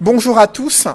Bonjour à tous.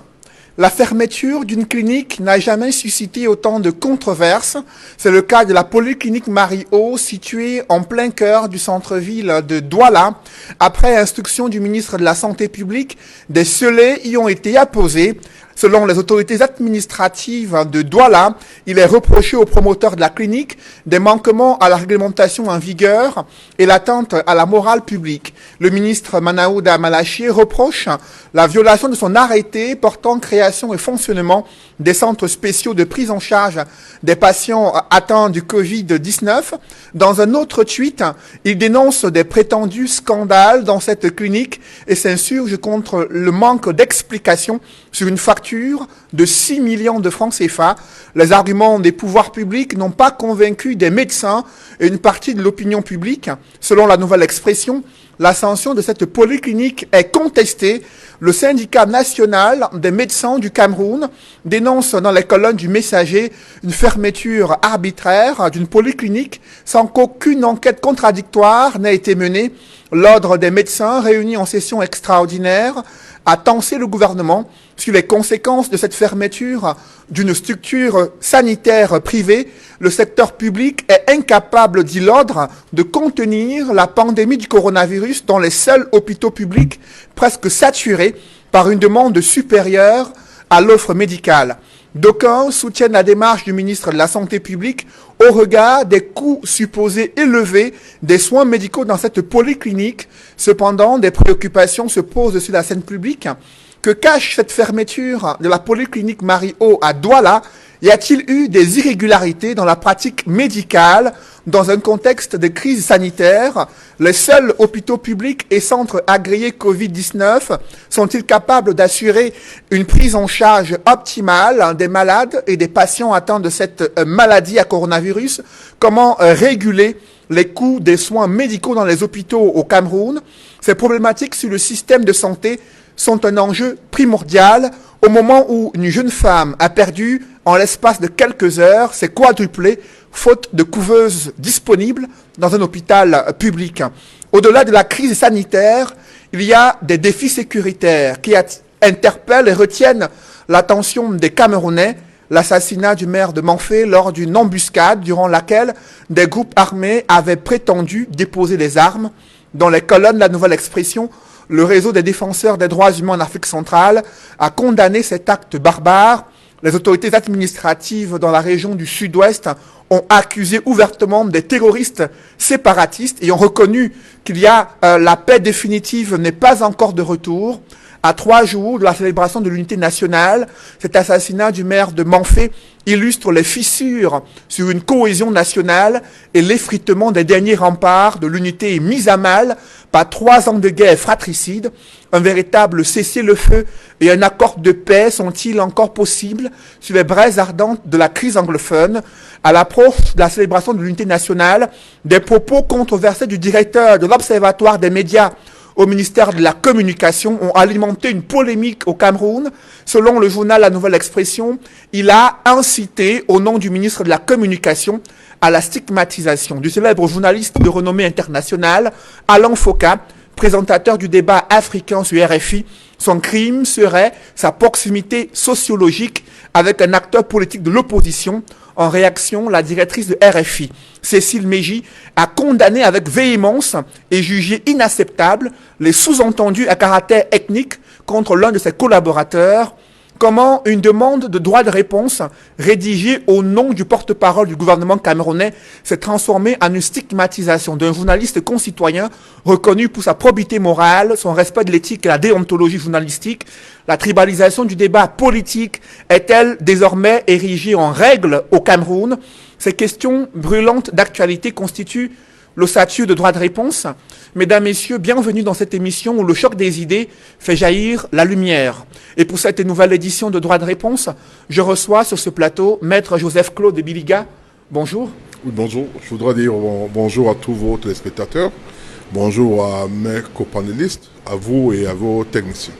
La fermeture d'une clinique n'a jamais suscité autant de controverses. C'est le cas de la polyclinique Marie-O, située en plein cœur du centre-ville de Douala. Après instruction du ministre de la Santé publique, des scellés y ont été apposés. Selon les autorités administratives de Douala, il est reproché aux promoteurs de la clinique des manquements à la réglementation en vigueur et l'atteinte à la morale publique. Le ministre Manaouda Malachi reproche la violation de son arrêté portant création et fonctionnement des centres spéciaux de prise en charge des patients atteints du Covid-19. Dans un autre tweet, il dénonce des prétendus scandales dans cette clinique et s'insurge contre le manque d'explications sur une facture de 6 millions de francs CFA. Les arguments des pouvoirs publics n'ont pas convaincu des médecins et une partie de l'opinion publique. Selon la Nouvelle Expression, l'ascension de cette polyclinique est contestée. Le syndicat national des médecins du Cameroun dénonce dans les colonnes du Messager une fermeture arbitraire d'une polyclinique sans qu'aucune enquête contradictoire n'ait été menée. L'Ordre des médecins, réuni en session extraordinaire, a tensé le gouvernement sur les conséquences de cette fermeture d'une structure sanitaire privée. Le secteur public est incapable, dit l'Ordre, de contenir la pandémie du coronavirus dans les seuls hôpitaux publics presque saturés par une demande supérieure à l'offre médicale. D'aucuns soutiennent la démarche du ministre de la Santé publique au regard des coûts supposés élevés des soins médicaux dans cette polyclinique. Cependant, des préoccupations se posent sur la scène publique. Que cache cette fermeture de la polyclinique Marie-O à Douala? Y a-t-il eu des irrégularités dans la pratique médicale dans un contexte de crise sanitaire? Les seuls hôpitaux publics et centres agréés Covid-19 sont-ils capables d'assurer une prise en charge optimale des malades et des patients atteints de cette maladie à coronavirus? Comment réguler les coûts des soins médicaux dans les hôpitaux au Cameroun? Ces problématiques sur le système de santé sont un enjeu primordial au moment où une jeune femme a perdu, en l'espace de quelques heures, ses quadruplés, faute de couveuses disponibles dans un hôpital public. Au-delà de la crise sanitaire, il y a des défis sécuritaires qui interpellent et retiennent l'attention des Camerounais. L'assassinat du maire de Manfé lors d'une embuscade durant laquelle des groupes armés avaient prétendu déposer les armes. Dans les colonnes de la Nouvelle Expression, le réseau des défenseurs des droits humains en Afrique centrale a condamné cet acte barbare. Les autorités administratives dans la région du Sud-Ouest ont accusé ouvertement des terroristes séparatistes et ont reconnu qu'il y a la paix définitive n'est pas encore de retour. À 3 jours de la célébration de l'unité nationale, cet assassinat du maire de Manfé illustre les fissures sur une cohésion nationale et l'effritement des derniers remparts de l'unité mis à mal par 3 ans de guerre fratricide. Un véritable cessez-le-feu et un accord de paix sont-ils encore possibles sur les braises ardentes de la crise anglophone? À l'approche de la célébration de l'unité nationale, des propos controversés du directeur de l'Observatoire des médias au ministère de la Communication ont alimenté une polémique au Cameroun. Selon le journal La Nouvelle Expression, il a incité, au nom du ministre de la Communication, à la stigmatisation du célèbre journaliste de renommée internationale, Alain Foka, présentateur du débat africain sur RFI. Son crime serait sa proximité sociologique avec un acteur politique de l'opposition. En réaction, la directrice de RFI, Cécile Mégy, a condamné avec véhémence et jugé inacceptable les sous-entendus à caractère ethnique contre l'un de ses collaborateurs. Comment une demande de droit de réponse rédigée au nom du porte-parole du gouvernement camerounais s'est transformée en une stigmatisation d'un journaliste concitoyen reconnu pour sa probité morale, son respect de l'éthique et la déontologie journalistique. La tribalisation du débat politique est-elle désormais érigée en règle au Cameroun? Ces questions brûlantes d'actualité constituent l'ossature de droit de réponse. Mesdames, Messieurs, bienvenue dans cette émission où le choc des idées fait jaillir la lumière. Et pour cette nouvelle édition de droit de réponse, je reçois sur ce plateau Maître Joseph-Claude Biliga. Bonjour. Oui, bonjour. Je voudrais dire bonjour à tous vos téléspectateurs. Bonjour à mes copanélistes, à vous et à vos techniciens.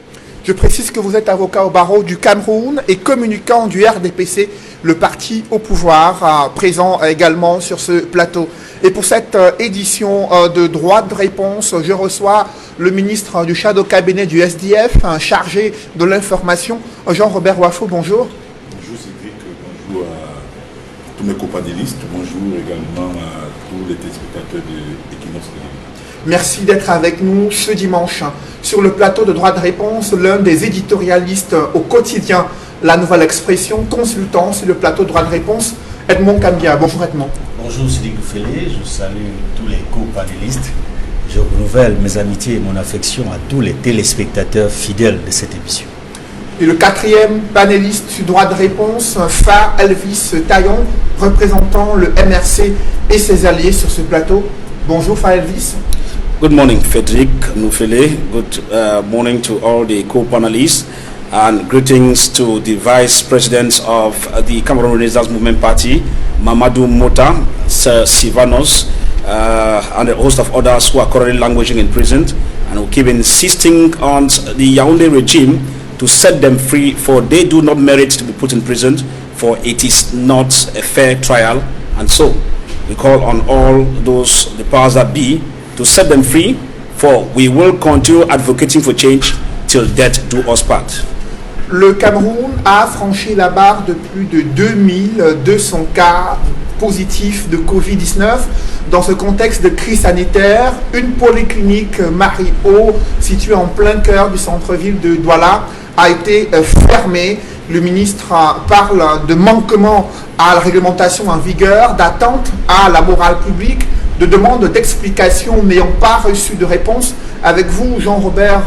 Je précise que vous êtes avocat au barreau du Cameroun et communicant du RDPC, le parti au pouvoir, présent également sur ce plateau. Et pour cette édition de droit de réponse, je reçois le ministre du Shadow Cabinet du SDF, chargé de l'information, Jean-Robert Wafo. Bonjour. Bonjour Cédric, bonjour à tous mes companélistes, bonjour également à tous les téléspectateurs de Equinox TV. Merci d'être avec nous ce dimanche sur le plateau de droit de réponse, l'un des éditorialistes au quotidien La Nouvelle Expression, consultant sur le plateau de droit de réponse, Edmond Cambia. Bonjour Edmond. Bonjour Cédric Gouffelé, je salue tous les co-panélistes. Je renouvelle mes amitiés et mon affection à tous les téléspectateurs fidèles de cette émission. Et le quatrième panéliste du droit de réponse, Fa Elvis Taillon, représentant le MRC et ses alliés sur ce plateau. Bonjour Fa Elvis. Good morning, Frederic Nufele. Good morning to all the co-panelists, and greetings to the Vice President of the Cameroon Renaissance Movement Party, Mamadou Mota, Sir Sivanos, and a host of others who are currently languishing in prison, and who keep insisting on the Yaoundé regime to set them free, for they do not merit to be put in prison, for it is not a fair trial. And so we call on all those, the powers that be, to set them free, for we will continue advocating for change till death do us part. Le Cameroun a franchi la barre de plus de 2200 cas positifs de Covid-19. Dans ce contexte de crise sanitaire, une polyclinique Marie-O, située en plein cœur du centre-ville de Douala, a été fermée. Le ministre parle de manquement à la réglementation en vigueur, d'attente à la morale publique, de demandes d'explications n'ayant pas reçu de réponse. Avec vous, Jean-Robert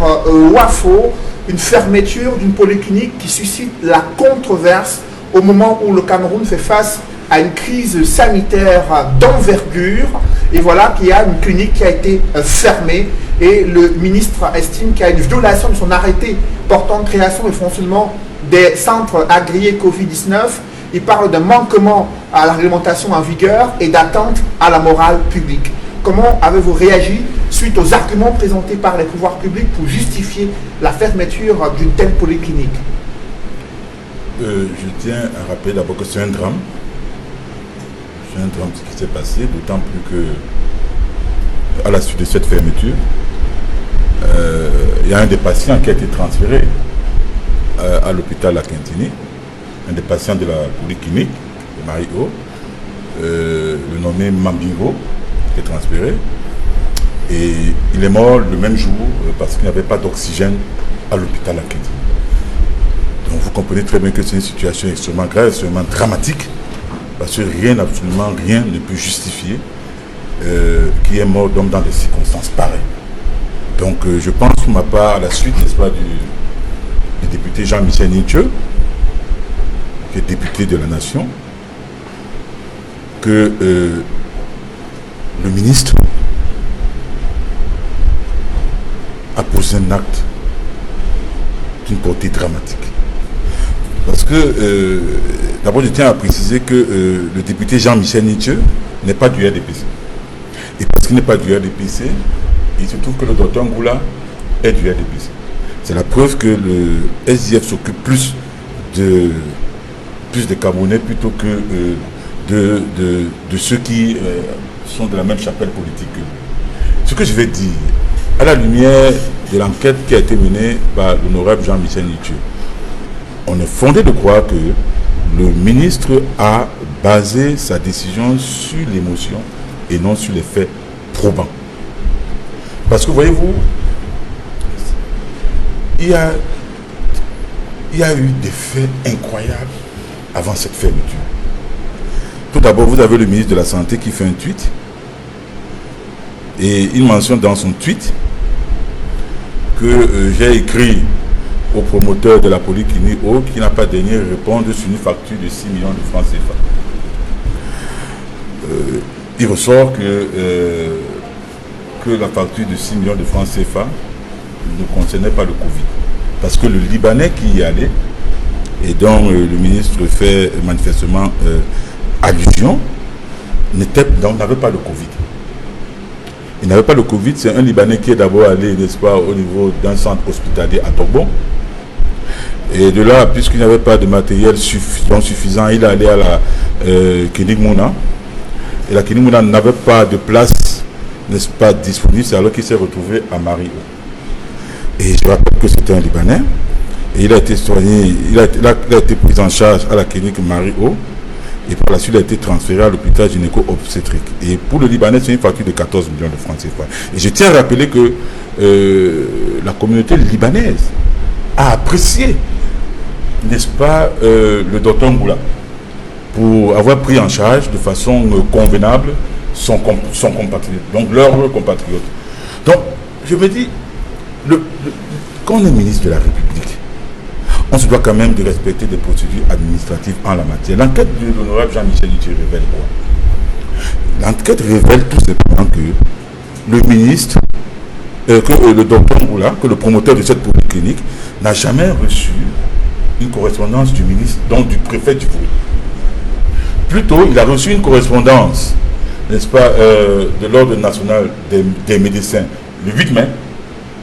Wafo, une fermeture d'une polyclinique qui suscite la controverse au moment où le Cameroun fait face à une crise sanitaire d'envergure. Et voilà qu'il y a une clinique qui a été fermée et le ministre estime qu'il y a une violation de son arrêté portant création et fonctionnement des centres agréés Covid-19. Il parle d'un manquement à la réglementation en vigueur et d'attente à la morale publique. Comment avez-vous réagi suite aux arguments présentés par les pouvoirs publics pour justifier la fermeture d'une telle polyclinique? Je tiens à rappeler d'abord que c'est un drame. C'est un drame ce qui s'est passé, d'autant plus que à la suite de cette fermeture, il y a un des patients qui a été transféré à l'hôpital La Quintini, un des patients de la polyclinique de Marie-O, le nommé Mambingo, qui est transféré. Et il est mort le même jour parce qu'il n'y avait pas d'oxygène à l'hôpital La Quintini. Donc vous comprenez très bien que c'est une situation extrêmement grave, extrêmement dramatique, parce que rien, absolument rien ne peut justifier qu'il est mort dans des circonstances pareilles. Donc je pense pour ma part, à la suite, n'est-ce pas, du député Jean-Michel Nithieu, qui est député de la Nation, que le ministre a posé un acte d'une portée dramatique. Parce que, d'abord, je tiens à préciser que le député Jean-Michel Nithieu n'est pas du RDPC. Et parce qu'il n'est pas du RDPC, il se trouve que le docteur Ngoula est du RDPC. C'est la preuve que le SDF s'occupe plus de Camerounais plutôt que de ceux qui sont de la même chapelle politique que lui. Ce que je vais dire, à la lumière de l'enquête qui a été menée par l'honorable Jean-Michel Nithieu, on est fondé de croire que le ministre a basé sa décision sur l'émotion et non sur les faits probants. Parce que voyez-vous, il y a eu des faits incroyables avant cette fermeture. Tout d'abord, vous avez le ministre de la Santé qui fait un tweet et il mentionne dans son tweet que j'ai écrit au promoteur de la polyclinique qui n'a pas daigné répondre sur une facture de 6 millions de francs CFA. Il ressort que la facture de 6 millions de francs CFA ne concernait pas le Covid. Parce que le Libanais qui y allait, et dont le ministre fait manifestement allusion, n'avait pas le Covid. Il n'avait pas le Covid, c'est un Libanais qui est d'abord allé, n'est-ce pas, au niveau d'un centre hospitalier à Togbon, Et de là, puisqu'il n'y avait pas de matériel suffisant, il est allé à la clinique Mouna. Et la clinique Mouna n'avait pas de place, n'est-ce pas, disponible, c'est alors qu'il s'est retrouvé à Marie-O. Et je rappelle que c'était un Libanais. Et il a été soigné, il a été pris en charge à la clinique Marie-O. Et par la suite, il a été transféré à l'hôpital gynéco-obstétrique. Et pour le Libanais, c'est une facture de 14 millions de francs CFA. Et je tiens à rappeler que la communauté libanaise a apprécié, n'est-ce pas, le docteur Ngoula pour avoir pris en charge de façon convenable son compatriote, donc leur compatriote. Donc, je me dis, quand on est ministre de la République, on se doit quand même de respecter des procédures administratives en la matière. L'enquête de l'honorable Jean-Michel Nitié révèle quoi? L'enquête révèle tout simplement que le ministre, que le docteur Ngoula, que le promoteur de cette polyclinique, n'a jamais reçu une correspondance du ministre, donc du préfet du Fouet. Plutôt, il a reçu une correspondance, n'est-ce pas, de l'Ordre national des médecins le 8 mai,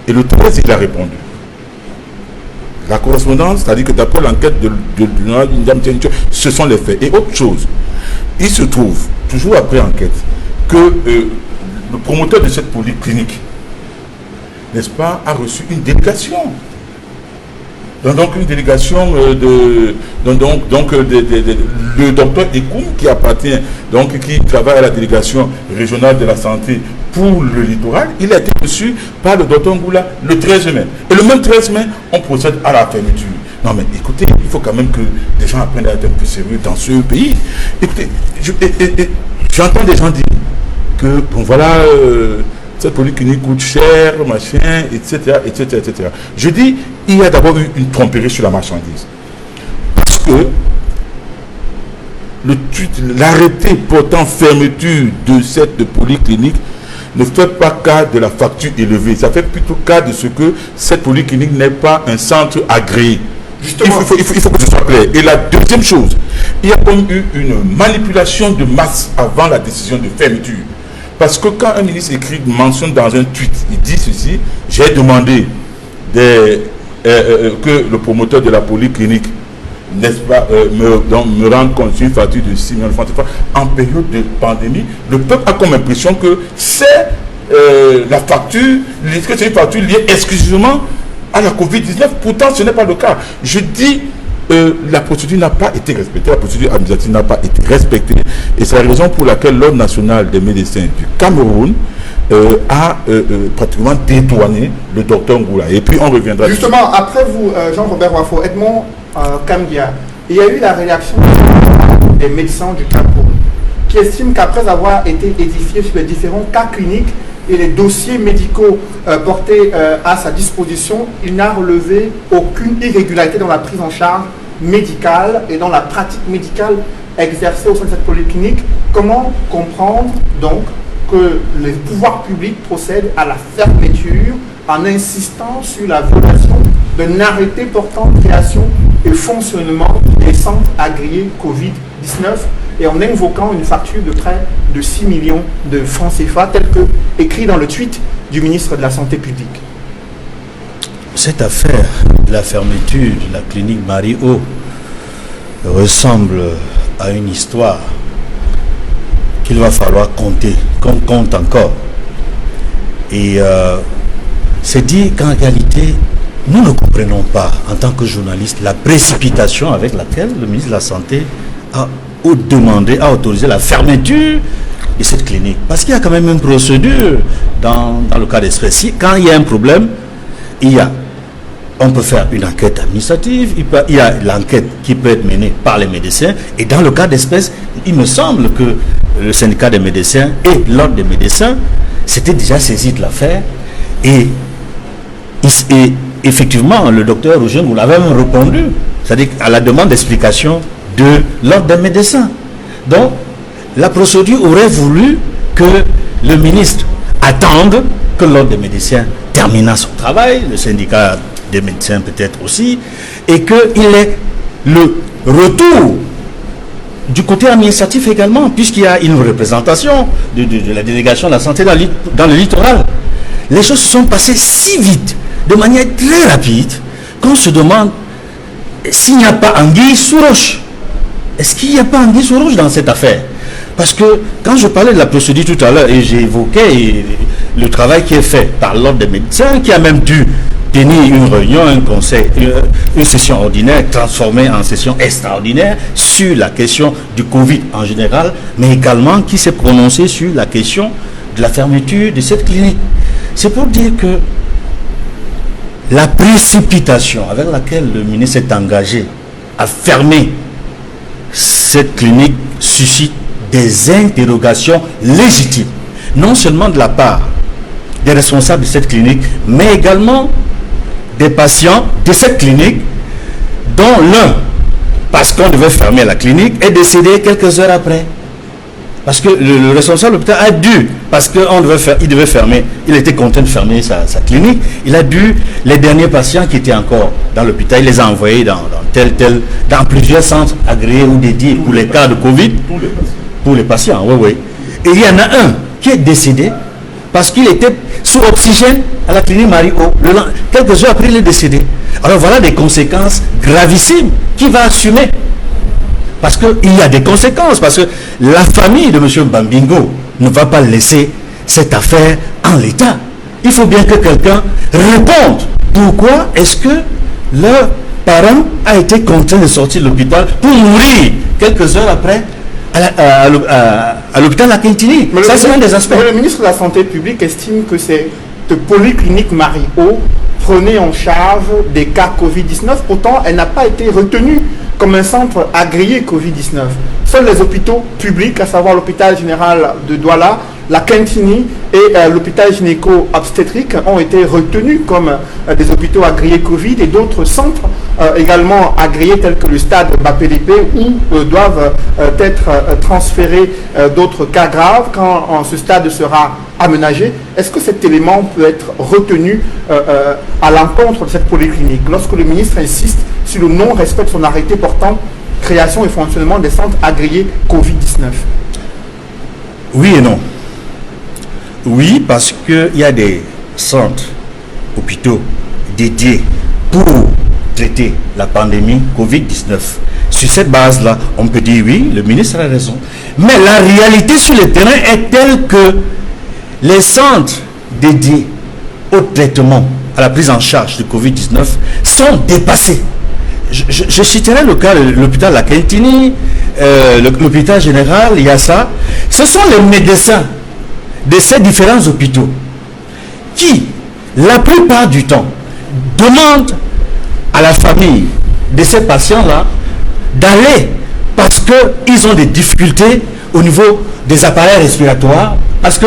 et le 13, il a répondu. La correspondance, c'est-à-dire que d'après l'enquête de ce sont les faits. Et autre chose, il se trouve, toujours après enquête, que le promoteur de cette polyclinique, n'est-ce pas, a reçu une délégation. Donc une délégation le docteur Ekoum qui appartient, donc qui travaille à la délégation régionale de la santé pour le littoral, il a été reçu par le docteur Ngoula le 13 mai. Et le même 13 mai, on procède à la fermeture. Non mais écoutez, il faut quand même que les gens apprennent à être un peu sérieux dans ce pays. Écoutez, j'entends des gens dire que, bon voilà, cette polyclinique coûte cher, machin, etc., etc., etc. Je dis, il y a d'abord eu une tromperie sur la marchandise. Parce que l'arrêté portant fermeture de cette polyclinique ne fait pas cas de la facture élevée. Ça fait plutôt cas de ce que cette polyclinique n'est pas un centre agréé. Justement, il faut que ce soit clair. Et la deuxième chose, il y a comme eu une manipulation de masse avant la décision de fermeture. Parce que quand un ministre mentionne dans un tweet, il dit ceci: j'ai demandé que le promoteur de la polyclinique, n'est-ce pas, me rende compte d'une facture de 6 millions de francs en période de pandémie. Le peuple a comme impression que c'est la facture, que c'est une facture liée exclusivement à la Covid-19. Pourtant, ce n'est pas le cas. Je dis, la procédure n'a pas été respectée, la procédure administrative n'a pas été respectée, et c'est la raison pour laquelle l'Ordre national des médecins du Cameroun a pratiquement dédouané le docteur Ngoula. Et puis on reviendra. Justement, après vous, Jean-Robert Wafo, Edmond Kamgia, il y a eu la réaction des médecins du Cameroun qui estiment qu'après avoir été édifiés sur les différents cas cliniques et les dossiers médicaux portés à sa disposition, il n'a relevé aucune irrégularité dans la prise en charge médicale et dans la pratique médicale exercée au sein de cette polyclinique. Comment comprendre donc que les pouvoirs publics procèdent à la fermeture en insistant sur la violation d'un arrêté portant création et fonctionnement des centres agréés Covid-19 et en invoquant une facture de près de 6 millions de francs CFA, tel que écrit dans le tweet du ministre de la Santé publique? Cette affaire de la fermeture de la clinique Marie-O ressemble à une histoire qu'il va falloir compter, qu'on compte encore. Et c'est dit qu'en réalité, nous ne comprenons pas, en tant que journalistes, la précipitation avec laquelle le ministre de la Santé a autorisé la fermeture de cette clinique. Parce qu'il y a quand même une procédure dans le cas d'espèce. Quand il y a un problème, on peut faire une enquête administrative, il y a l'enquête qui peut être menée par les médecins, et dans le cas d'espèce, il me semble que le syndicat des médecins et l'ordre des médecins s'étaient déjà saisis de l'affaire, et effectivement, le docteur Roger Ngoula avait même répondu, c'est-à-dire à la demande d'explication de l'ordre des médecins. Donc, la procédure aurait voulu que le ministre attende que l'ordre des médecins termine son travail, le syndicat des médecins peut-être aussi, et qu'il ait le retour du côté administratif également, puisqu'il y a une représentation de la délégation de la santé dans le littoral. Les choses se sont passées si vite, de manière très rapide, qu'on se demande s'il n'y a pas anguille sous roche. Est-ce qu'il n'y a pas anguille sous roche dans cette affaire? Parce que quand je parlais de la procédure tout à l'heure, et j'évoquais le travail qui est fait par l'ordre des médecins, qui a même dû tenir une réunion, un conseil, une session ordinaire transformée en session extraordinaire sur la question du Covid en général, mais également qui s'est prononcé sur la question de la fermeture de cette clinique. C'est pour dire que la précipitation avec laquelle le ministre est engagé à fermer cette clinique suscite des interrogations légitimes, non seulement de la part des responsables de cette clinique, mais également des patients de cette clinique, dont l'un, parce qu'on devait fermer la clinique, est décédé quelques heures après. Parce que le responsable de l'hôpital a dû, parce qu'il devait fermer, il était contraint de fermer sa clinique, il a dû, les derniers patients qui étaient encore dans l'hôpital, il les a envoyés dans plusieurs centres agréés ou dédiés pour les cas de Covid, pour les patients, oui. Et il y en a un qui est décédé parce qu'il était sous oxygène à la clinique Marie-O. Quelques heures après, il est décédé. Alors voilà des conséquences gravissimes qu'il va assumer. Parce qu'il y a des conséquences, parce que la famille de M. Bambingo ne va pas laisser cette affaire en l'état. Il faut bien que quelqu'un réponde. Pourquoi est-ce que leur parent a été contraint de sortir de l'hôpital pour mourir quelques heures après à l'hôpital La Quintini? Ça, c'est un des aspects. Le ministre de la Santé publique estime que cette polyclinique Marie-O prenait en charge des cas Covid-19. Pourtant, elle n'a pas été retenue comme un centre agréé Covid-19. Seuls les hôpitaux publics, à savoir l'hôpital général de Douala, la Quintini et l'hôpital gynéco-obstétrique ont été retenus comme des hôpitaux agréés Covid, et d'autres centres également agréés tels que le stade Bapédépé où doivent être transférés d'autres cas graves quand ce stade sera aménagé. Est-ce que cet élément peut être retenu à l'encontre de cette polyclinique lorsque le ministre insiste sur le non-respect de son arrêté portant création et fonctionnement des centres agréés Covid-19? Oui et non. Oui, parce qu'il y a des centres, hôpitaux dédiés pour traiter la pandémie Covid-19. Sur cette base-là, on peut dire oui, le ministre a raison. Mais la réalité sur le terrain est telle que les centres dédiés au traitement, à la prise en charge de Covid-19 sont dépassés. Je citerai le cas de l'hôpital La Quintini, l'hôpital général, il y a ça. Ce sont les médecins de ces différents hôpitaux qui, la plupart du temps, demandent à la famille de ces patients-là d'aller parce qu'ils ont des difficultés au niveau des appareils respiratoires. Parce que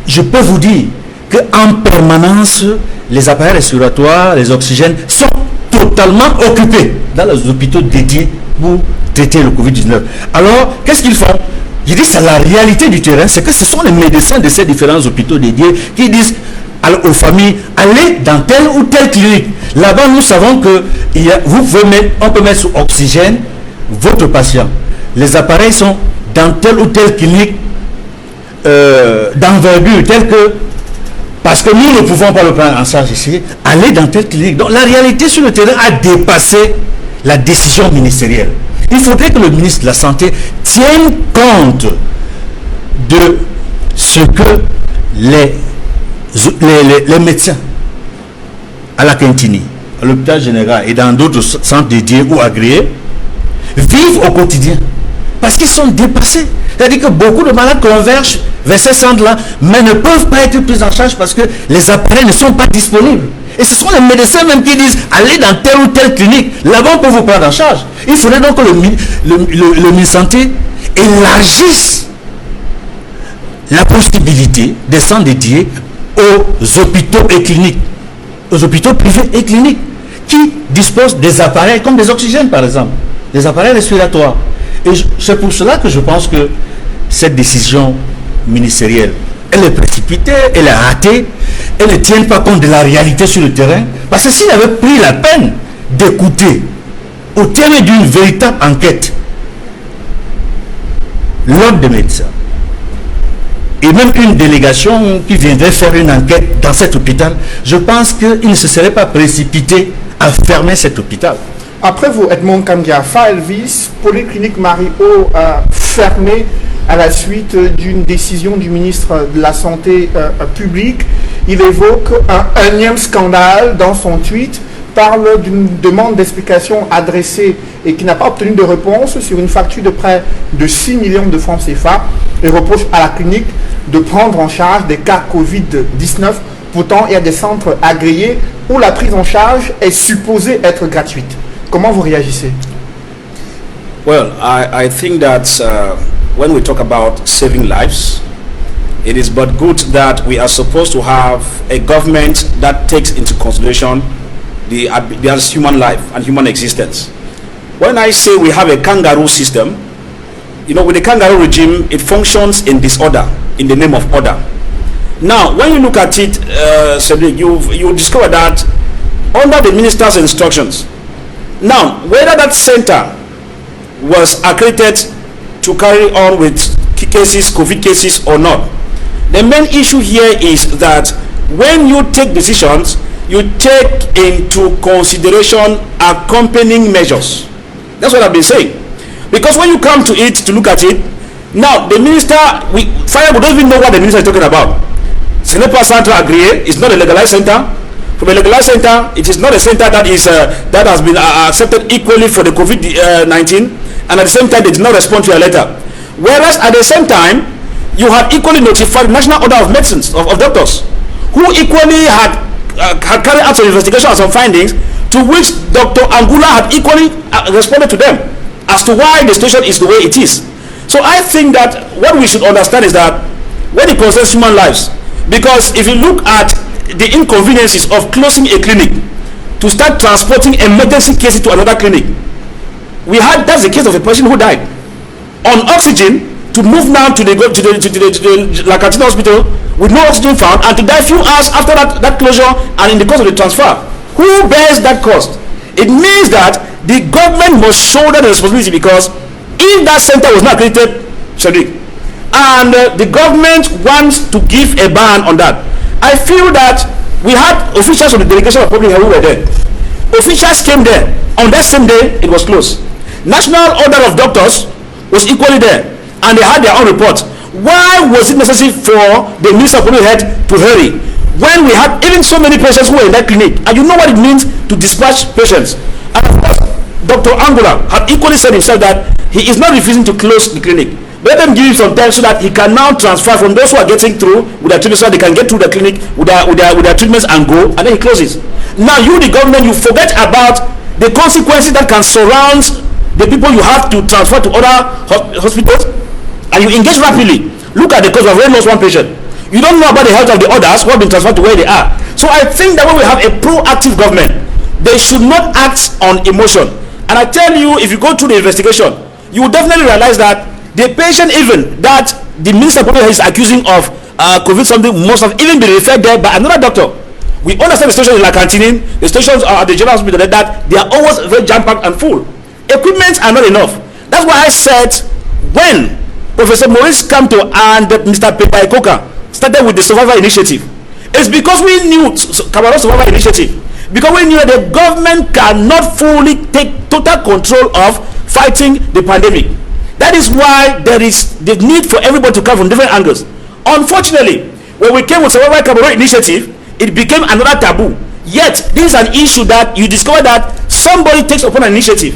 je peux vous dire qu'en permanence, les appareils respiratoires, les oxygènes sont totalement occupés dans les hôpitaux dédiés pour traiter le Covid-19. Alors, qu'est-ce qu'ils font? Je dis, c'est la réalité du terrain, c'est que ce sont les médecins de ces différents hôpitaux dédiés qui disent aux familles, allez dans telle ou telle clinique. Là-bas, nous savons que on peut mettre sous oxygène votre patient. Les appareils sont dans telle ou telle clinique d'envergure, telle que, parce que nous ne pouvons pas le prendre en charge ici, allez dans telle clinique. Donc la réalité sur le terrain a dépassé la décision ministérielle. Il faudrait que le ministre de la Santé tienne compte de ce que les médecins à la Quintini, à l'hôpital général et dans d'autres centres dédiés ou agréés vivent au quotidien. Parce qu'ils sont dépassés. C'est-à-dire que beaucoup de malades convergent vers ces centres-là, mais ne peuvent pas être pris en charge parce que les appareils ne sont pas disponibles. Et ce sont les médecins même qui disent, allez dans telle ou telle clinique, là-bas on peut vous prendre en charge. Il faudrait donc que le ministre Santé élargisse la possibilité des centres dédiés aux hôpitaux et cliniques, aux hôpitaux privés et cliniques, qui disposent des appareils comme des oxygènes par exemple, des appareils respiratoires. Et c'est pour cela que je pense que cette décision ministérielle, elle est précipitée, elle est ratée, elle ne tient pas compte de la réalité sur le terrain. Parce que s'il avait pris la peine d'écouter, au terme d'une véritable enquête, l'ordre des médecins, et même une délégation qui viendrait faire une enquête dans cet hôpital, je pense qu'il ne se serait pas précipité à fermer cet hôpital. Après vous, Edmond Kandiafa, Elvis, Polyclinique Marie-O fermée à la suite d'une décision du ministre de la Santé publique. Il évoque un énième scandale dans son tweet, parle d'une demande d'explication adressée et qui n'a pas obtenu de réponse sur une facture de près de 6 millions de francs CFA et reproche à la clinique de prendre en charge des cas Covid-19. Pourtant, il y a des centres agréés où la prise en charge est supposée être gratuite. Comment vous réagissez? Well, I think that when we talk about saving lives, it is but good that we are supposed to have a government that takes into consideration the human life and human existence. When I say we have a kangaroo system, you know, with the kangaroo regime, it functions in disorder, in the name of order. Now, when you look at it, Cedric, you discover that under the minister's instructions, now, whether that center was accredited to carry on with cases, COVID cases or not, the main issue here is that when you take decisions, you take into consideration accompanying measures. That's what I've been saying. Because when you come to it, to look at it, now the minister, we don't even know what the minister is talking about. Senepa Centre Agrié is not a legalized center. From a legalized center, it is not a center that is that has been accepted equally for the COVID-19, and at the same time they did not respond to your letter. Whereas at the same time, you had equally notified the National Order of Medicines of doctors, who equally had carried out some investigation and some findings, to which Dr. Angula had equally responded to them as to why the situation is the way it is. So I think that what we should understand is that when it concerns human lives, because if you look at the inconveniences of closing a clinic to start transporting emergency cases to another clinic, that's the case of a person who died on oxygen, to move now to the Lacantina hospital with no oxygen found, and to die a few hours after that closure and in the course of the transfer. Who bears that cost? It means that the government must shoulder the responsibility, because if that center was not accredited, and the government wants to give a ban on that, I feel that we had officials from the delegation of public health who were there. Officials came there. On that same day, it was closed. National Order of Doctors was equally there, and they had their own reports. Why was it necessary for the Minister of Public Health to hurry when we had even so many patients who were in that clinic? And you know what it means to dispatch patients. And of course, Dr. Angula had equally said himself that he is not refusing to close the clinic. Let them give him some time so that he can now transfer from those who are getting through with their treatments, so that they can get through the clinic with their treatments and go, and then he closes. Now you, the government, you forget about the consequences that can surround the people you have to transfer to other hospitals, and you engage rapidly. Look at the cause, we have already lost one patient. You don't know about the health of the others who have been transferred to where they are. So I think that when we have a proactive government, they should not act on emotion. And I tell you, if you go through the investigation, you will definitely realize that the patient even that the Minister of Public Health is accusing of COVID something must have even been referred there by another doctor. We understand the situation in La Cantine, the stations at the General Hospital, that they are always very jam-packed and full. Equipment are not enough. That's why I said when Professor Maurice Kamto and Mr. Peter Ikoka started with the Survivor Initiative, it's because we knew Cameroon Survivor Initiative, because we knew that the government cannot fully take total control of fighting the pandemic. That is why there is the need for everybody to come from different angles. Unfortunately, when we came with Survivor Cameroon Initiative, it became another taboo. Yet, this is an issue that you discover that somebody takes upon an initiative.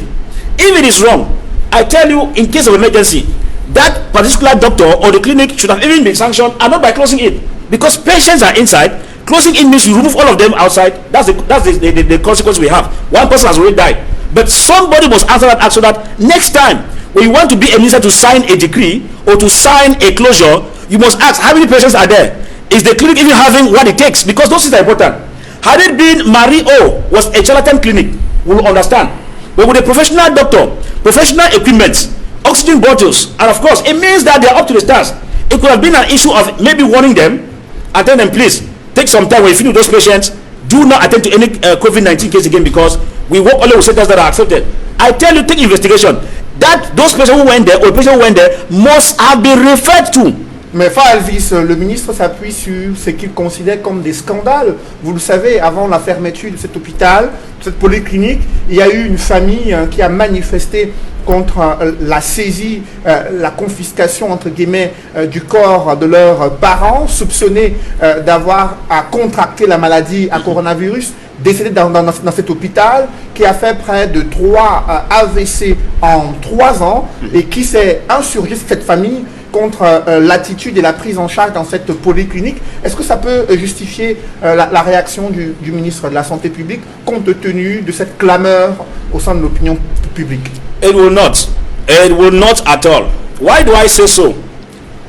If it is wrong, I tell you, in case of emergency, that particular doctor or the clinic should have even been sanctioned, and not by closing it. Because patients are inside, closing it means you remove all of them outside. That's the consequence we have. One person has already died. But somebody must answer that act, so that next time, when you want to be a minister to sign a decree or to sign a closure, you must ask how many patients are there. Is the clinic even having what it takes? Because those things are important. Had it been Marie-O was a charlatan clinic, we will understand. But with a professional doctor, professional equipment, oxygen bottles, and of course, it means that they are up to the task. It could have been an issue of maybe warning them and tell them, please take some time when you finish those patients. Do not attend to any COVID-19 case again, because we work only with centers that are accepted. I tell you, take investigation. That those patients who went there or patients who went there must have been referred to Mais Elvis, le ministre s'appuie sur ce qu'il considère comme des scandales. Vous le savez, avant la fermeture de cet hôpital, de cette polyclinique, il y a eu une famille qui a manifesté contre la saisie, la confiscation, entre guillemets, du corps de leurs parents, soupçonnés d'avoir contracté la maladie à coronavirus, décédé dans cet hôpital, qui a fait près de 3 AVC en 3 ans, et qui s'est insurgé, cette famille, contre l'attitude et la prise en charge dans cette polyclinique. Est-ce que ça peut justifier la réaction du ministre de la Santé publique compte tenu de cette clameur au sein de l'opinion publique? It will not. It will not at all. Why do I say so?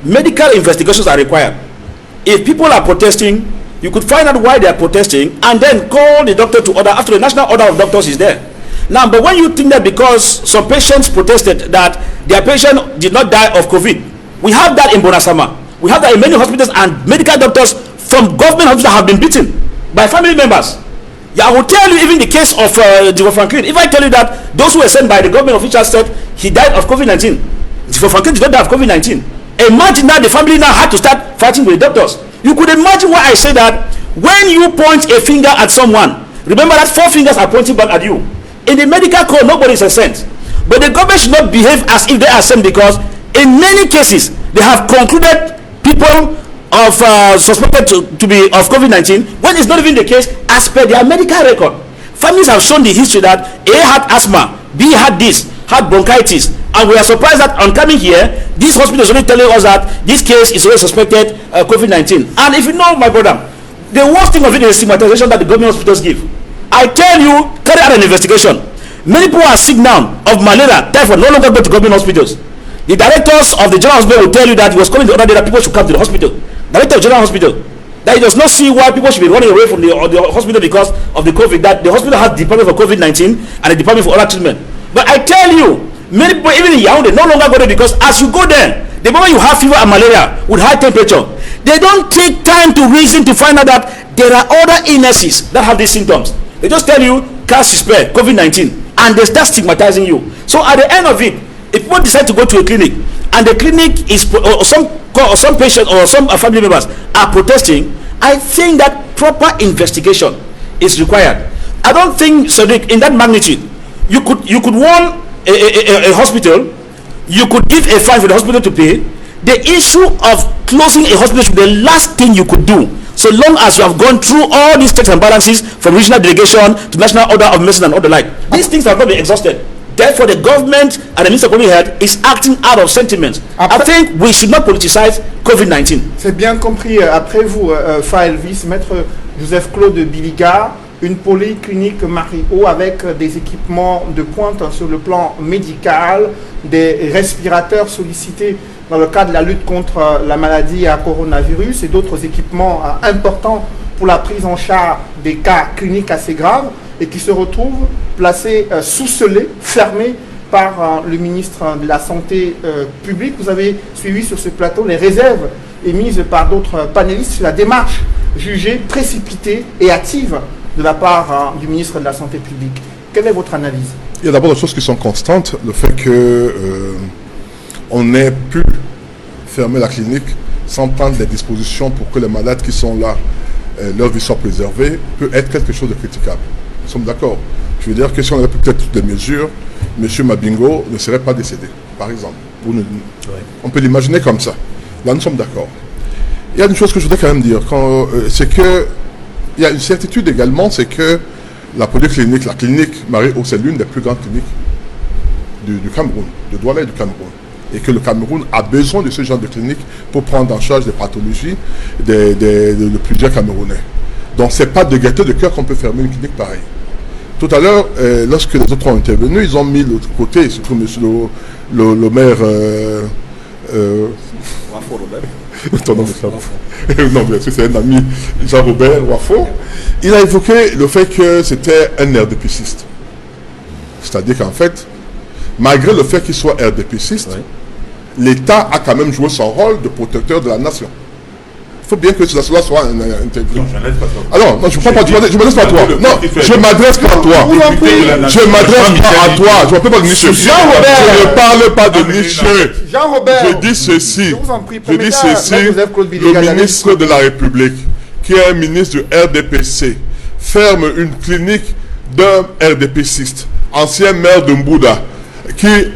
Medical investigations are required. If people are protesting, you could find out why they are protesting and then call the doctor to order after the national order of doctors is there. Now, but when you think that because some patients protested that their patient did not die of COVID, we have that in Bonasama. We have that in many hospitals, and medical doctors from government hospitals have been beaten by family members. Yeah, I will tell you even the case of Divo Franklin. If I tell you that those who were sent by the government officials said he died of COVID-19, Divo Franklin did not die of COVID-19. Imagine that the family now had to start fighting with the doctors. You could imagine why I say that when you point a finger at someone, remember that 4 fingers are pointing back at you. In the medical code, nobody is sent. But the government should not behave as if they are sent, because in many cases, they have concluded people of suspected to be of COVID-19 when it's not even the case as per their medical record. Families have shown the history that A had asthma, B had this, had bronchitis, and we are surprised that on coming here, this hospital is only telling us that this case is already suspected COVID-19. And if you know, my brother, the worst thing of it is stigmatization that the government hospitals give. I tell you, carry out an investigation. Many people are sick now of malaria, typhoid, no longer go to government hospitals. The directors of the general hospital will tell you that he was calling the other day that people should come to the hospital. Director of general hospital, that he does not see why people should be running away from the hospital because of the COVID, that the hospital has department for COVID-19 and a department for other treatment. But I tell you, many people, even in Yaoundé, no longer go there, because as you go there, the moment you have fever and malaria with high temperature, they don't take time to reason to find out that there are other illnesses that have these symptoms. They just tell you, cast spare, COVID-19, and they start stigmatizing you. So at the end of it, if people decide to go to a clinic and the clinic is or some patient or some family members are protesting, I think that proper investigation is required. I don't think, Sadiq, in that magnitude, you could warn a hospital, you could give a fine for the hospital to pay. The issue of closing a hospital should be the last thing you could do, so long as you have gone through all these checks and balances from regional delegation to national order of medicine and all the like. These things have not been exhausted. Therefore, the government and the Minister of Public Health is acting out of sentiment. I think we should not politicize COVID-19. C'est bien compris. Après vous, Elvis, Maître Joseph-Claude Biliga, une polyclinique Marie-O avec des équipements de pointe sur le plan médical, des respirateurs sollicités dans le cadre de la lutte contre la maladie à coronavirus et d'autres équipements importants pour la prise en charge des cas cliniques assez graves, et qui se retrouvent placés sous scellé, fermés par le ministre de la Santé publique. Vous avez suivi sur ce plateau les réserves émises par d'autres panélistes sur la démarche jugée précipitée et hâtive de la part du ministre de la Santé publique. Quelle est votre analyse? Il y a d'abord des choses qui sont constantes. Le fait qu'on ait pu fermer la clinique sans prendre des dispositions pour que les malades qui sont là, leur vie soit préservée, peut être quelque chose de critiquable. Nous sommes d'accord. Je veux dire que si on avait peut-être toutes les mesures, M. Mabingo ne serait pas décédé, par exemple. On peut l'imaginer comme ça. Là, nous sommes d'accord. Il y a une chose que je voudrais quand même dire, c'est que il y a une certitude également, c'est que la polyclinique, la clinique Marie-O, c'est l'une des plus grandes cliniques du Cameroun, de Douala et du Cameroun. Et que le Cameroun a besoin de ce genre de clinique pour prendre en charge des pathologies de plusieurs Camerounais. Donc, ce n'est pas de gaieté de cœur qu'on peut fermer une clinique pareille. Tout à l'heure, lorsque les autres ont intervenu, ils ont mis l'autre côté, surtout M. le maire... Wafo Robert. Ton nom non, bien sûr, c'est un ami, Jean-Robert Wafo. Il a évoqué le fait que c'était un RDPCiste. C'est-à-dire qu'en fait, malgré le fait qu'il soit RDPCiste, l'État a quand même joué son rôle de protecteur de la nation. Il faut bien que cela soit intégré. Non, je n'en laisse pas toi. Alors, non, je ne m'adresse pas à toi. Non, je m'adresse pas à toi. Je m'adresse pas à toi. Je ne m'appelle pas de monsieur. Je ne parle pas de monsieur. Jean-Robert. Je dis ceci. Je vous en prie, Je dis ceci. Le ministre de la République, qui est un ministre du RDPC, ferme une clinique d'un RDPciste, ancien maire de Mbouda, qui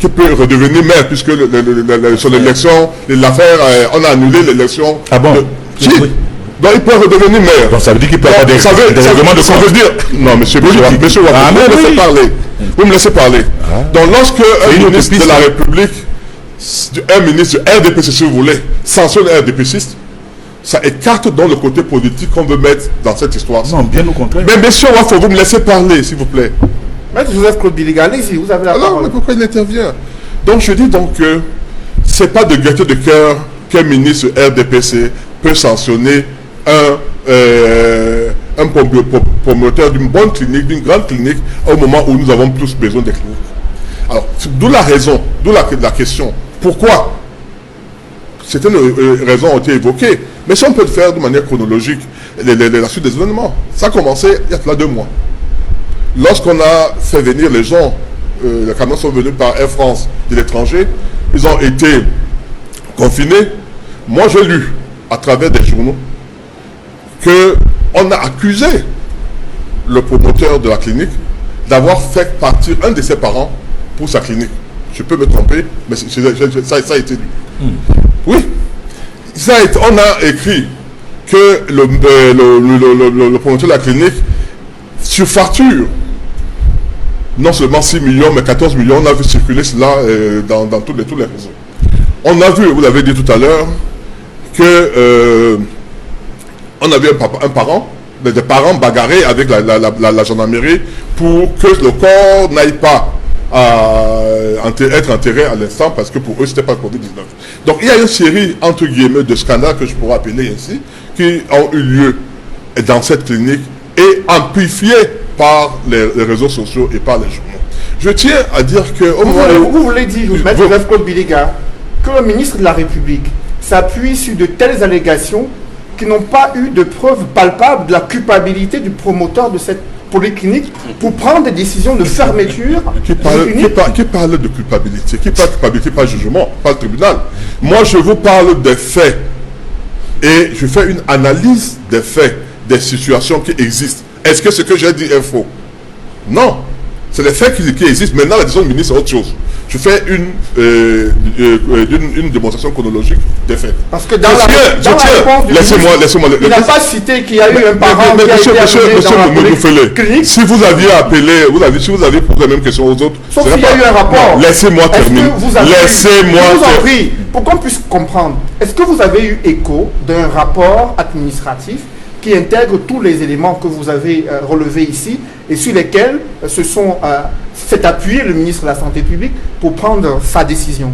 peut redevenir maire, puisque sur l'élection, l'affaire, on a annulé l'élection. Ah bon? Si. Donc il peut redevenir maire. Donc ça veut dire qu'il peut avoir des règlements de ça veut dire. Non, monsieur Wap, vous me laissez parler. Vous me laissez parler. Donc lorsque un ministre de la République, un ministre du RDPC, si vous voulez, sanctionne un RDPciste, ça écarte dans le côté politique qu'on veut mettre dans cette histoire. Non, bien au contraire. Mais monsieur Waf, vous me laissez parler, s'il vous plaît. Maître Joseph-Claude Biliga, allez-y, vous avez la Alors, parole. mais pourquoi il intervient? Donc je dis donc que c'est pas de gaieté de cœur qu'un ministre RDPC peut sanctionner un promoteur d'une bonne clinique, d'une grande clinique, au moment où nous avons plus besoin des cliniques. Alors, d'où la raison, d'où la question. Pourquoi? Certaines raisons ont été évoquées, mais si on peut le faire de manière chronologique, la suite des événements, ça a commencé il y a 2 mois. Lorsqu'on a fait venir les gens, les camions sont venus par Air France de l'étranger, ils ont été confinés. Moi, j'ai lu à travers des journaux qu'on a accusé le promoteur de la clinique d'avoir fait partir un de ses parents pour sa clinique. Je peux me tromper, mais ça a été lu. Oui, on a écrit que le promoteur de la clinique surfacture non seulement 6 millions, mais 14 millions. On a vu circuler cela dans tous les réseaux. On a vu, vous l'avez dit tout à l'heure, que on avait des parents bagarrés avec la gendarmerie pour que le corps n'aille pas être enterré à l'instant, parce que pour eux, c'était pas le Covid-19. Donc, il y a une série, entre guillemets, de scandales, que je pourrais appeler ainsi, qui ont eu lieu dans cette clinique et amplifiés par les réseaux sociaux et par les journaux. Je tiens à dire que... Vous voulez dire, Maître Joseph-Claude Biliga, que le ministre de la République s'appuie sur de telles allégations qui n'ont pas eu de preuves palpables de la culpabilité du promoteur de cette polyclinique pour prendre des décisions de fermeture. Qui parle de culpabilité? Qui parle de culpabilité, pas de jugement, pas de tribunal. Moi, je vous parle des faits et je fais une analyse des faits, des situations qui existent. Est-ce que ce que j'ai dit est faux? Non. C'est les faits qui existent. Maintenant, la décision du ministre, c'est autre chose. Je fais une démonstration chronologique des faits. Parce que dans la réponse du laissez-moi. Il n'a pas cité qu'il y a eu un parent qui a été amené dans la clinique. Si vous aviez appelé, si vous aviez posé la même question aux autres... Sauf qu'il y a eu un rapport. Laissez-moi terminer. Laissez-moi terminer. Pour qu'on puisse comprendre, est-ce que vous avez eu écho d'un rapport administratif qui intègre tous les éléments que vous avez relevés ici et sur lesquels s'est appuyé le ministre de la Santé publique pour prendre sa décision?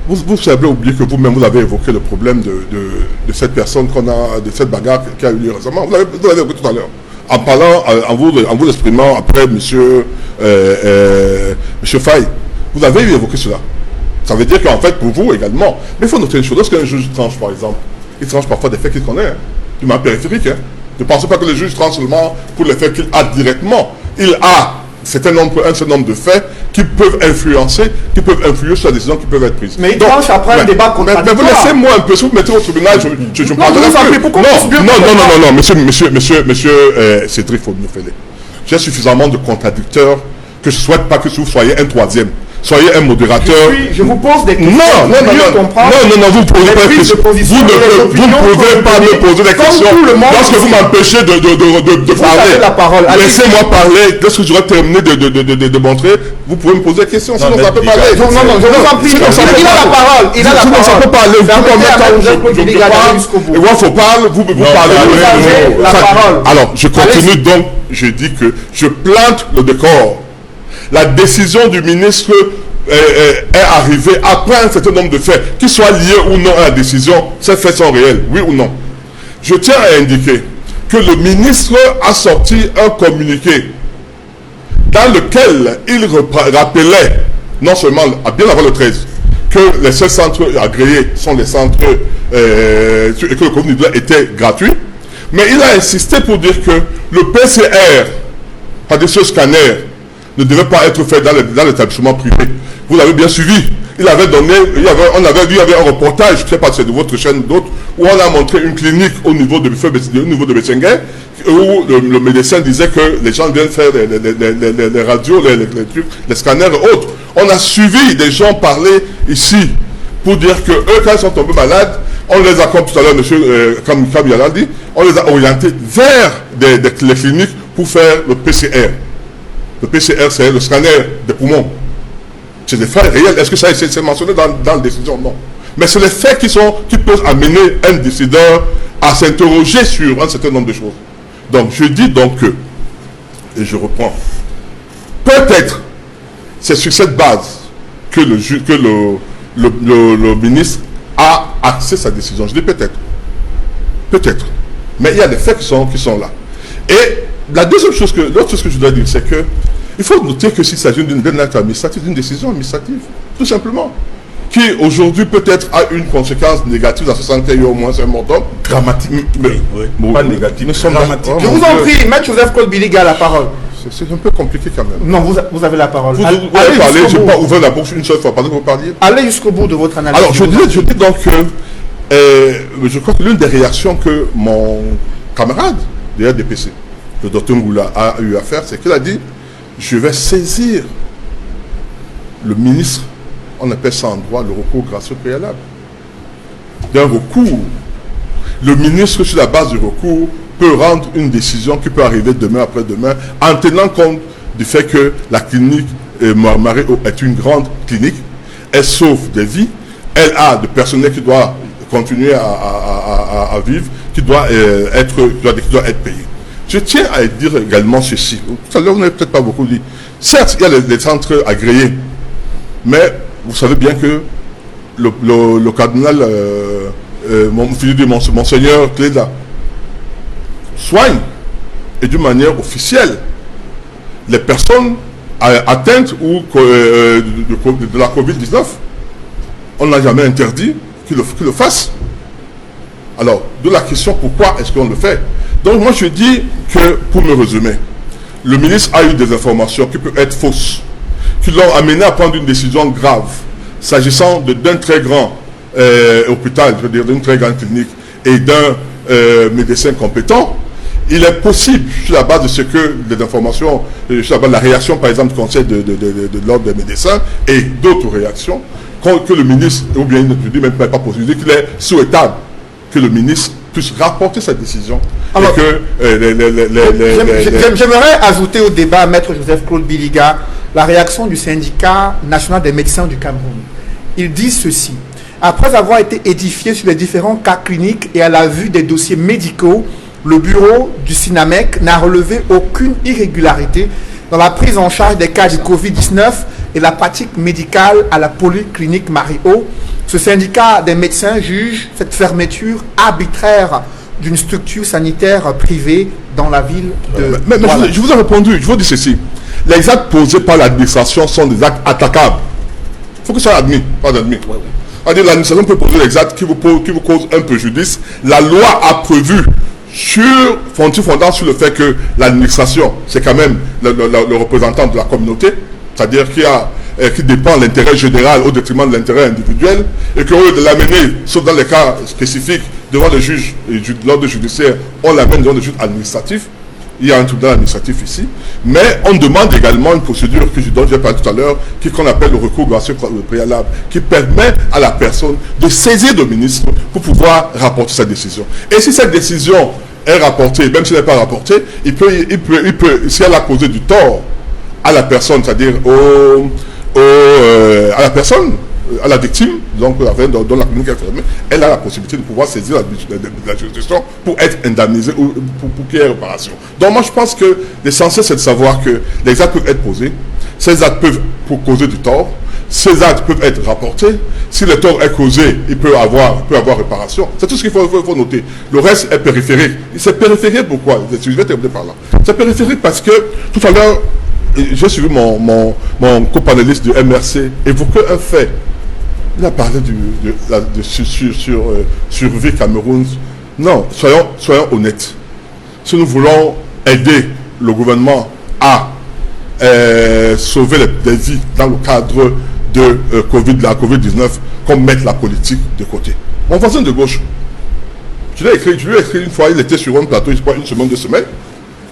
Vous savez oublier que vous-même, vous avez évoqué le problème de cette personne de cette bagarre qui a eu lieu récemment. Vous l'avez évoqué tout à l'heure. En parlant, en vous exprimant après monsieur Faye. Vous avez évoqué cela. Ça veut dire qu'en fait, pour vous également, mais il faut noter une chose, lorsqu'un juge tranche, par exemple, il tranche parfois des faits qu'il connaît, du manière périphérique. Ne pensez pas que le juge tranche seulement pour les faits qu'il a directement. Il a un certain nombre de faits qui peuvent influencer sur la décision qui peuvent être prise. Mais il tranche après un débat contradictoire. Mais vous laissez-moi un peu, si vous mettez au tribunal, je parlerai non, monsieur Cédric Fodnefele. J'ai suffisamment de contradicteurs que je ne souhaite pas que vous soyez un troisième. Soyez un modérateur. Je vous pose des questions. Non, vous ne pouvez pas me poser des questions lorsque vous m'empêchez de parler. Laissez-moi parler. Lorsque j'aurai terminé de montrer, vous pouvez me poser des questions. Sinon, ça peut parler. Non, je vous en prie. Il a la parole. Sinon, ça peut parler. Et moi, il faut parler. Vous parlez. La parole. Alors, je continue donc. Je dis que je plante le décor. La décision du ministre est arrivée après un certain nombre de faits, qu'ils soient liés ou non à la décision. Ces faits sont réels, oui ou non. Je tiens à indiquer que le ministre a sorti un communiqué dans lequel il rappelait, non seulement bien avant le 13, que les seuls centres agréés sont les centres et que le Covid individuel était gratuit. Mais il a insisté pour dire que le PCR, c'est-à-dire ce scanner, ne devait pas être fait dans l'établissement privé. Vous l'avez bien suivi. Il avait donné, il y avait un reportage, je ne sais pas si c'est de votre chaîne ou d'autres, où on a montré une clinique au niveau de Betsengue, où le médecin disait que les gens viennent faire les radios, les scanners et autres. On a suivi des gens parler ici pour dire que eux, quand ils sont tombés malades, on les a, comme tout à l'heure, monsieur Kabyala dit, on les a orientés vers les cliniques pour faire le PCR. Le PCR, c'est le scanner des poumons. C'est des faits réels. Est-ce que ça c'est mentionné dans la décision? Non. Mais c'est les faits qui peuvent amener un décideur à s'interroger sur un certain nombre de choses. Donc, je dis donc que, et je reprends, peut-être, c'est sur cette base que le ministre a axé sa décision. Je dis peut-être. Peut-être. Mais il y a des faits qui sont là. Et l'autre chose que je dois dire, c'est que il faut noter que s'il s'agit d'un acte administratif, d'une décision administrative, tout simplement, qui aujourd'hui peut-être a une conséquence négative dans ce sens qu'il y a au moins un mortom. Dramatique. Pas négatif, mais dramatique. Je vous en prie, Maître Joseph Kolbiliga a la parole. C'est un peu compliqué quand même. Non, vous avez la parole. Vous allez parler, je n'ai pas ouvert la bouche une seule fois pendant que vous parliez. Allez jusqu'au bout de votre analyse. Alors, je dis donc que je crois que l'une des réactions que mon camarade de RDPC, le docteur Ngoula, a eu à faire, c'est qu'il a dit: je vais saisir le ministre, on appelle ça en droit le recours gracieux préalable. D'un recours, le ministre, sur la base du recours, peut rendre une décision qui peut arriver demain après-demain, en tenant compte du fait que la clinique Marie-O est une grande clinique, elle sauve des vies, elle a du personnel qui doit continuer à vivre, qui doit être payé. Je tiens à dire également ceci. Tout à l'heure, vous n'avez peut-être pas beaucoup dit. Certes, il y a des centres agréés, mais vous savez bien que le cardinal, Monseigneur Cléda, soigne, et d'une manière officielle, les personnes atteintes de la Covid-19. On n'a jamais interdit qu'il le fasse. Alors, de la question, pourquoi est-ce qu'on le fait? Donc moi je dis que, pour me résumer, le ministre a eu des informations qui peuvent être fausses, qui l'ont amené à prendre une décision grave, s'agissant d'un très grand hôpital, je veux dire d'une très grande clinique, et d'un médecin compétent. Il est possible, sur la base de ce que les informations, sur la base de la réaction par exemple du conseil de l'ordre des médecins et d'autres réactions, que le ministre, ou bien je dis même pas possible, je dis qu'il est souhaitable que le ministre puisse rapporter sa décision. Alors, j'aimerais ajouter au débat, Maître Joseph Kolbiliga, la réaction du syndicat national des médecins du Cameroun. Ils disent ceci: après avoir été édifié sur les différents cas cliniques et à la vue des dossiers médicaux, le bureau du SINAMEC n'a relevé aucune irrégularité dans la prise en charge des cas du Covid-19 et la pratique médicale à la polyclinique Marie-O. Ce syndicat des médecins juge cette fermeture arbitraire d'une structure sanitaire privée dans la ville de... Mais je vous ai répondu, je vous dis ceci. Les actes posés par l'administration sont des actes attaquables. Il faut que ça soit admis, pas admis. C'est-à-dire l'administration peut poser des actes qui vous causent un préjudice. La loi a prévu fondant sur le fait que l'administration, c'est quand même le représentant de la communauté, c'est-à-dire qui dépend de l'intérêt général au détriment de l'intérêt individuel, et qu'au lieu de l'amener, sauf dans les cas spécifiques, devant le juge et l'ordre judiciaire, on l'amène devant le juge administratif. Il y a un tribunal administratif ici, mais on demande également une procédure dont j'ai parlé tout à l'heure, qu'on appelle le recours gracieux préalable, qui permet à la personne de saisir le ministre pour pouvoir rapporter sa décision. Et si cette décision est rapportée, même si elle n'est pas rapportée, il peut, si elle a causé du tort à la personne, c'est-à-dire à la personne, à la victime, donc dans la clinique fermée, elle a la possibilité de pouvoir saisir la juridiction pour être indemnisée ou pour qu'il y ait réparation. Donc moi je pense que l'essentiel c'est de savoir que les actes peuvent être posés, ces actes peuvent causer du tort, ces actes peuvent être rapportés, si le tort est causé, il peut avoir réparation. C'est tout ce qu'il faut noter. Le reste est périphérique. C'est périphérique pourquoi? Je vais terminer par là. C'est périphérique parce que tout à l'heure, j'ai suivi mon copanéliste du MRC évoquer un fait Il a parlé survie Cameroun. Non, soyons honnêtes. Si nous voulons aider le gouvernement à sauver des vies dans le cadre de la Covid-19, qu'on mette la politique de côté. Mon voisin de gauche, je lui ai écrit une fois, il était sur un plateau, je crois, une semaine, 2 semaines,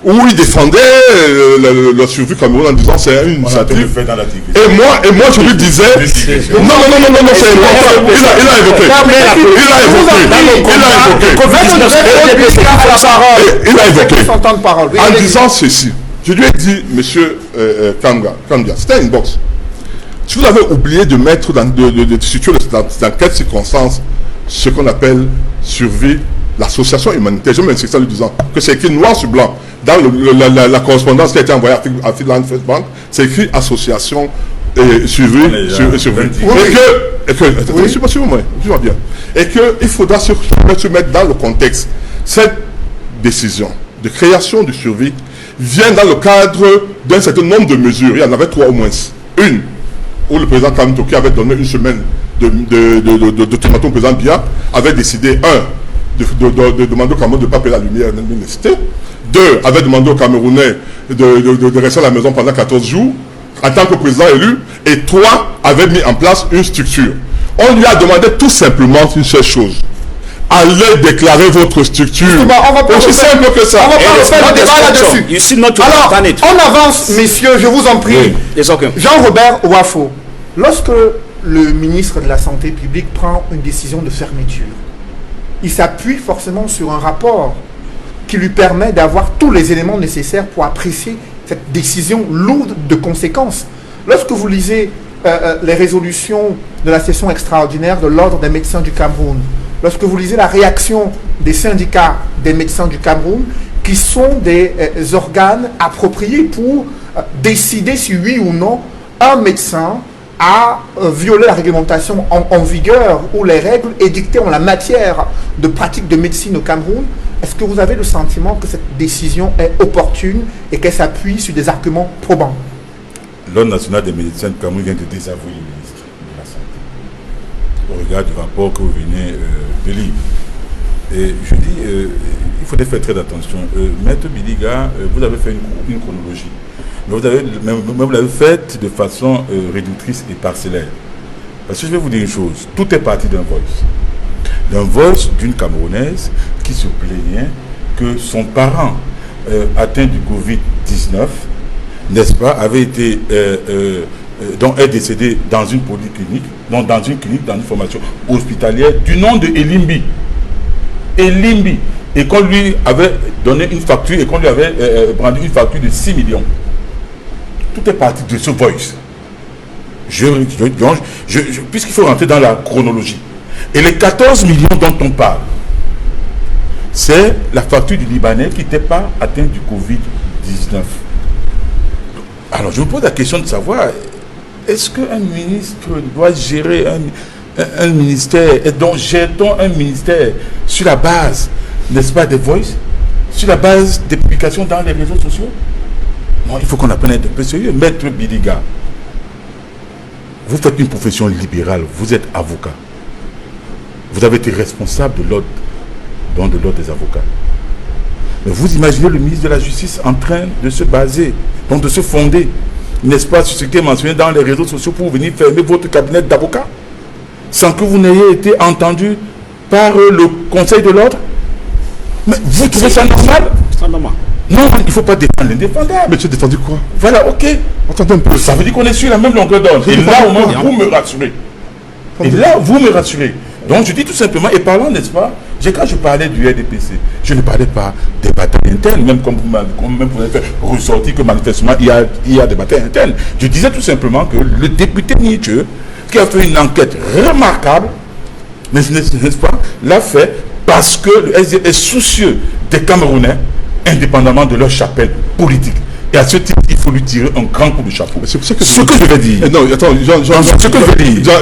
où il défendait la survie Cameroun en disant c'est une initiative. Et moi je lui disais non, c'est important. Il a évoqué. En disant ceci, je lui ai dit, monsieur Kanga, c'était une boxe. Si vous avez oublié de mettre de situer dans quelles circonstances ce qu'on appelle survie, l'association humanitaire, je m'insiste en lui disant que c'est écrit noir sur blanc dans la correspondance qui a été envoyée à Finland First Bank, c'est écrit association survie. Et qu'il faudra se mettre dans le contexte. Cette décision de création de survie vient dans le cadre d'un certain nombre de mesures. Il y en avait 3 au moins. Une, où le président Kamto, qui avait donné une semaine de tomato au président Biya, avait décidé, de demander au Cameroun de ne pas payer la lumière et l'électricité. 2, avait demandé aux Camerounais de rester à la maison pendant 14 jours en tant que président élu. Et 3, avait mis en place une structure. On lui a demandé tout simplement une seule chose. Allez déclarer votre structure. Aussi simple que ça. On va pas refaire le débat là-dessus. Alors, on avance, messieurs, je vous en prie. Jean-Robert Ouafo, lorsque le ministre de la Santé publique prend une décision de fermeture, il s'appuie forcément sur un rapport qui lui permet d'avoir tous les éléments nécessaires pour apprécier cette décision lourde de conséquences. Lorsque vous lisez les résolutions de la session extraordinaire de l'Ordre des médecins du Cameroun, lorsque vous lisez la réaction des syndicats des médecins du Cameroun, qui sont des organes appropriés pour décider si oui ou non un médecin a violé la réglementation en vigueur ou les règles édictées en la matière de pratique de médecine au Cameroun, est-ce que vous avez le sentiment que cette décision est opportune et qu'elle s'appuie sur des arguments probants? L'Ordre national des médecins du Cameroun vient de désavouer le ministre de la Santé au regard du rapport que vous venez de lire. Et je dis, il faudrait faire très attention. Maître Biliga, vous avez fait une chronologie. Mais vous l'avez faite de façon réductrice et parcellaire. Parce que je vais vous dire une chose, tout est parti d'un voice. D'un voice d'une Camerounaise qui se plaignait que son parent atteint du Covid-19, n'est-ce pas, avait été, donc est décédé dans une polyclinique, donc dans une clinique, dans une formation hospitalière du nom de Elimbi. Elimbi. Et qu'on lui avait donné une facture, et qu'on lui avait brandi une facture de 6 millions. Tout est parti de ce voice. Puisqu'il faut rentrer dans la chronologie. Et les 14 millions dont on parle, c'est la facture du Libanais qui n'était pas atteint du Covid-19. Alors je me pose la question de savoir, est-ce qu'un ministre doit gérer un ministère, et donc gère-t-on un ministère sur la base, n'est-ce pas, des voices, sur la base des publications dans les réseaux sociaux? Non, il faut qu'on apprenne à être un peu sérieux. Maître Biliga, vous faites une profession libérale, vous êtes avocat. Vous avez été responsable de l'ordre des avocats. Mais vous imaginez le ministre de la Justice en train de se baser, donc de se fonder, n'est-ce pas, sur ce qui est mentionné dans les réseaux sociaux pour venir fermer votre cabinet d'avocat, sans que vous n'ayez été entendu par le Conseil de l'ordre? Mais vous trouvez ça normal? C'est normal. Non, il ne faut pas défendre l'indéfendable. Mais tu as défendu quoi? Voilà, ok. Attendez un peu. Ça veut dire qu'on est sur la même longueur d'onde. Et là, au moins, vous me rassurez. Et là, vous me rassurez. Donc, je dis tout simplement, et parlant, n'est-ce pas, quand je parlais du RDPC, je ne parlais pas des batailles internes, même comme vous avez fait ressortir que manifestement, il y a des batailles internes. Je disais tout simplement que le député Nietzsche, qui a fait une enquête remarquable, mais n'est-ce pas, l'a fait parce que le SDF est soucieux des Camerounais, indépendamment de leur chapelle politique. Et à ce titre, il faut lui tirer un grand coup de chapeau. Ce que je vais dire. Non, attends, ce que je vais dire.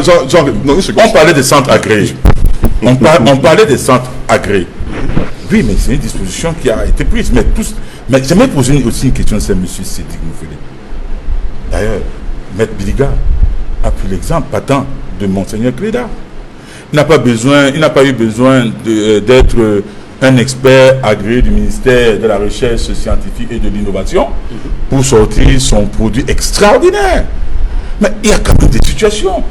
On parlait des centres agréés. On parlait des centres agréés. Oui, mais c'est une disposition qui a été prise. Mais j'aimerais poser aussi une question à M. Sédik Moufélé. D'ailleurs, Maître Biliga a pris l'exemple patent de Monseigneur Cléda. Il n'a pas eu besoin d'être un expert agréé du ministère de la Recherche scientifique et de l'Innovation pour sortir son produit extraordinaire. Mais il y a quand même des situations.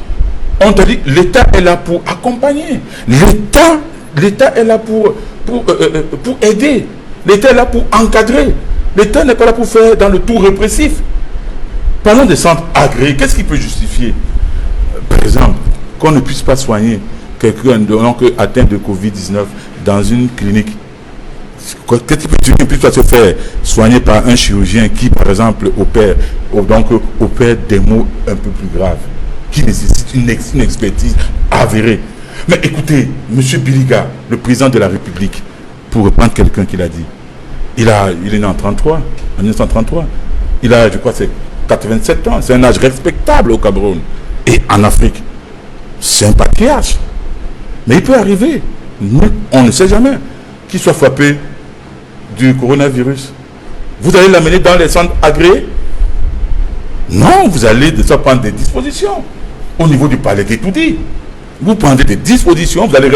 On te dit, l'État est là pour accompagner. L'État est là pour aider. L'État est là pour encadrer. L'État n'est pas là pour faire dans le tout répressif. Parlons des centres agréés. Qu'est-ce qui peut justifier, par exemple, qu'on ne puisse pas soigner quelqu'un atteint de Covid-19 dans une clinique? Qu'est-ce qui peut puisse se faire soigner par un chirurgien qui, par exemple, opère des maux un peu plus graves, qui nécessite une expertise avérée? Mais écoutez, M. Biliga, le président de la République, pour reprendre quelqu'un qui l'a dit, il est né en 1933. Il a, je crois, c'est 87 ans. C'est un âge respectable au Cameroun. Et en Afrique, c'est un patriarche. Mais il peut arriver, on ne sait jamais, qu'il soit frappé du coronavirus. Vous allez l'amener dans les centres agréés? Non, vous allez déjà prendre des dispositions. Au niveau du palais d'Etoudi, vous prenez des dispositions, vous allez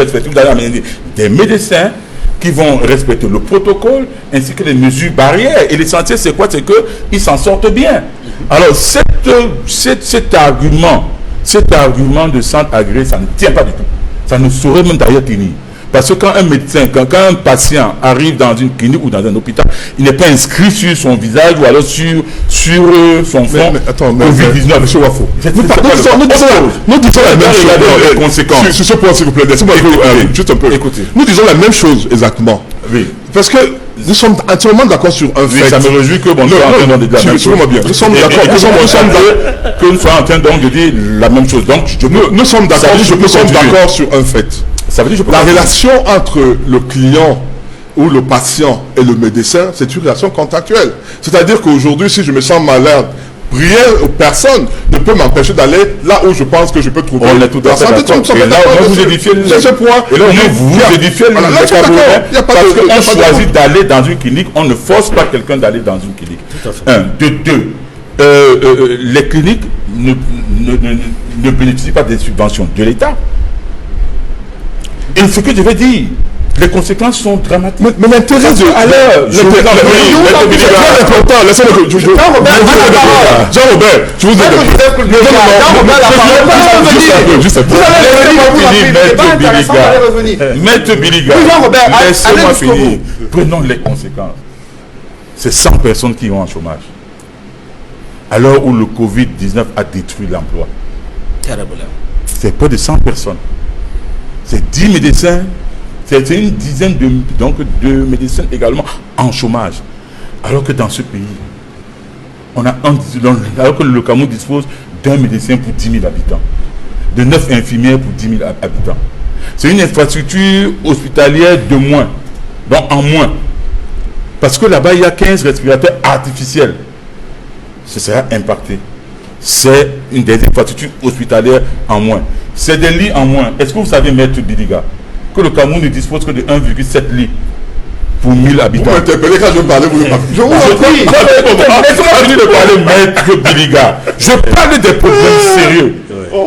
amener des médecins qui vont respecter le protocole ainsi que les mesures barrières. Et l'essentiel, c'est quoi? C'est qu'ils s'en sortent bien. Alors, cet argument de centre agréé, ça ne tient pas du tout. Ça ne saurait même d'ailleurs tenir. Parce que quand un médecin, quand un patient arrive dans une clinique ou dans un hôpital, il n'est pas inscrit sur son visage ou alors sur son front. Covid-19. Monsieur Wafo. Nous disons la même chose. Sur ce point, s'il vous plaît, laissez-moi juste un peu. Écoutez. Nous disons la même chose exactement. Oui. Parce que nous sommes entièrement d'accord sur un fait. Ça me réjouit que nous soyons en train de dire la même chose. Nous sommes d'accord. Que nous soyons en train donc de dire la même chose. Donc, nous sommes d'accord sur un fait. Ça veut dire la relation entre le client ou le patient et le médecin, c'est une relation contractuelle. C'est-à-dire qu'aujourd'hui, si je me sens malade, personne ne peut m'empêcher d'aller là où je pense que je peux trouver on est tout à fait d'accord. Et là, vous édifiez ce point. Et là, vous édifiez le Camerounais parce qu'on choisit d'aller dans une clinique, on ne force pas quelqu'un d'aller dans une clinique. De deux, les cliniques ne bénéficient pas des subventions de l'État. Et ce que je vais dire, les conséquences sont dramatiques. Mais l'intérêt de... Jean-Robert, je vous ai Maître Biliga, laissez-moi finir. Prenons les conséquences. C'est 100 personnes qui vont en chômage. Alors où le Covid-19 a détruit l'emploi. C'est près de 100 personnes. C'est 10 médecins, c'est une dizaine de médecins également en chômage. Alors que dans ce pays, alors que le Cameroun dispose d'un médecin pour 10 000 habitants, de 9 infirmières pour 10 000 habitants. C'est une infrastructure hospitalière de moins, donc en moins. Parce que là-bas, il y a 15 respirateurs artificiels. Ce sera impacté. C'est une des infrastructures hospitalières en moins. C'est des lits en moins. Est-ce que vous savez, Maître Biliga, que le Cameroun ne dispose que de 1,7 lits pour 1000 habitants? Vous m'interpellez quand je veux parler, vous ne parlez. Je vous en prie. Laissez-moi finir de parler, Maître Biliga. Je parle des problèmes sérieux.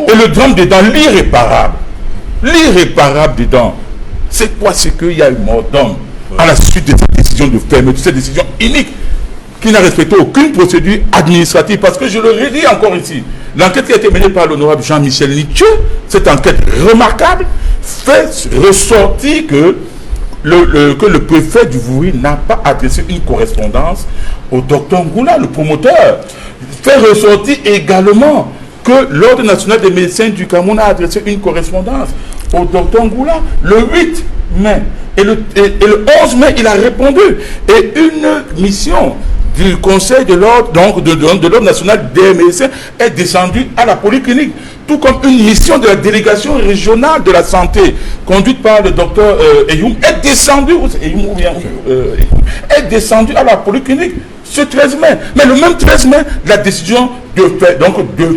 Et le drame dedans, l'irréparable. L'irréparable dedans. C'est quoi? C'est qu'il y a une mort d'homme à la suite de cette décision de fermeture, cette décision inique, qui n'a respecté aucune procédure administrative. Parce que je le redis encore ici, l'enquête qui a été menée par l'honorable Jean-Michel Nithieu, cette enquête remarquable, fait ressortir que le préfet du Vouri n'a pas adressé une correspondance au docteur Ngoula, le promoteur. Fait ressortir également que l'Ordre national des médecins du Cameroun a adressé une correspondance au docteur Ngoula le 8 mai. Et le 11 mai, il a répondu. Et une mission du Conseil de l'Ordre, donc de l'Ordre national des médecins, est descendue à la polyclinique. Tout comme une mission de la délégation régionale de la santé, conduite par le docteur Eyoum, est descendue à la polyclinique ce 13 mai. Mais le même 13 mai, la décision de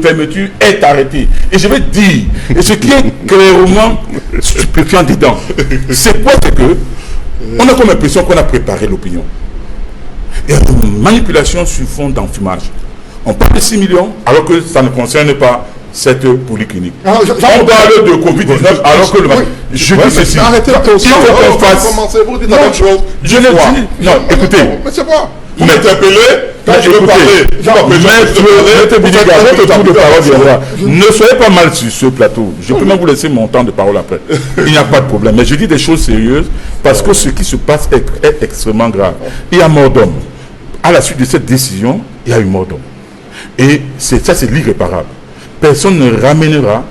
fermeture est arrêtée. Et je vais dire, et ce qui est clairement stupéfiant dedans, c'est quoi? C'est que on a comme l'impression qu'on a préparé l'opinion. Et une manipulation sur fond d'enfumage. On parle de 6 millions, alors que ça ne concerne pas cette polyclinique. Non, On parle de Covid-19 alors que je dis ceci. Arrêtez Il faut qu'on fasse. Vous dites la même chose. Je l'ai dit. Non, écoutez. Mais c'est quoi? Vous m'interpellez quand je veux Écoutez, parler. Maître Bidiga, votre tour de parole viendra. Ne soyez pas mal sur ce plateau. Je peux même vous laisser mon temps de parole après. Il n'y a pas de problème. Mais je dis des choses sérieuses parce que ce qui se passe est extrêmement grave. Il y a mort d'homme. À la suite de cette décision, il y a eu mort d'homme. Et ça, c'est l'irréparable. Personne ne ramènera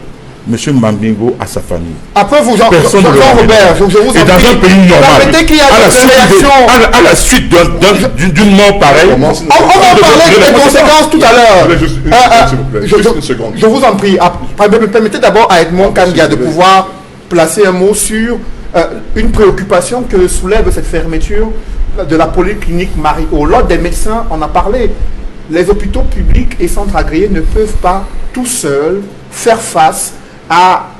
M. Mambingo à sa famille. Après, vous, Robert, je vous en et dans un pays normal, à la suite d'une mort pareille, on va parler des conséquences tout à l'heure. Je vous en prie, permettez d'abord à Edmond Kangia de pouvoir placer un mot sur une préoccupation que soulève cette fermeture de la polyclinique Marie-O. L'ordre des médecins en a parlé. Les hôpitaux publics et centres agréés ne peuvent pas tout seuls faire face à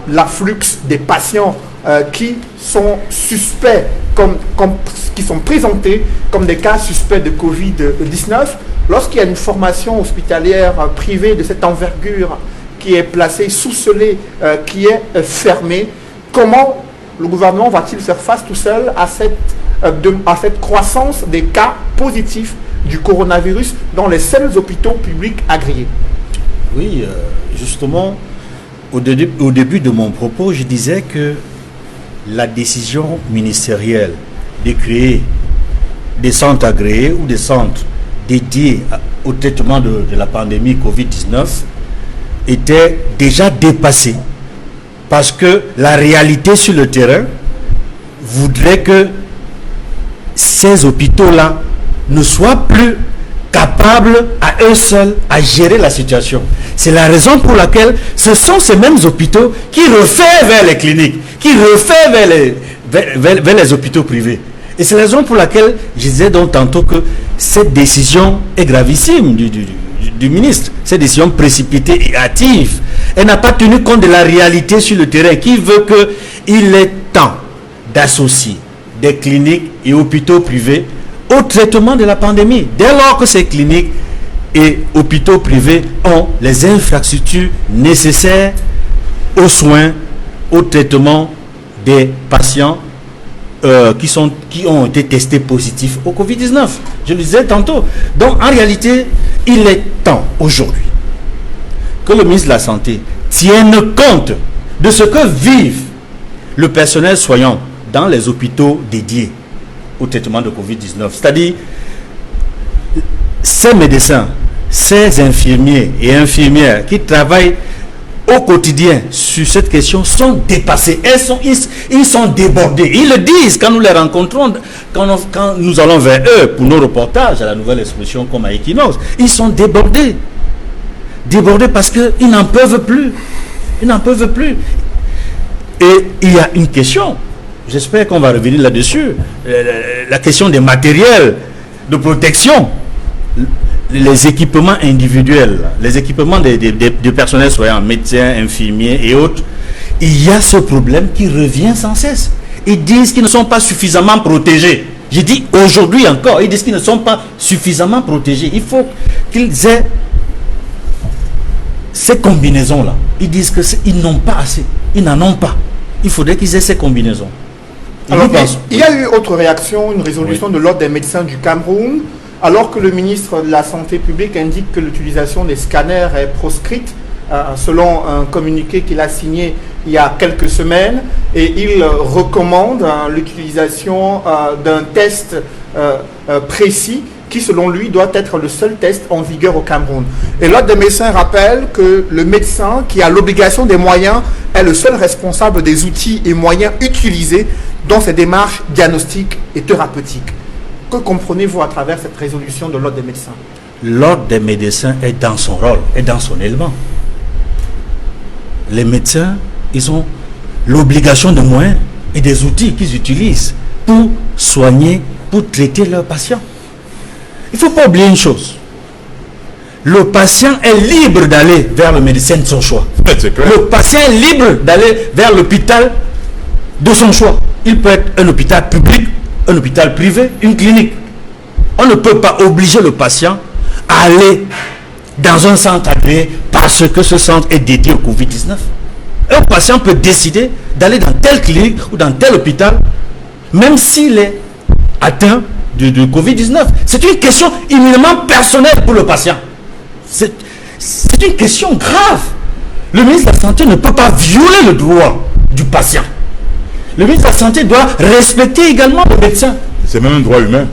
l'afflux des patients qui sont suspects, qui sont présentés comme des cas suspects de Covid-19. Lorsqu'il y a une formation hospitalière privée de cette envergure qui est placée, sous-scellée, qui est fermée, comment le gouvernement va-t-il faire face tout seul à cette croissance des cas positifs du coronavirus dans les seuls hôpitaux publics agréés? Oui, justement, au début de mon propos, je disais que la décision ministérielle de créer des centres agréés ou des centres dédiés au traitement de la pandémie Covid-19 était déjà dépassée parce que la réalité sur le terrain voudrait que ces hôpitaux-là ne soient plus capables à eux seuls à gérer la situation. C'est la raison pour laquelle ce sont ces mêmes hôpitaux qui refèrent vers les cliniques, qui refèrent vers les hôpitaux privés. Et c'est la raison pour laquelle je disais donc tantôt que cette décision est gravissime du ministre. Cette décision précipitée et hâtive. Elle n'a pas tenu compte de la réalité sur le terrain qui veut qu'il est temps d'associer des cliniques et hôpitaux privés au traitement de la pandémie. Dès lors que ces cliniques et hôpitaux privés ont les infrastructures nécessaires aux soins, au traitement des patients qui ont été testés positifs au Covid-19. Je le disais tantôt. Donc en réalité, il est temps aujourd'hui que le ministre de la Santé tienne compte de ce que vivent le personnel soignant dans les hôpitaux dédiés au traitement de Covid-19. C'est-à-dire, ces médecins, ces infirmiers et infirmières qui travaillent au quotidien sur cette question sont dépassés. Ils sont débordés. Ils le disent quand nous les rencontrons, quand nous allons vers eux pour nos reportages à la Nouvelle Expression comme à Equinox. Ils sont débordés. Débordés parce qu'ils n'en peuvent plus. Ils n'en peuvent plus. Et il y a une question. J'espère qu'on va revenir là-dessus. La question des matériels de protection, les équipements individuels, les équipements des personnels soignants, médecins, infirmiers et autres. Il y a ce problème qui revient sans cesse. Ils disent qu'ils ne sont pas suffisamment protégés. Je dis aujourd'hui encore, ils disent qu'ils ne sont pas suffisamment protégés. Il faut qu'ils aient ces combinaisons-là. Ils disent qu'ils n'ont pas assez. Ils n'en ont pas. Il faudrait qu'ils aient ces combinaisons. Alors, il y a eu autre réaction, une résolution de l'Ordre des médecins du Cameroun, alors que le ministre de la Santé publique indique que l'utilisation des scanners est proscrite, selon un communiqué qu'il a signé il y a quelques semaines, et il recommande l'utilisation d'un test précis qui, selon lui, doit être le seul test en vigueur au Cameroun. Et l'Ordre des médecins rappelle que le médecin qui a l'obligation des moyens est le seul responsable des outils et moyens utilisés dans ces démarches diagnostiques et thérapeutiques. Que comprenez-vous à travers cette résolution de l'Ordre des médecins? L'Ordre des médecins est dans son rôle, est dans son élément. Les médecins, ils ont l'obligation de moyens et des outils qu'ils utilisent pour soigner, pour traiter leurs patients. Il ne faut pas oublier une chose. Le patient est libre d'aller vers le médecin de son choix. Le patient est libre d'aller vers l'hôpital de son choix. Il peut être un hôpital public, un hôpital privé, une clinique. On ne peut pas obliger le patient à aller dans un centre agréé parce que ce centre est dédié au Covid-19. Un patient peut décider d'aller dans telle clinique ou dans tel hôpital, même s'il est atteint de Covid-19. C'est une question éminemment personnelle pour le patient. C'est une question grave. Le ministre de la Santé ne peut pas violer le droit du patient. Le ministre de la Santé doit respecter également le médecin. C'est même un droit humain.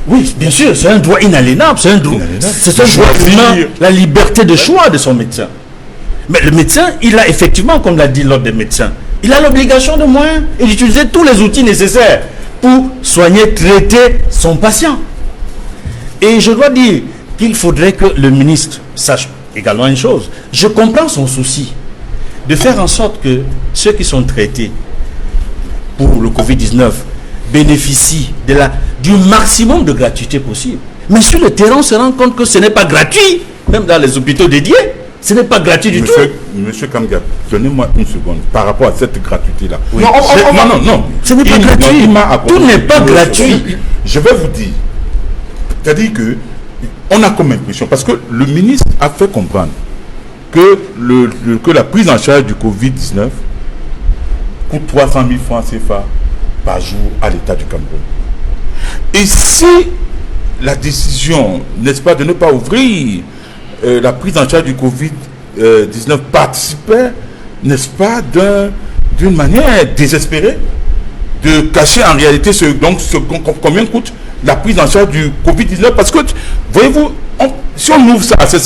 Oui, bien sûr, c'est un droit inaliénable. C'est un droit humain, la liberté de choix de son médecin. Mais le médecin, il a effectivement, comme l'a dit l'ordre des médecins, il a l'obligation de moyens et d'utiliser tous les outils nécessaires pour soigner, traiter son patient. Et je dois dire qu'il faudrait que le ministre sache également une chose. Je comprends son souci de faire en sorte que ceux qui sont traités pour le Covid-19 bénéficient du maximum de gratuité possible. Mais sur le terrain, on se rend compte que ce n'est pas gratuit, même dans les hôpitaux dédiés. Ce n'est pas gratuit du tout. Monsieur Kamga, donnez-moi une seconde par rapport à cette gratuité-là. Oui. Non. Ce n'est pas gratuit. Tout n'est pas gratuit. Je vais vous dire. C'est-à-dire que on a comme impression, parce que le ministre a fait comprendre que, que la prise en charge du Covid-19 coûte 300 000 francs CFA par jour à l'État du Cameroun. Et si la décision, n'est-ce pas, de ne pas ouvrir la prise en charge du Covid-19 participait, n'est-ce pas, d'une manière désespérée de cacher en réalité combien coûte la prise en charge du Covid-19, parce que, voyez-vous, si on ouvre ça à ces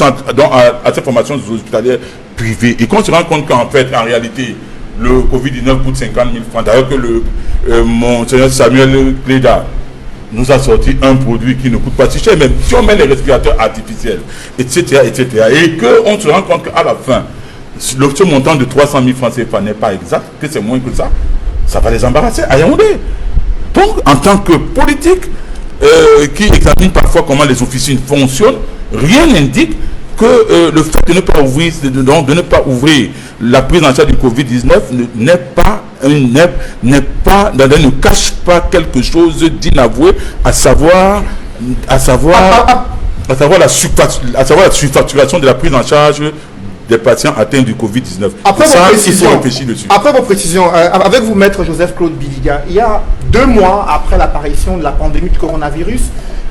formations hospitalières privées et qu'on se rend compte qu'en fait, en réalité, le Covid-19 coûte 50 000 francs, d'ailleurs que monseigneur Samuel Cléda nous a sorti un produit qui ne coûte pas si cher, même si on met les respirateurs artificiels, etc., et qu'on se rend compte qu'à la fin, ce montant de 300 000 francs CFA n'est pas exact, que c'est moins que ça va les embarrasser à Yaoundé. Donc, en tant que politique qui examine parfois comment les officines fonctionnent, rien n'indique que le fait de ne pas ouvrir la prise en charge du Covid-19 ne cache pas quelque chose d'inavoué, à savoir la surfacturation de la prise en charge des patients atteints du Covid-19. Après vos précisions, avec vous, maître Joseph-Claude Biliga, il y a 2 mois après l'apparition de la pandémie de coronavirus,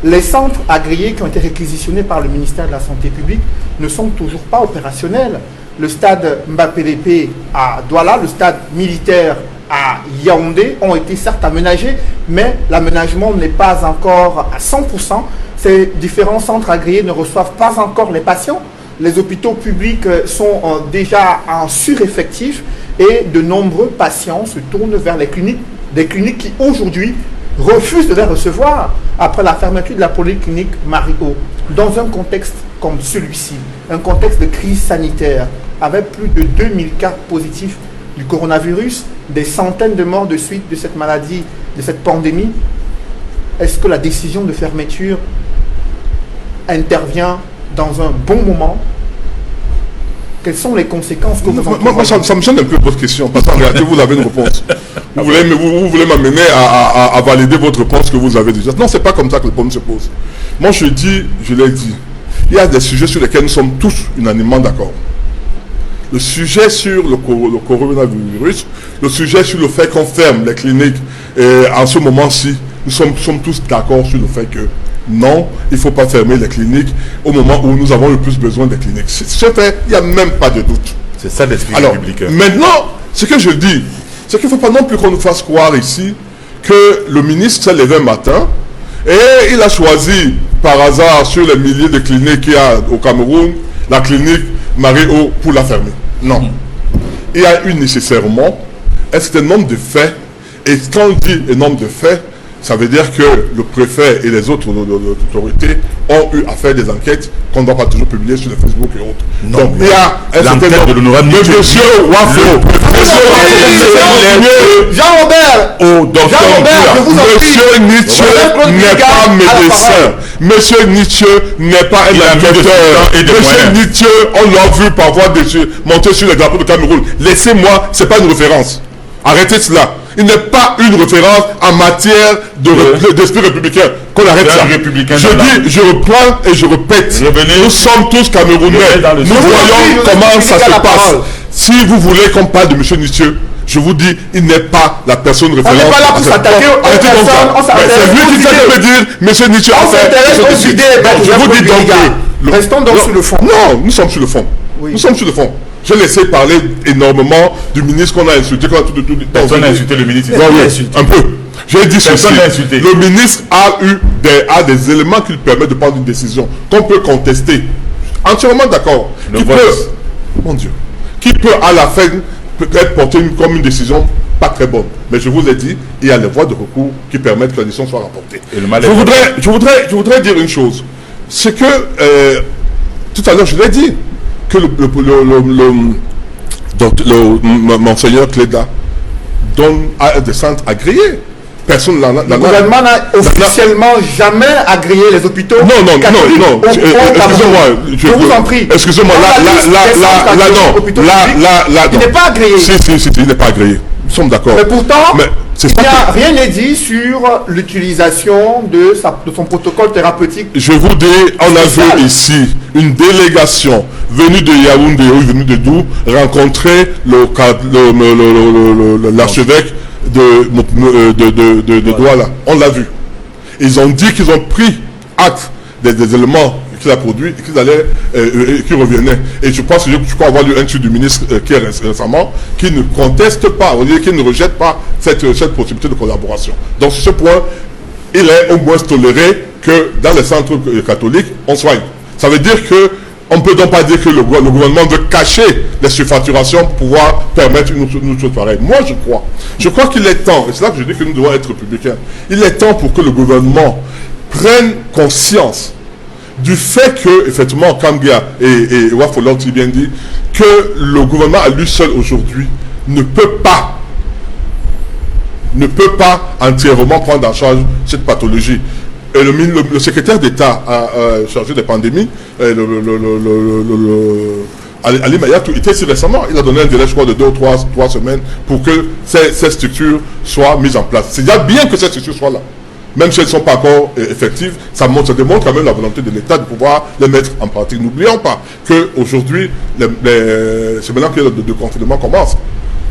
les centres agréés qui ont été réquisitionnés par le ministère de la Santé publique ne sont toujours pas opérationnels. Le stade Mbappé à Douala, le stade militaire à Yaoundé ont été certes aménagés, mais l'aménagement n'est pas encore à 100%. Ces différents centres agréés ne reçoivent pas encore les patients. Les hôpitaux publics sont déjà en sureffectif et de nombreux patients se tournent vers les cliniques, des cliniques qui aujourd'hui refusent de les recevoir après la fermeture de la polyclinique Marie-O. Dans un contexte comme celui-ci, un contexte de crise sanitaire, avec plus de 2000 cas positifs du coronavirus, des centaines de morts de suite de cette maladie, de cette pandémie, est-ce que la décision de fermeture intervient dans un bon moment? Quelles sont les conséquences que vous en ça me gêne un peu votre question, parce qu'en réalité, vous avez une réponse. Vous voulez m'amener à valider votre réponse que vous avez déjà. Non, c'est pas comme ça que le problème se pose. Moi, je l'ai dit, il y a des sujets sur lesquels nous sommes tous unanimement d'accord. Le sujet sur le coronavirus, le sujet sur le fait qu'on ferme les cliniques, en ce moment-ci, nous sommes tous d'accord sur le fait que non, il ne faut pas fermer les cliniques au moment où nous avons le plus besoin des cliniques. C'est fait, il n'y a même pas de doute. C'est ça l'esprit républicain. Maintenant, ce que je dis, c'est qu'il ne faut pas non plus qu'on nous fasse croire ici que le ministre s'est levé un matin et il a choisi par hasard sur les milliers de cliniques qu'il y a au Cameroun, la clinique Marie-O pour la fermer. Non. Il y a eu nécessairement un certain nombre de faits, et quand on dit un nombre de faits, ça veut dire que le préfet et les autres autorités ont eu à faire des enquêtes qu'on ne doit pas toujours publier sur le Facebook et autres. Non, donc il y a un certain nombre de l'honorable monsieur Wafo, Jean-Robert, monsieur Nietzsche n'est pas médecin. Monsieur Nietzsche n'est pas un enquêteur. Monsieur Nietzsche, on l'a vu parfois monter sur les drapeaux de Cameroun. Laissez-moi, c'est pas une référence. Arrêtez cela. Il n'est pas une référence en matière d'esprit républicain. Qu'on arrête ça. Je reprends et je répète. Nous sommes tous Camerounais. Nous voyons comment ça se passe. Si vous voulez qu'on parle de M. Nitieux, je vous dis, il n'est pas la personne référente. On n'est pas là pour s'attaquer aux personnes. C'est lui qui vient de me dire, M. Nitieux, on s'intéresse aux idées. Je vous dis donc. Restons donc sur le fond. Non, nous sommes sur le fond. Nous sommes sur le fond. Je laissé parler énormément du ministre qu'on a insulté. Personne n'a insulté le ministre. Un peu. J'ai dit ceci. Le ministre a des éléments qui lui permettent de prendre une décision qu'on peut contester. Entièrement d'accord. Mon Dieu. Qui peut à la fin peut-être porter comme une décision pas très bonne. Mais je vous ai dit, il y a les voies de recours qui permettent que la décision soit rapportée. Je voudrais dire une chose. C'est que, tout à l'heure, je l'ai dit, que monseigneur Cléda donne à des centres agréés. Personne n'a... Le gouvernement n'a officiellement jamais agréé les hôpitaux. Non. Excusez-moi. Je vous en prie. Excusez-moi. Là, il n'est pas agréé. Si, il n'est pas agréé. Nous sommes d'accord. Mais pourtant, rien n'est dit sur l'utilisation de son protocole thérapeutique. Je vous dis, on a vu ici une délégation venue de Yaoundé ou venue de Dou rencontrer l'archevêque de Douala. On l'a vu. Ils ont dit qu'ils ont pris acte des éléments qu'il a produits et qu'ils allaient, qui revenaient. Et je pense que je crois avoir lu un tweet du ministre qui est récemment, qui ne conteste pas, qui ne rejette pas cette possibilité de collaboration. Donc sur ce point, il est au moins toléré que dans les centres catholiques, on soigne. Ça veut dire que on ne peut donc pas dire que le gouvernement veut cacher les surfacturations pour pouvoir permettre une chose pareille. Moi, je crois qu'il est temps, et c'est là que je dis que nous devons être républicains, il est temps pour que le gouvernement prenne conscience du fait que, effectivement, Kambia et Wafo l'ont bien dit, que le gouvernement à lui seul aujourd'hui ne peut pas entièrement prendre en charge cette pathologie. Et le secrétaire d'État chargé des pandémies, Ali Mayatou, était ici récemment. Il a donné un délai, je crois, de 2 ou 3 semaines pour que ces structures soient mises en place. C'est déjà bien que ces structures soient là. Même si elles ne sont pas encore effectives, ça démontre quand même la volonté de l'État de pouvoir les mettre en pratique. N'oublions pas qu'aujourd'hui, c'est maintenant que le confinement commence.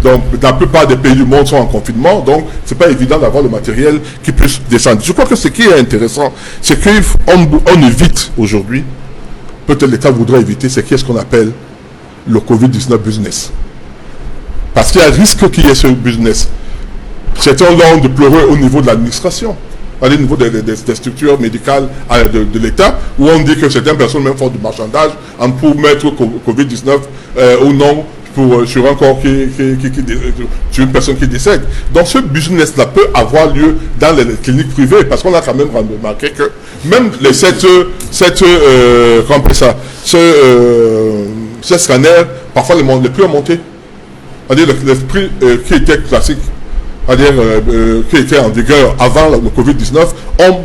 Donc, la plupart des pays du monde sont en confinement, donc ce n'est pas évident d'avoir le matériel qui puisse descendre. Je crois que ce qui est intéressant, c'est qu'on évite aujourd'hui, peut-être l'État voudrait éviter, c'est qu'est-ce qu'on appelle le Covid-19 business. Parce qu'il y a risque qu'il y ait ce business. Certains l'ont déploré au niveau de l'administration, au niveau des structures médicales de l'État, où on dit que certaines personnes même font du marchandage pour mettre Covid-19 ou non, sur un corps sur une personne qui décède. Donc ce business-là peut avoir lieu dans les cliniques privées, parce qu'on a quand même remarqué que même ces scanners, parfois les prix ont monté. C'est-à-dire les prix qui étaient classiques, c'est-à-dire qui étaient en vigueur avant le Covid-19, ont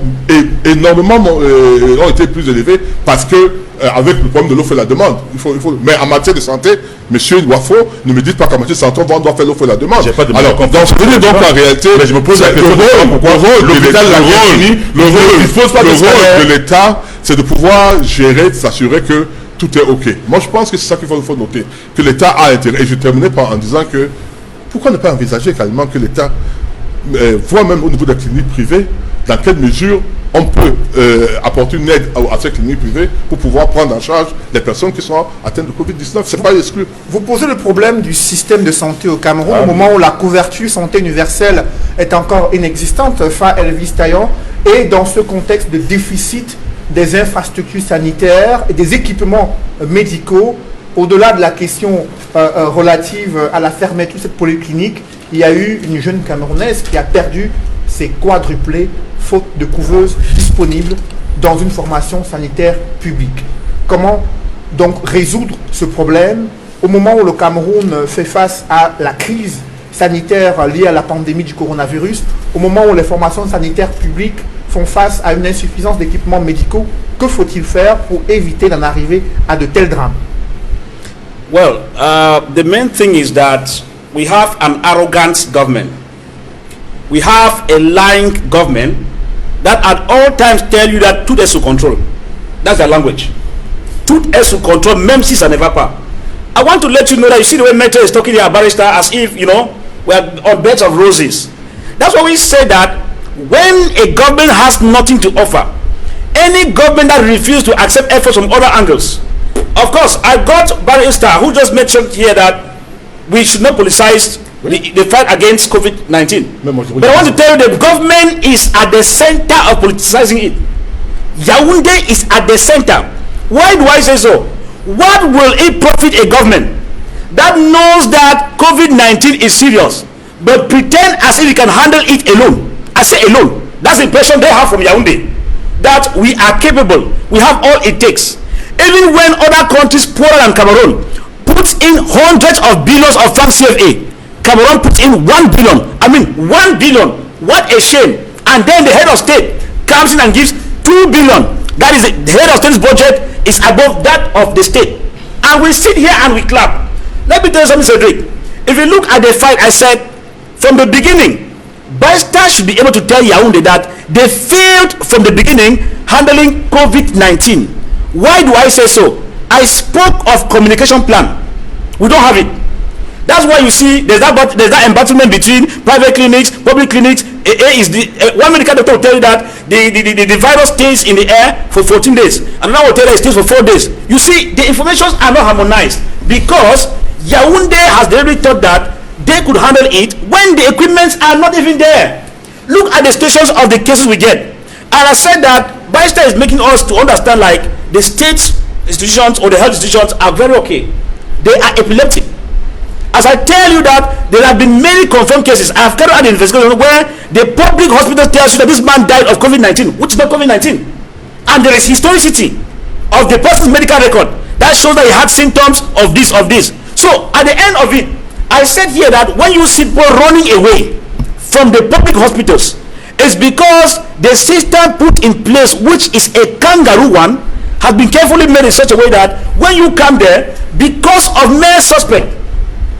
été plus élevés parce que avec le problème de l'offre et la demande, mais en matière de santé, monsieur Wafo, ne me dites pas qu'en matière de santé, on doit faire l'offre et la demande. Alors, donc en réalité, mais je me pose la question, le rôle de l'État, c'est de pouvoir gérer, s'assurer que tout est OK. Moi, je pense que c'est ça qu'il faut noter, que l'État a intérêt. Et je terminais en disant que, pourquoi ne pas envisager également que l'État voit même au niveau des cliniques privées, dans quelle mesure on peut apporter une aide à ces cliniques privées pour pouvoir prendre en charge les personnes qui sont atteintes de Covid-19. C'est pas exclu. Vous posez le problème du système de santé au Cameroun au moment où la couverture santé universelle est encore inexistante, fin Elvis Taillon, et dans ce contexte de déficit des infrastructures sanitaires et des équipements médicaux. Au-delà de la question relative à la fermeture de cette polyclinique, il y a eu une jeune Camerounaise qui a perdu ses quadruplés faute de couveuse disponible dans une formation sanitaire publique. Comment donc résoudre ce problème au moment où le Cameroun fait face à la crise sanitaire liée à la pandémie du coronavirus, au moment où les formations sanitaires publiques font face à une insuffisance d'équipements médicaux? Que faut-il faire pour éviter d'en arriver à de tels drames? Well, the main thing is that we have an arrogant government we have a lying government that at all times tell you that tout est sous control. That's their language. Tout est sous control, même si ça ne va pas. I want to let you know that you see the way Metro is talking here, Barrister, as if, you know, we are on beds of roses. That's why we say that when a government has nothing to offer, any government that refuses to accept efforts from other angles. Of course, I got Barrister who just mentioned here that we should not politicize the fight against COVID-19. But I want to tell you the government is at the center of politicizing it. Yaoundé is at the center. Why do I say so? What will it profit a government that knows that COVID-19 is serious but pretend as if it can handle it alone? I say alone. That's the impression they have from Yaoundé, that we are capable, we have all it takes. Even when other countries poorer than Cameroon puts in hundreds of billions of francs CFA, Cameroon puts in 1 billion. I mean 1 billion. What a shame. And then the head of state comes in and gives 2 billion. That is the head of state's budget is above that of the state. And we sit here and we clap. Let me tell you something, Cedric. If you look at the fight, I said from the beginning, Barrister should be able to tell Yaoundé that they failed from the beginning handling COVID-19. Why do I say so? I spoke of communication plan. We don't have it. That's why you see there's that embattlement between private clinics, public clinics. One medical doctor will tell you that the virus stays in the air for 14 days. Another will tell you it stays for 4 days. You see, the informations are not harmonized because Yaoundé has deliberately thought that they could handle it when the equipments are not even there. Look at the stations of the cases we get. And I said that Barrister is making us to understand like the state institutions or the health institutions are very okay. They are epileptic. As I tell you that there have been many confirmed cases. I have carried out an investigation where the public hospital tells you that this man died of COVID-19, which is not COVID-19. And there is historicity of the person's medical record that shows that he had symptoms of this. So at the end of it, I said here that when you see people running away from the public hospitals, it's because the system put in place, which is a kangaroo one, has been carefully made in such a way that when you come there, because of mere suspect,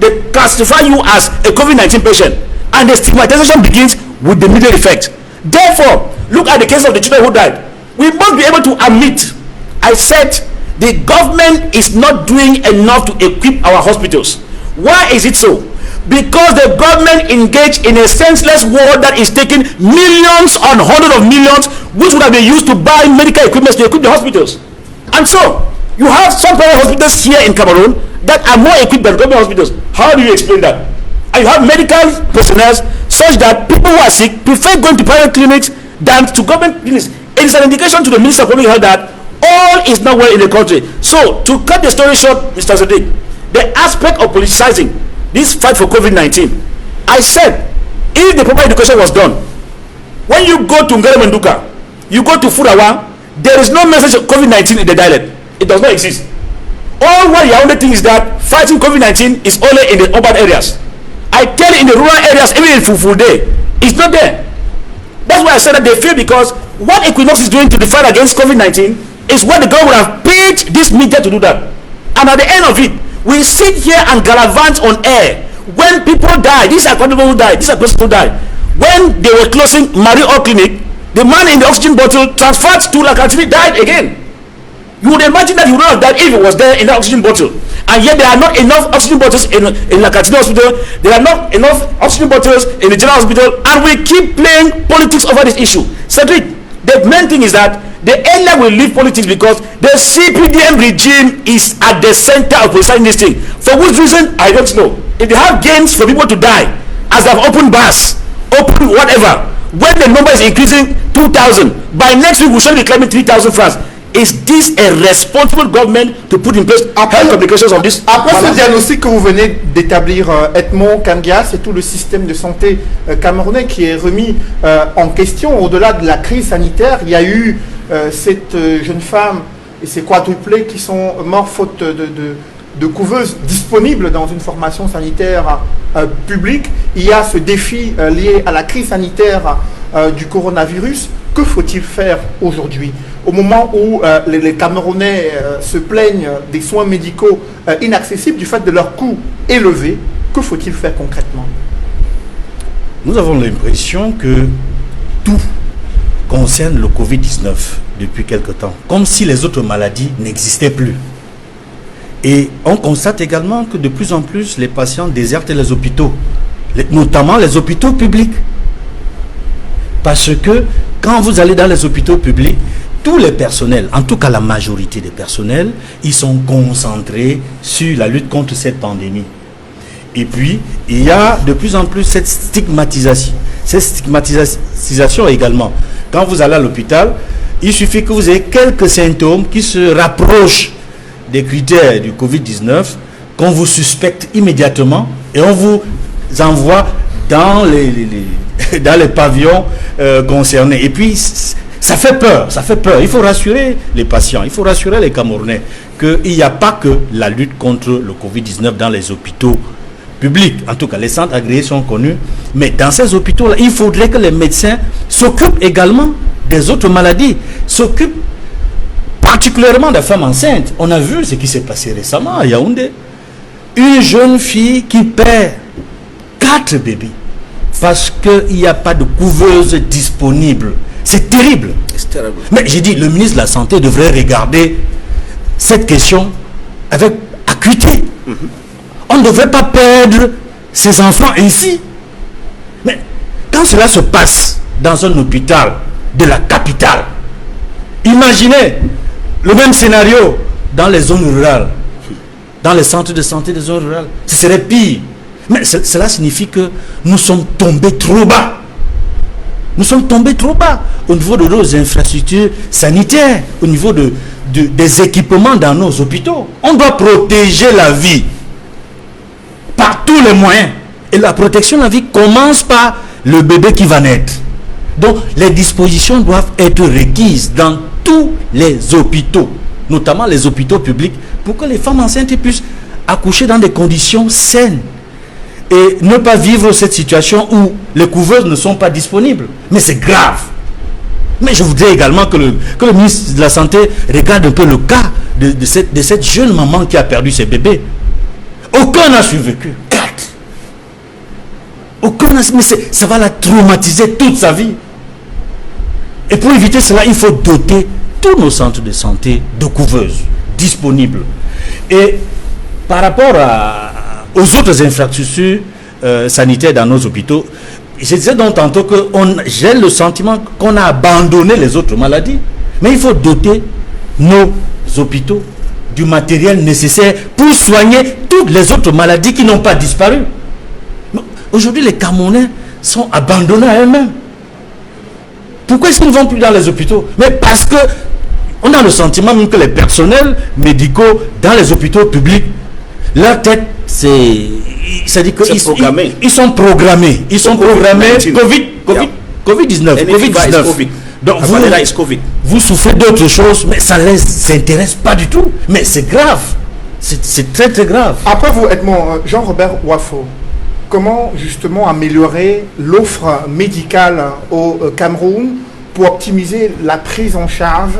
they classify you as a COVID-19 patient, and the stigmatization begins with the immediate effect. Therefore, look at the case of the children who died. We must be able to admit, I said, the government is not doing enough to equip our hospitals. Why is it so? Because the government engaged in a senseless war that is taking millions and hundreds of millions, which would have been used to buy medical equipment to equip the hospitals. And so, you have some private hospitals here in Cameroon that are more equipped than government hospitals. How do you explain that? And you have medical personnel such that people who are sick prefer going to private clinics than to government clinics. It is an indication to the Minister of Public Health that all is not well in the country. So, to cut the story short, Mr. Sadiq, the aspect of politicizing this fight for COVID-19, I said, if the proper education was done, when you go to Ngere Menduka, you go to Furawa, there is no message of COVID-19 in the dialect. It does not exist. All what the only thing is that fighting COVID-19 is only in the urban areas. I tell you, in the rural areas, even in Fufu Day, it's not there. That's why I said that they fail, because what Equinox is doing to the fight against COVID-19 is what the government would have paid this media to do that. And at the end of it, we sit here and gallivant on air. When people die, these are people who died, these are persons who died. When they were closing Marie O Clinic, the man in the oxygen bottle transferred to Lakatini died again. You would imagine that he would not have died if it was there in the oxygen bottle. And yet there are not enough oxygen bottles in Lakatini Hospital. There are not enough oxygen bottles in the General Hospital. And we keep playing politics over this issue. Cedric, the main thing is that the earlier we leave politics, because the CPDM regime is at the center of deciding this thing. For which reason, I don't know. If they have gains for people to die, as they have opened bars, open whatever, when the number is increasing 2,000, by next week we should be claiming 3,000 francs. Is this a responsible government to put in place health complications of this? Après ce diagnostic que vous venez d'établir, Edmond Kangia, c'est tout le système de santé camerounais qui est remis en question. Au-delà de la crise sanitaire, il y a eu cette jeune femme et ses quadruplés qui sont morts faute de couveuses disponibles dans une formation sanitaire publique. Il y a ce défi lié à la crise sanitaire du coronavirus. Que faut-il faire aujourd'hui, au moment où les Camerounais se plaignent des soins médicaux inaccessibles du fait de leurs coûts élevés? Que faut-il faire concrètement? nous avons l'impression que tout concerne le Covid-19 depuis quelque temps, comme si les autres maladies n'existaient plus. Et on constate également que de plus en plus, les patients désertent les hôpitaux, notamment les hôpitaux publics. Parce que quand vous allez dans les hôpitaux publics, tous les personnels, en tout cas la majorité des personnels, ils sont concentrés sur la lutte contre cette pandémie. Et puis, il y a de plus en plus cette stigmatisation également. Quand vous allez à l'hôpital, il suffit que vous ayez quelques symptômes qui se rapprochent des critères du Covid-19, qu'on vous suspecte immédiatement et on vous envoie dans les pavillons concernés. Et puis, ça fait peur. Il faut rassurer les patients, il faut rassurer les Camerounais qu'il n'y a pas que la lutte contre le Covid-19 dans les hôpitaux publics. En tout cas, les centres agréés sont connus. Mais dans ces hôpitaux-là, il faudrait que les médecins s'occupent également des autres maladies, s'occupent particulièrement des femmes enceintes. On a vu ce qui s'est passé récemment à Yaoundé. Une jeune fille qui perd 4 bébés parce qu'il n'y a pas de couveuse disponible. C'est terrible. C'est terrible. Mais j'ai dit, le ministre de la Santé devrait regarder cette question avec acuité. On ne devrait pas perdre ses enfants ainsi. Mais quand cela se passe dans un hôpital de la capitale, imaginez le même scénario dans les zones rurales, dans les centres de santé des zones rurales. Ce serait pire. Mais cela signifie que nous sommes tombés trop bas. Nous sommes tombés trop bas au niveau de nos infrastructures sanitaires, au niveau des équipements dans nos hôpitaux. On doit protéger la vie par tous les moyens. Et la protection de la vie commence par le bébé qui va naître. Donc les dispositions doivent être requises dans tous les hôpitaux, notamment les hôpitaux publics, pour que les femmes enceintes puissent accoucher dans des conditions saines et ne pas vivre cette situation où les couveuses ne sont pas disponibles. Mais c'est grave. Mais je voudrais également que le ministre de la Santé regarde un peu le cas de cette jeune maman qui a perdu ses bébés. Aucun n'a survécu. 4. Aucun n'a... Mais ça va la traumatiser toute sa vie. Et pour éviter cela, il faut doter tous nos centres de santé de couveuses disponibles. Et par rapport aux autres infrastructures sanitaires dans nos hôpitaux, je disais donc tantôt que j'ai le sentiment qu'on a abandonné les autres maladies. Mais il faut doter nos hôpitaux du matériel nécessaire pour soigner toutes les autres maladies qui n'ont pas disparu. Aujourd'hui, les Camerounais sont abandonnés à eux-mêmes. Pourquoi est-ce qu'ils ne vont plus dans les hôpitaux? Mais parce que on a le sentiment même que les personnels médicaux dans les hôpitaux publics, leur tête, c'est-à-dire qu'ils sont programmés. Ils sont programmés. Covid-19. Donc vous souffrez d'autre chose, mais ça ne les intéresse pas du tout. Mais c'est grave. C'est très très grave. Après vous, Edmond, Jean-Robert Wafo, comment justement améliorer l'offre médicale au Cameroun pour optimiser la prise en charge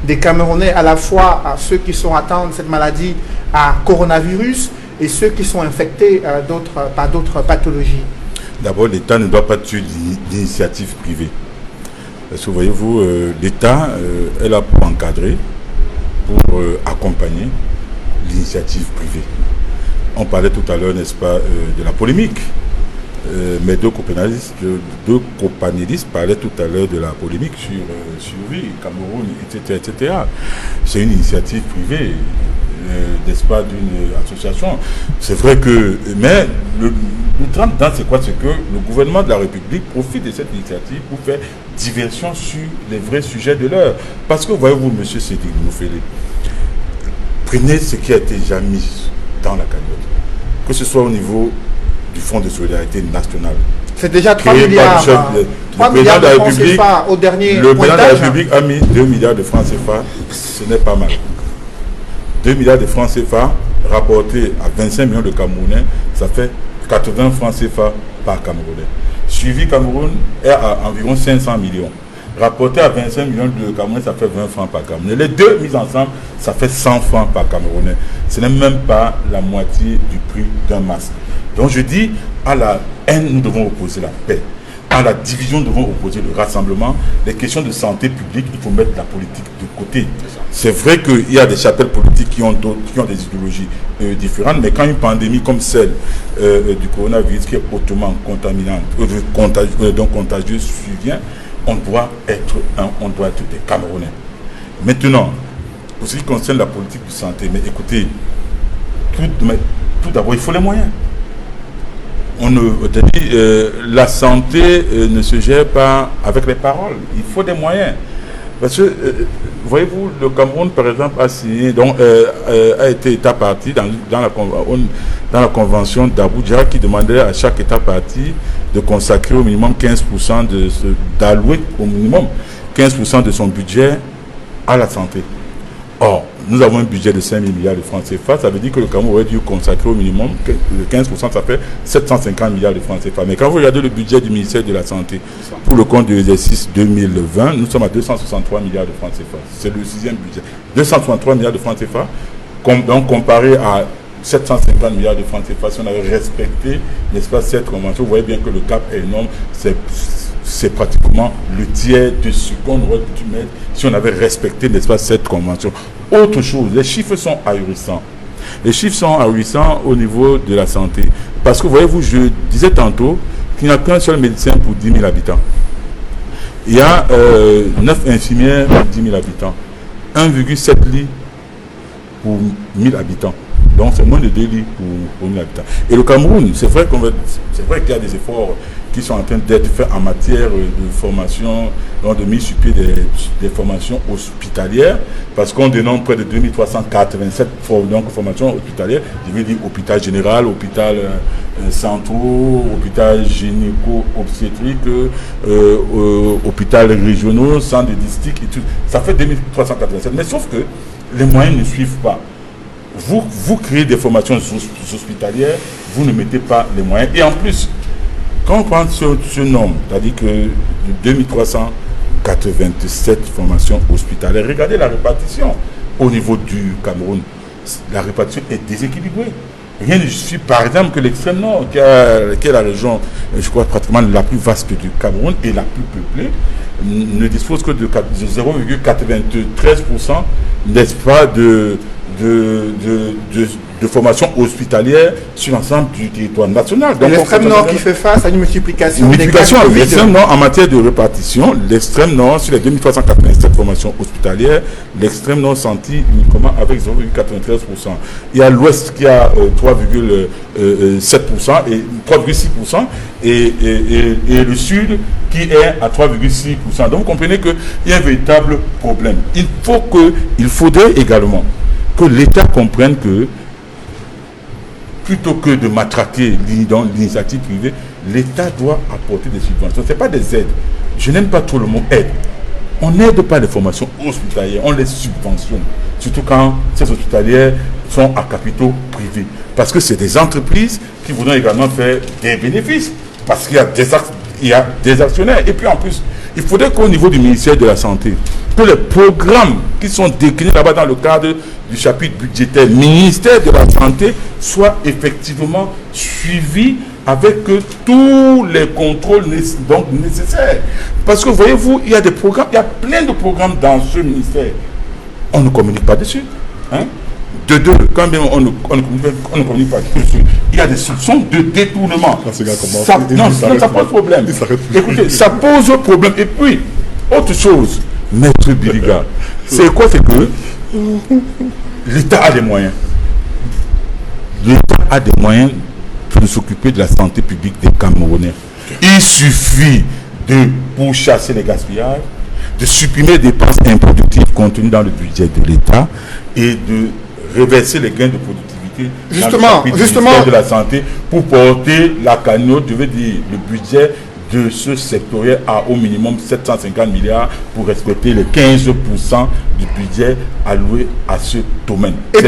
des Camerounais, à la fois à ceux qui sont atteints de cette maladie à coronavirus et ceux qui sont infectés par d'autres pathologies? D'abord, l'État ne doit pas tuer l'initiative privée. Parce que voyez-vous, l'État est là pour encadrer, pour accompagner l'initiative privée. On parlait tout à l'heure, n'est-ce pas, de la polémique. Mes deux copanélistes parlaient tout à l'heure de la polémique sur Cameroun, etc. C'est une initiative privée, n'est-ce pas, d'une association. C'est vrai que... Mais le drame dedans, c'est quoi? C'est que le gouvernement de la République profite de cette initiative pour faire diversion sur les vrais sujets de l'heure. Parce que, voyez-vous, M. Cédric Moufélé, prenez ce qui a été déjà mis dans la cagnotte, que ce soit au niveau du Fonds de solidarité nationale. C'est déjà 3 milliards. 3 milliards de francs CFA au dernier Le président de la pointage. République a mis 2 milliards de francs CFA. Ce n'est pas mal. 2 milliards de francs CFA rapportés à 25 millions de Camerounais, ça fait 80 francs CFA par Camerounais. Suivi Cameroun est à environ 500 millions. Rapporté à 25 millions de Camerounais, ça fait 20 francs par Camerounais. Les deux mis ensemble, ça fait 100 francs par Camerounais. Ce n'est même pas la moitié du prix d'un masque. Donc je dis, à la haine, nous devons opposer la paix. À la division, nous devons opposer le rassemblement. Les questions de santé publique, il faut mettre la politique de côté. C'est vrai qu'il y a des chapelles politiques qui ont des idéologies différentes, mais quand une pandémie comme celle du coronavirus, qui est hautement contaminante, donc contagieuse, survient, on doit être des Camerounais. Maintenant, pour ce qui concerne la politique de santé, mais écoutez, tout d'abord, il faut les moyens. La santé ne se gère pas avec les paroles. Il faut des moyens. Parce que, voyez-vous, le Cameroun, par exemple, a signé, a été État partie dans la convention d'Abuja qui demandait à chaque État partie de consacrer au minimum 15% d'allouer au minimum 15% de son budget à la santé. Or, nous avons un budget de 5 000 milliards de francs CFA, ça veut dire que le Cameroun aurait dû consacrer au minimum 15%, ça fait 750 milliards de francs CFA. Mais quand vous regardez le budget du ministère de la Santé pour le compte de l'exercice 2020, nous sommes à 263 milliards de francs CFA. C'est le 6e budget. 263 milliards de francs CFA, donc comparé à 750 milliards de francs CFA, si on avait respecté, n'est-ce pas, cette convention, vous voyez bien que le cap est énorme, c'est pratiquement le tiers de ce qu'on aurait dû mettre si on avait respecté, n'est-ce pas, cette convention. Autre chose, les chiffres sont ahurissants. Les chiffres sont ahurissants au niveau de la santé. Parce que, voyez-vous, je disais tantôt qu'il n'y a qu'un seul médecin pour 10 000 habitants. Il y a 9 infirmières pour 10 000 habitants. 1,7 lits pour 1000 habitants. Donc, c'est moins de 2 lits pour 1000 habitants. Et le Cameroun, c'est vrai qu'il y a des efforts qui sont en train d'être faits en matière de formation, donc de mise sur pied des formations hospitalières, parce qu'on dénombre près de 2387 formations hospitalières, je veux dire hôpital général, hôpital centraux, hôpital gynéco-obstétrique, hôpital régionaux, centre de district et tout. Ça fait 2387. Mais sauf que les moyens ne suivent pas. Vous créez des formations hospitalières, vous ne mettez pas les moyens. Et en plus, quand on prend ce nombre, c'est-à-dire que de 2387 formations hospitalières, regardez la répartition au niveau du Cameroun. La répartition est déséquilibrée. Rien ne justifie, par exemple, que l'extrême nord, qui est la région, je crois, pratiquement la plus vaste du Cameroun et la plus peuplée, ne dispose que de 0,93%, n'est-ce pas, de formation hospitalière sur l'ensemble du territoire national. Donc l'extrême nord qui fait face à une multiplication des cas de Covid. L'extrême nord en matière de répartition, l'extrême nord sur les 2387 formations hospitalières, l'extrême nord senti uniquement avec 0,93%. Il y a l'ouest qui a 3,7% et 3,6% et le sud qui est à 3,6%. Donc vous comprenez qu'il y a un véritable problème. Il faudrait également que l'État comprenne que plutôt que de matraquer l'initiative privée, l'État doit apporter des subventions. Ce n'est pas des aides. Je n'aime pas trop le mot aide. On n'aide pas les formations hospitalières, on les subventionne. Surtout quand ces hospitalières sont à capitaux privés. Parce que c'est des entreprises qui voudront également faire des bénéfices. Parce qu'il y a des actionnaires. Et puis en plus, il faudrait qu'au niveau du ministère de la Santé, que les programmes qui sont déclinés là-bas dans le cadre du chapitre budgétaire ministère de la Santé soient effectivement suivis avec tous les contrôles nécessaires. Parce que voyez-vous, il y a des programmes, il y a plein de programmes dans ce ministère. On ne communique pas dessus. Hein? Quand même on ne communique pas dessus. Il y a des soupçons de détournement. Ça pose problème. Écoutez, ça pose problème. Et puis, autre chose, Maître Biliga, c'est quoi? C'est que l'État a des moyens. L'État a des moyens de s'occuper de la santé publique des Camerounais. Il suffit de pourchasser les gaspillages, de supprimer les dépenses improductives contenues dans le budget de l'État et de reverser les gains de productivité dans le ministère de la Santé pour porter la cagnotte, je veux dire le budget de ce sectoriel à au minimum 750 milliards pour respecter les 15% du budget alloué à ce domaine. Et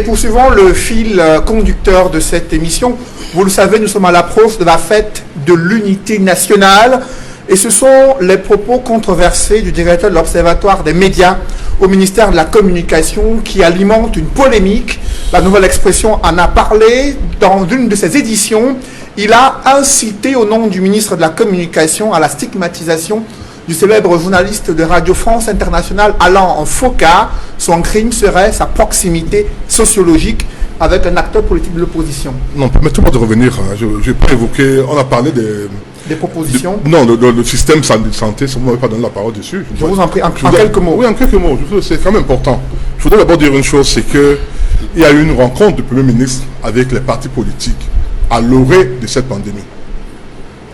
poursuivant le fil conducteur de cette émission, vous le savez, nous sommes à l'approche de la fête de l'unité nationale. Et ce sont les propos controversés du directeur de l'Observatoire des médias au ministère de la Communication qui alimentent une polémique. La Nouvelle Expression en a parlé dans une de ses éditions. Il a incité au nom du ministre de la Communication à la stigmatisation du célèbre journaliste de Radio France Internationale Alain Foka. Son crime serait sa proximité sociologique avec un acteur politique de l'opposition. Non, permettez-moi de revenir. Je n'ai pas évoqué, on a parlé des propositions. Non, le système de santé, si vous ne m'avez pas donné la parole dessus. Je vous en prie, en quelques mots. Oui, en quelques mots. C'est quand même important. Je voudrais d'abord dire une chose, c'est qu'il y a eu une rencontre du Premier ministre avec les partis politiques à l'orée de cette pandémie.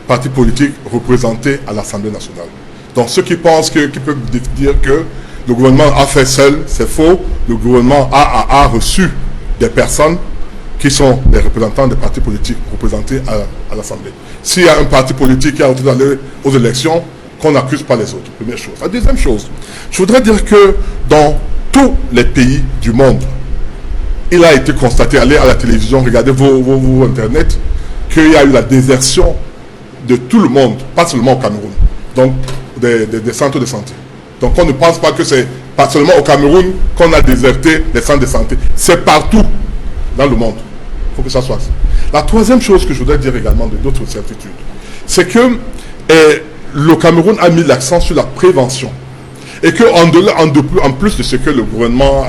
Partis politiques représentés à l'Assemblée nationale. Donc ceux qui pensent qui peuvent dire que le gouvernement a fait seul, c'est faux. Le gouvernement a reçu des personnes qui sont les représentants des partis politiques représentés à l'Assemblée. S'il y a un parti politique qui a envie d'aller aux élections, qu'on n'accuse pas les autres, première chose. La deuxième chose, je voudrais dire que dans tous les pays du monde, il a été constaté, allez à la télévision, regardez vos Internet, qu'il y a eu la désertion de tout le monde, pas seulement au Cameroun, donc des centres de santé. Donc on ne pense pas que c'est pas seulement au Cameroun qu'on a déserté les centres de santé, c'est partout dans le monde. Il faut que ça soit. La troisième chose que je voudrais dire également de d'autres certitudes, c'est que le Cameroun a mis l'accent sur la prévention. Et qu'en plus de ce que le gouvernement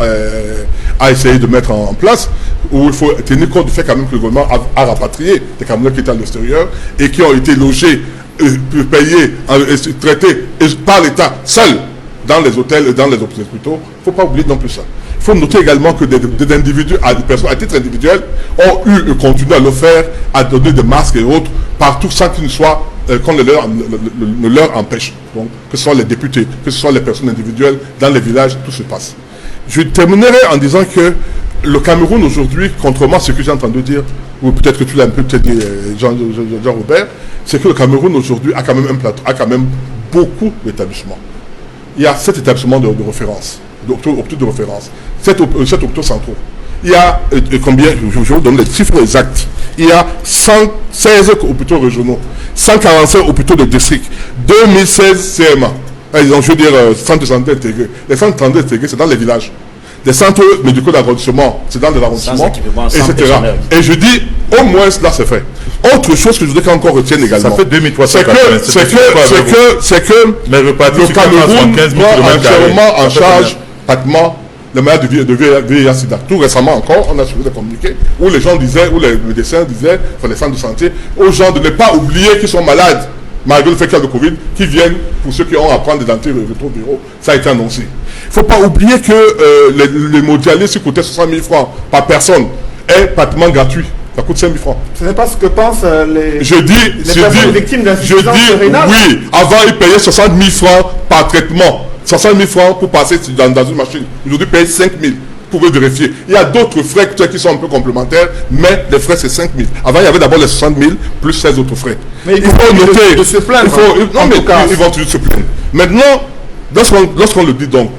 a essayé de mettre en place, où il faut tenir compte du fait quand même que le gouvernement a rapatrié des Camerounais qui étaient à l'extérieur et qui ont été logés, payés, traités par l'État seul dans les hôtels et dans les hôpitaux. Il ne faut pas oublier non plus ça. Il faut noter également que des individus, des personnes à titre individuel, ont eu continué à le faire, à donner des masques et autres, partout sans qu'il ne soit, qu'on ne leur empêche. Donc, que ce soit les députés, que ce soit les personnes individuelles, dans les villages, tout se passe. Je terminerai en disant que le Cameroun aujourd'hui, contrairement à ce que j'ai entendu dire, ou peut-être que tu l'as un peu dit, Jean-Robert, c'est que le Cameroun aujourd'hui a quand même un plateau, a quand même beaucoup d'établissements. Il y a 7 établissements de référence, d'hôpitaux de référence, 7 hôpitaux centraux. Il y a combien, je vous donne les chiffres exacts, il y a 116 hôpitaux régionaux, 145 hôpitaux de district, 2016 CMA, donc je veux dire centres de santé intégrés. Les centres de santé intégrés, c'est dans les villages. Des centres médicaux d'arrondissement, c'est dans les arrondissements, etc. Et je dis, au moins là c'est fait. Autre chose que je voudrais qu'on retienne également, ça fait 2300 c'est que le Cameroun doit entièrement en charge pratiquement le malade de VIH-Sida. Tout récemment encore, on a suivi des communiqués où les gens disaient, où les médecins disaient, enfin les centres de santé, aux gens de ne pas oublier qu'ils sont malades, malgré le fait qu'il y a le Covid, qui viennent pour ceux qui ont à prendre des antirétroviraux. Ça a été annoncé. Il ne faut pas oublier que les mondialistes qui coûtaient 60 000 francs par personne est pratiquement gratuit. Ça coûte 5 000 francs. Ce n'est pas ce que pensent les personnes victimes d'insuffisance rénale. Oui, avant ils payaient 60 000 francs par traitement. 60 000 francs pour passer dans une machine. Aujourd'hui, ils payent 5 000 pour vérifier. Il y a d'autres frais qui sont un peu complémentaires, mais les frais, c'est 5 000. Avant, il y avait d'abord les 60 000 plus 16 autres frais. Mais il faut noter. De se plaindre. Ils vont toujours se plaindre. Maintenant, lorsqu'on le dit donc,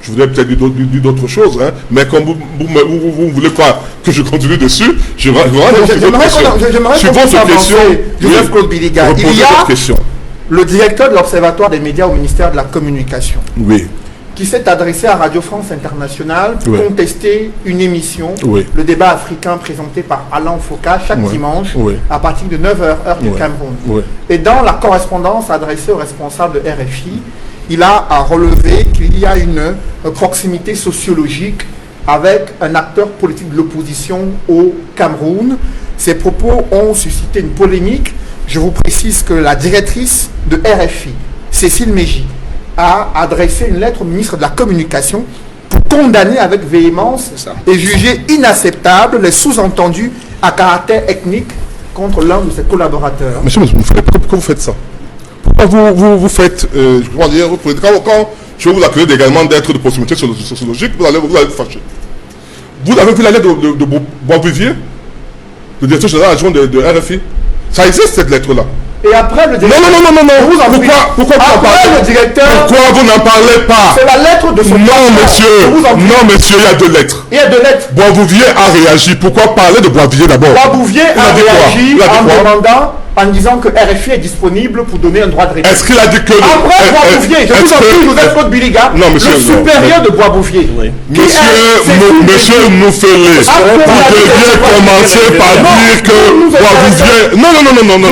je voudrais peut-être dire d'autres choses, hein, mais comme vous voulez quoi que je continue dessus, j'aimerais sur votre question. Joseph Claude Biliga, il y a le directeur de l'Observatoire des médias au ministère de la Communication, qui s'est adressé à Radio France Internationale pour contester une émission, le débat africain présenté par Alain Foka chaque dimanche à partir de 9h heure du Cameroun. Et dans la correspondance adressée aux responsables de RFI, il a relevé qu'il y a une proximité sociologique avec un acteur politique de l'opposition au Cameroun. Ces propos ont suscité une polémique. Je vous précise que la directrice de RFI, Cécile Mégy, a adressé une lettre au ministre de la Communication pour condamner avec véhémence et juger inacceptable les sous-entendus à caractère ethnique contre l'un de ses collaborateurs. Monsieur, pourquoi vous faites ça? Pourquoi vous faites, comment dire, quand je vais vous accuser également d'être de proximité sociologique, vous allez vous fâcher. Vous avez vu la lettre de Boisvivier, le directeur général adjoint de RFI? Ça existe cette lettre-là. Et après le directeur... Non. Pourquoi vous n'en parlez pas? C'est la lettre de son... Non, monsieur, il y a 2 lettres. Il y a 2 lettres. Boisvivier a réagi. Pourquoi parler de Boisvivier d'abord? Boisvivier a réagi en demandant en disant que RFI est disponible pour donner un droit de réponse. Est-ce qu'il a dit que... Après Bois-Bouvier, je vous en prie, vous êtes Claude Biliga, Non, monsieur, le supérieur de Bois-Bouvier. Oui. Monsieur Moufélé, vous deviez commencer par dire que Bois-Bouvier... Non.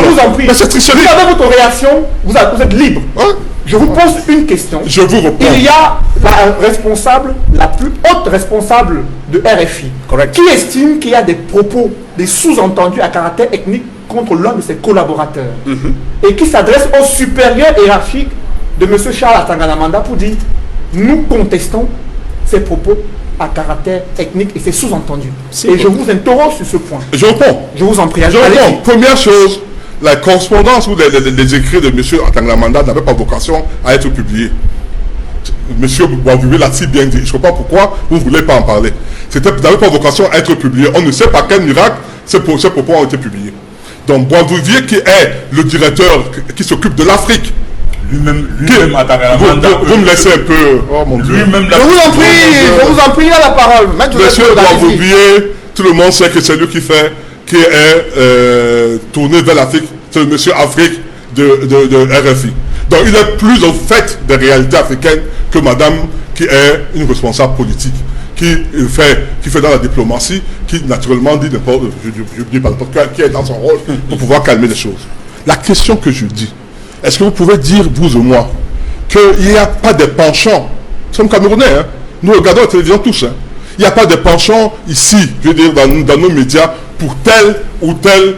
Je vous en prie. Mais c'est tricherie. Vous avez votre réaction, vous êtes libre. Hein? Je vous pose une question. Je vous réponds. Il y a la responsable, la plus haute responsable de RFI, Correct. qui estime qu'il y a des propos, des sous-entendus à caractère ethnique contre l'un de ses collaborateurs, et qui s'adresse au supérieur hiérarchique de M. Charles Atanganamanda pour dire nous contestons ces propos à caractère ethnique et c'est sous-entendu. Et je vous interroge sur ce point. Je réponds. Je vous en prie. Je Allez-y. réponds. Première chose, la correspondance ou les écrits de M. Atanganamanda n'avaient pas vocation à être publiés. Monsieur Bois-Bouvier l'a si bien dit. Je ne sais pas pourquoi vous ne voulez pas en parler. N'avait pas vocation à être publié. On ne sait pas quel miracle ces propos ont été publiés. Donc Bois-Bouvier, qui est le directeur qui s'occupe de l'Afrique, Lui-même vous me laissez un peu... Oh mon Dieu. Lui-même Je vous en prie, il a la parole. Monsieur Bois-Bouvier, tout le monde sait que c'est lui qui est tourné vers l'Afrique. C'est le monsieur Afrique de RFI. Donc il est plus au fait des réalités africaines que madame qui est une responsable politique, qui fait dans la diplomatie, qui naturellement dit n'importe quoi, qui est dans son rôle pour pouvoir calmer les choses. La question que je dis, est-ce que vous pouvez dire, vous et moi, qu'il n'y a pas de penchant? Nous sommes Camerounais, hein? Nous regardons la télévision tous. Hein? Il n'y a pas de penchant ici, je veux dire, dans nos médias, pour telle ou telle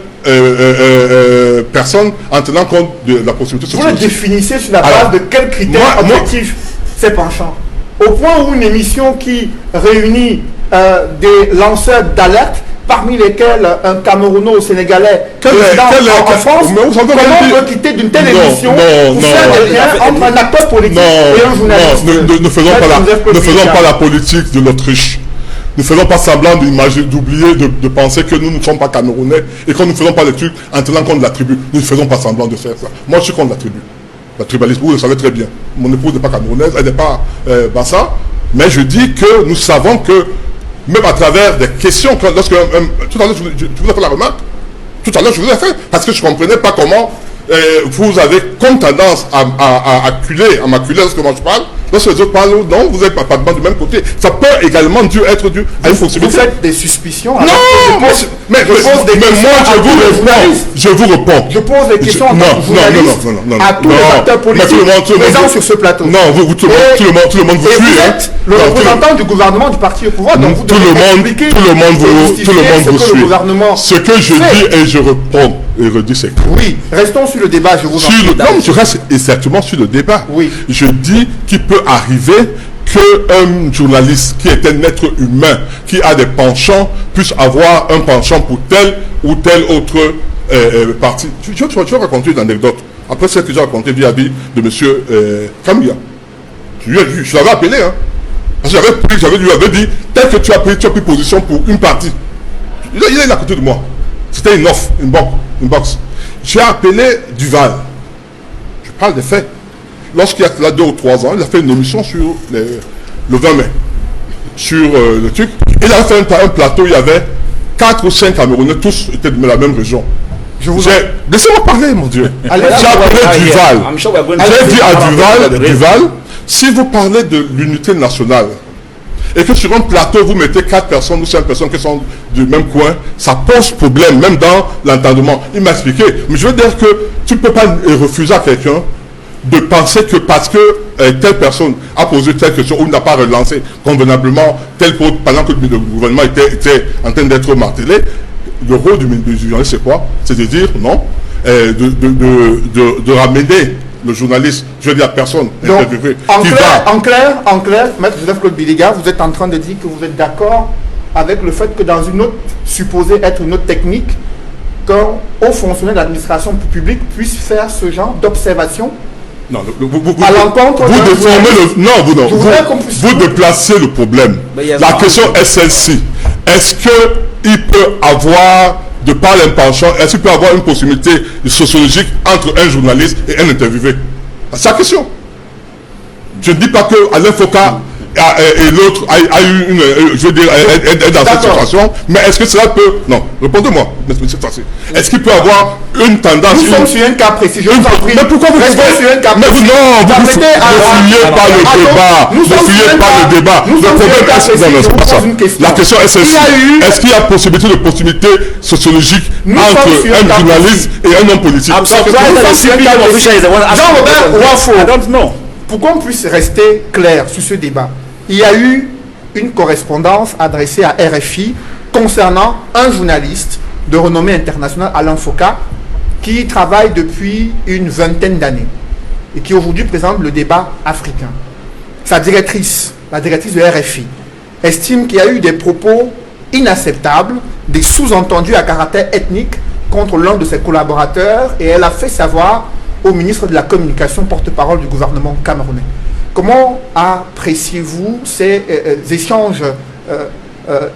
personne en tenant compte de la possibilité Vous le sociologique. définissez sur la base de quels critères objectifs ces penchants. Au point où une émission qui réunit des lanceurs d'alerte, parmi lesquels un Camerouno-Sénégalais en France, comment on peut quitter d'une telle émission pour faire des liens entre un acteur politique et un journaliste? Ne faisons pas la politique de l'Autriche. Ne faisons pas semblant d'oublier, de penser que nous ne sommes pas Camerounais et que nous ne faisons pas les trucs en tenant compte de la tribu. Nous ne faisons pas semblant de faire ça. Moi, je suis contre la tribu. La tribalisme, vous le savez très bien. Mon épouse n'est pas camerounaise, elle n'est pas Bassa. Mais je dis que nous savons que, même à travers des questions, tout à l'heure, je vous ai fait la remarque. Tout à l'heure, je vous ai fait, parce que je ne comprenais pas comment vous avez comme tendance à m'acculer lorsque moi je parle. Lorsque les autres parlent, non, vous n'êtes pas du même côté. Ça peut également être dû à une possibilité. Vous faites des suspicions. Non, mais moi, je vous réponds. Je pose des questions en tant que journaliste à tous les acteurs politiques présents sur ce plateau. Non, tout le monde vous suit. Vous êtes le représentant du gouvernement du parti au pouvoir, donc vous devez expliquer tout le monde vous suit. Ce que je dis et je réponds et redis, c'est que... Oui, restons sur le débat, je vous en prie. Non, je reste exactement sur le débat. Oui. Je dis qu'il peut arriver qu'un journaliste qui est un être humain, qui a des penchants, puisse avoir un penchant pour tel ou tel autre parti. Je vais raconter une anecdote. Après celle que j'ai racontée vis-à-vis de M. Kamia. Je l'avais appelé, hein. Parce que j'avais dit, tel que tu as pris position pour une partie. Il est à côté de moi. C'était une offre, une box. J'ai appelé Duval. Je parle des faits. Lorsqu'il y a là 2 ou 3 ans, il a fait une émission sur le 20 mai. Sur le truc. Il a fait un plateau, il y avait 4 ou 5 Camerounais, tous étaient de la même région. Laissez-moi parler, mon Dieu. J'ai appelé Duval. J'ai dit à Duval, si vous parlez de l'unité nationale, et que sur un plateau, vous mettez 4 personnes ou 5 personnes qui sont du même coin, ça pose problème, même dans l'entendement. Il m'a expliqué. Mais je veux dire que tu ne peux pas refuser à quelqu'un de penser que parce que telle personne a posé telle question ou n'a pas relancé convenablement tel point pendant que le gouvernement était en train d'être martelé, le rôle du journaliste, c'est quoi? C'est de dire non, de ramener le journaliste, je veux dire personne. Donc, en clair, Maître Joseph-Claude Biliga, vous êtes en train de dire que vous êtes d'accord avec le fait que dans une autre, supposée être une autre technique, qu'un haut fonctionnaire de l'administration publique puisse faire ce genre d'observation. Non, à l'encontre vous déplacez le problème. La question est celle-ci. Est-ce qu'il peut avoir, de par l'impenchant, est-ce qu'il peut avoir une possibilité sociologique entre un journaliste et un interviewé? C'est la question. Je ne dis pas que Alain Foka et l'autre a eu une, je veux dire, est dans cette situation. Mais est-ce que cela peut... Non, répondez-moi, monsieur Tassé. Est-ce qu'il peut avoir une tendance... Nous sommes sur un cas précis, je vous en prie. Mais pourquoi vous restez sur un cas précis? Non, vous ne fuyez pas le débat. Ne fuyez pas le débat. Le problème est... Non, c'est pas ça. La question est celle-ci. Est-ce qu'il y a possibilité de proximité sociologique entre un journaliste et un homme politique? Pour qu'on puisse rester clair sur ce débat, il y a eu une correspondance adressée à RFI concernant un journaliste de renommée internationale, Alain Foka, qui travaille depuis une vingtaine d'années et qui aujourd'hui présente le débat africain. Sa directrice, la directrice de RFI, estime qu'il y a eu des propos inacceptables, des sous-entendus à caractère ethnique contre l'un de ses collaborateurs, et elle a fait savoir au ministre de la Communication, porte-parole du gouvernement camerounais. Comment appréciez-vous ces échanges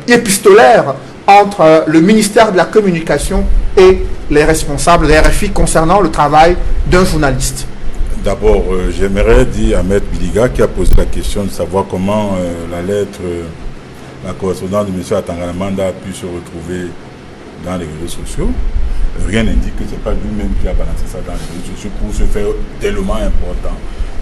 épistolaires entre le ministère de la Communication et les responsables de RFI concernant le travail d'un journaliste? D'abord, j'aimerais dire à Maître Biliga qui a posé la question de savoir comment la lettre, la correspondance de M. Atangalamanda a pu se retrouver dans les réseaux sociaux. Rien n'indique que ce n'est pas lui-même qui a balancé ça dans les réseaux sociaux pour se faire tellement important.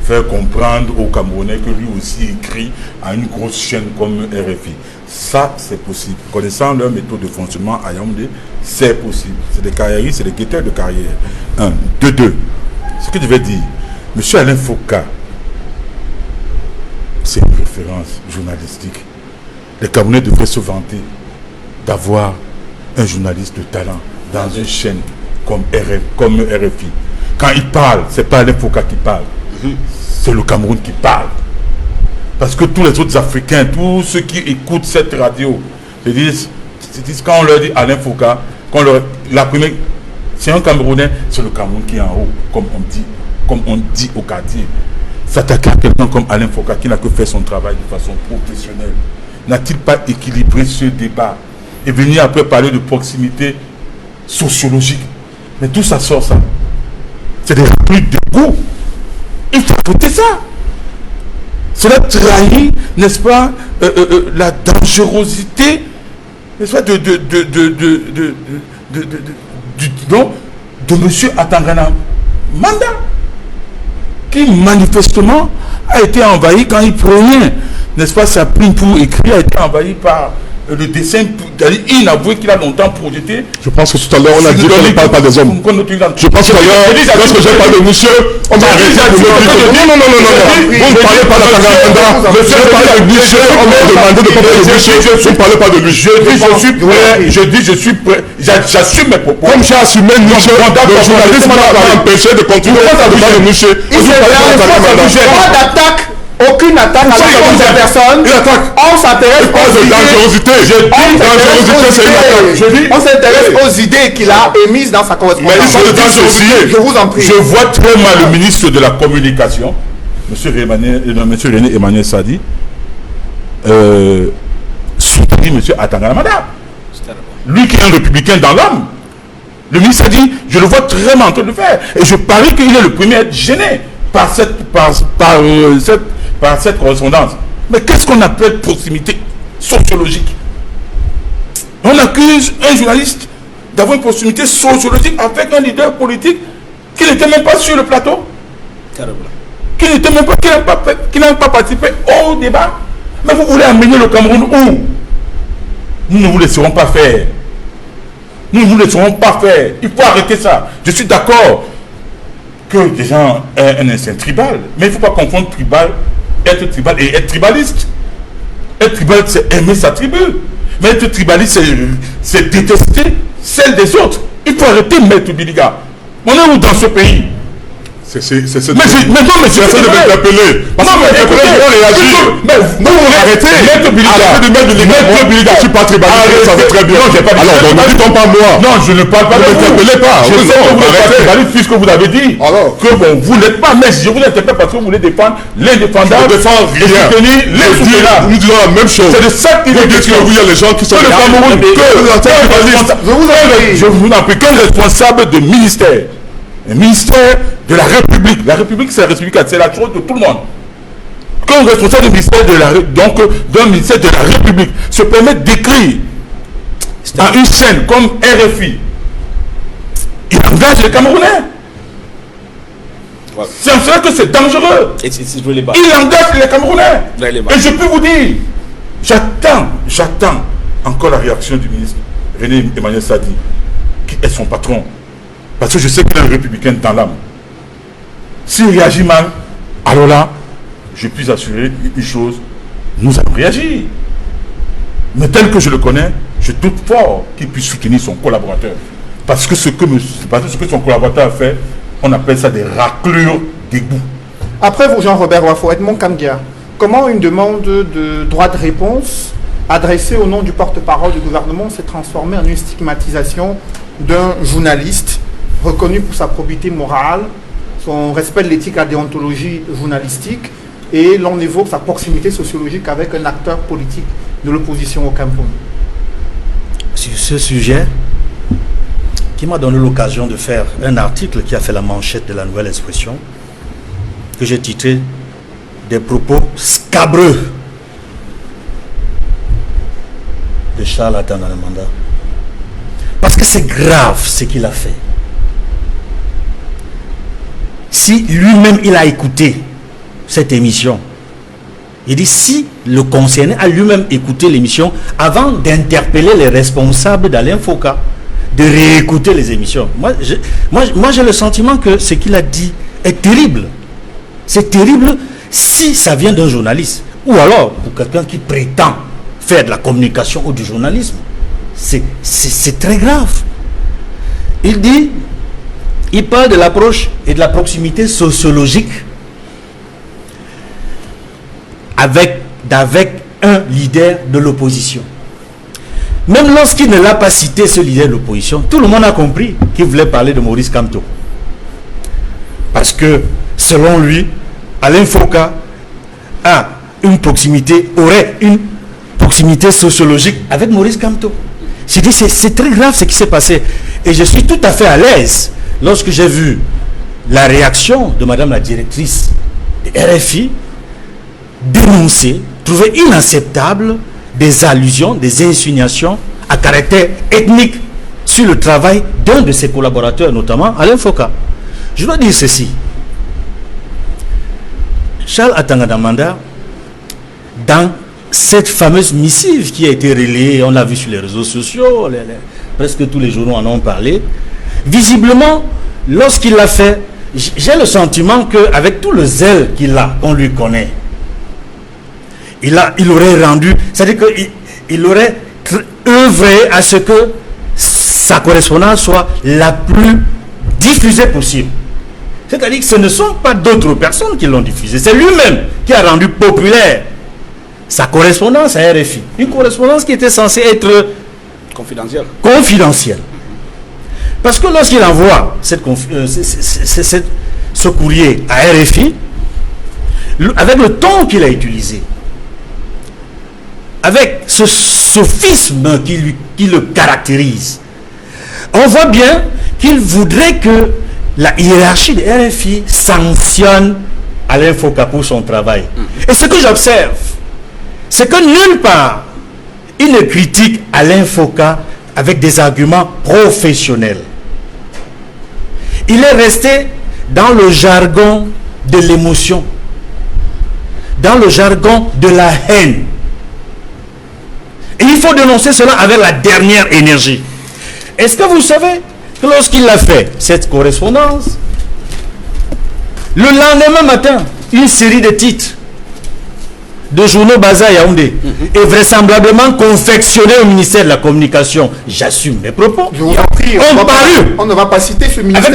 Faire comprendre aux Camerounais que lui aussi écrit à une grosse chaîne comme RFI. Ça, c'est possible. Connaissant leur méthode de fonctionnement à Yaoundé, c'est possible. C'est des carriéristes, c'est des guetteurs de carrière. Un. Deux. Ce que je vais dire, M. Alain Foka, c'est une référence journalistique. Les Camerounais devraient se vanter d'avoir un journaliste de talent dans une chaîne comme RFI. Quand il parle, ce n'est pas Alain Foka qui parle, c'est le Cameroun qui parle. Parce que tous les autres Africains, tous ceux qui écoutent cette radio, se disent quand on leur dit Alain Foka, la première, c'est un Camerounais, c'est le Cameroun qui est en haut, comme on dit au quartier. S'attaquer à quelqu'un comme Alain Foka qui n'a que fait son travail de façon professionnelle, n'a-t-il pas équilibré ce débat et venir après parler de proximité sociologique? Mais tout ça sort ça. C'est des répliques de goût. Il faut écouter ça. Cela trahit, n'est-ce pas, la dangerosité, n'est-ce pas, de M. Atangana Manda, qui manifestement a été envahi quand il prenait, n'est-ce pas, sa plume pour écrire, a été envahi par le dessin inavoué qu'il a longtemps projeté. Je pense que tout à l'heure on a dit qu'on ne parle pas des hommes. Je pense que d'ailleurs, lorsque j'ai parlé de monsieur, on m'a arrêté de me dire non, vous ne parlez pas d'Atangana. Monsieur parle de monsieur, on m'a demandé de parler de monsieur, vous ne parlez pas de lui. Je suis prêt, j'assume mes propos. Comme j'ai assumé monsieur, le journaliste m'a empêché de continuer à parler de monsieur. Il n'y a pas d'attaque. Aucune attaque à la personne. On s'intéresse aux dangerosité. On s'intéresse aux idées qu'il a émises dans sa correspondance. Je vous en prie. Je vois très mal le ministre de la Communication, M. René Emmanuel Sadi, soutenir M. Atangana Manda. Lui qui est un républicain dans l'âme. Le ministre a dit, je le vois très mal en train de le faire. Et je parie qu'il est le premier à être gêné par cette correspondance. Mais qu'est-ce qu'on appelle proximité sociologique? On accuse un journaliste d'avoir une proximité sociologique avec un leader politique qui n'était même pas sur le plateau, qui n'était même pas, qui n'a pas participé au débat. Mais vous voulez amener le Cameroun où? Nous ne vous laisserons pas faire. Nous ne vous laisserons pas faire. Il faut arrêter ça. Je suis d'accord que les gens aient un instinct tribal, mais il ne faut pas confondre être tribal et être tribaliste. Être tribal, c'est aimer sa tribu. Mais être tribaliste, c'est détester celle des autres. Il faut arrêter, Maître Biliga. On est où dans ce pays? Mais j'essaie de m'interpeller. Parce que arrêtez. Maître Biliga, je suis pas tribaliste, ça va très bien. Alors, ne dites-on pas moi. Non, je ne parle pas de vous. Ne m'interpellez pas. Je sais que vous êtes tribaliste puisque vous avez dit que bon, vous n'êtes pas, mais je vous interpelle parce que vous voulez défendre l'indéfendable. Je ne défends rien. Nous disons la même chose. C'est de ça qu'il est question. Il y a les gens qui sont le Cameroun. Je vous en prie, qu'un responsable de ministère. Un ministère de la République. La République, c'est la République, c'est la chose de tout le monde. qu'un responsable du ministère d'un ministère de la République se permette d'écrire à une chaîne comme RFI, il engage les Camerounais. C'est en cela que c'est dangereux. Really bad. Il engage les Camerounais. Really bad. Et je peux vous dire, j'attends encore la réaction du ministre René Emmanuel Sadi, qui est son patron. Parce que je sais qu'il est un républicain dans l'âme. S'il réagit mal, alors là, je puis assurer une chose, nous allons réagir. Mais tel que je le connais, je doute fort qu'il puisse soutenir son collaborateur. Parce que ce que son collaborateur a fait, on appelle ça des raclures d'égout. Après vous, Jean-Robert Wafo, Edmond Kamgia, comment une demande de droit de réponse adressée au nom du porte-parole du gouvernement s'est transformée en une stigmatisation d'un journaliste reconnu pour sa probité morale, son respect de l'éthique et de la déontologie journalistique, et l'on évoque sa proximité sociologique avec un acteur politique de l'opposition au Cameroun? Sur ce sujet, qui m'a donné l'occasion de faire un article qui a fait la manchette de la Nouvelle Expression, que j'ai titré « Des propos scabreux » de Charles Atanganamanda. Parce que c'est grave ce qu'il a fait. Si lui-même il a écouté cette émission, il dit si le concerné a lui-même écouté l'émission avant d'interpeller les responsables d'Alain Foka, de réécouter les émissions. Moi j'ai le sentiment que ce qu'il a dit est terrible. C'est terrible si ça vient d'un journaliste. Ou alors pour quelqu'un qui prétend faire de la communication ou du journalisme. C'est très grave. Il parle de l'approche et de la proximité sociologique avec un leader de l'opposition. Même lorsqu'il ne l'a pas cité, ce leader de l'opposition, tout le monde a compris qu'il voulait parler de Maurice Kamto. Parce que, selon lui, Alain Foka aurait une proximité sociologique avec Maurice Kamto. J'ai dit, c'est très grave ce qui s'est passé. Et je suis tout à fait à l'aise lorsque j'ai vu la réaction de madame la directrice de RFI dénoncer, trouver inacceptable des allusions, des insinuations à caractère ethnique sur le travail d'un de ses collaborateurs, notamment Alain Foka. Je dois dire ceci. Charles Atanganamanda, dans cette fameuse missive qui a été relayée, on l'a vu sur les réseaux sociaux, presque tous les journaux en ont parlé, visiblement, lorsqu'il l'a fait, j'ai le sentiment qu'avec tout le zèle qu'il a, on lui connaît, il aurait rendu, c'est-à-dire qu'il aurait œuvré à ce que sa correspondance soit la plus diffusée possible. C'est-à-dire que ce ne sont pas d'autres personnes qui l'ont diffusée, c'est lui-même qui a rendu populaire sa correspondance à RFI. Une correspondance qui était censée être confidentielle. Parce que lorsqu'il envoie ce courrier à RFI, avec le ton qu'il a utilisé, avec ce sophisme qui le caractérise, on voit bien qu'il voudrait que la hiérarchie de RFI sanctionne Alain Foka pour son travail. Et ce que j'observe, c'est que nulle part il ne critique Alain Foka avec des arguments professionnels. Il est resté dans le jargon de l'émotion, dans le jargon de la haine. Et il faut dénoncer cela avec la dernière énergie. Est-ce que vous savez que lorsqu'il a fait cette correspondance, le lendemain matin, une série de titres de journaux basés à Yaoundé est vraisemblablement confectionné au ministère de la Communication. J'assume mes propos. Je vous en prie, on ne va pas citer ce ministère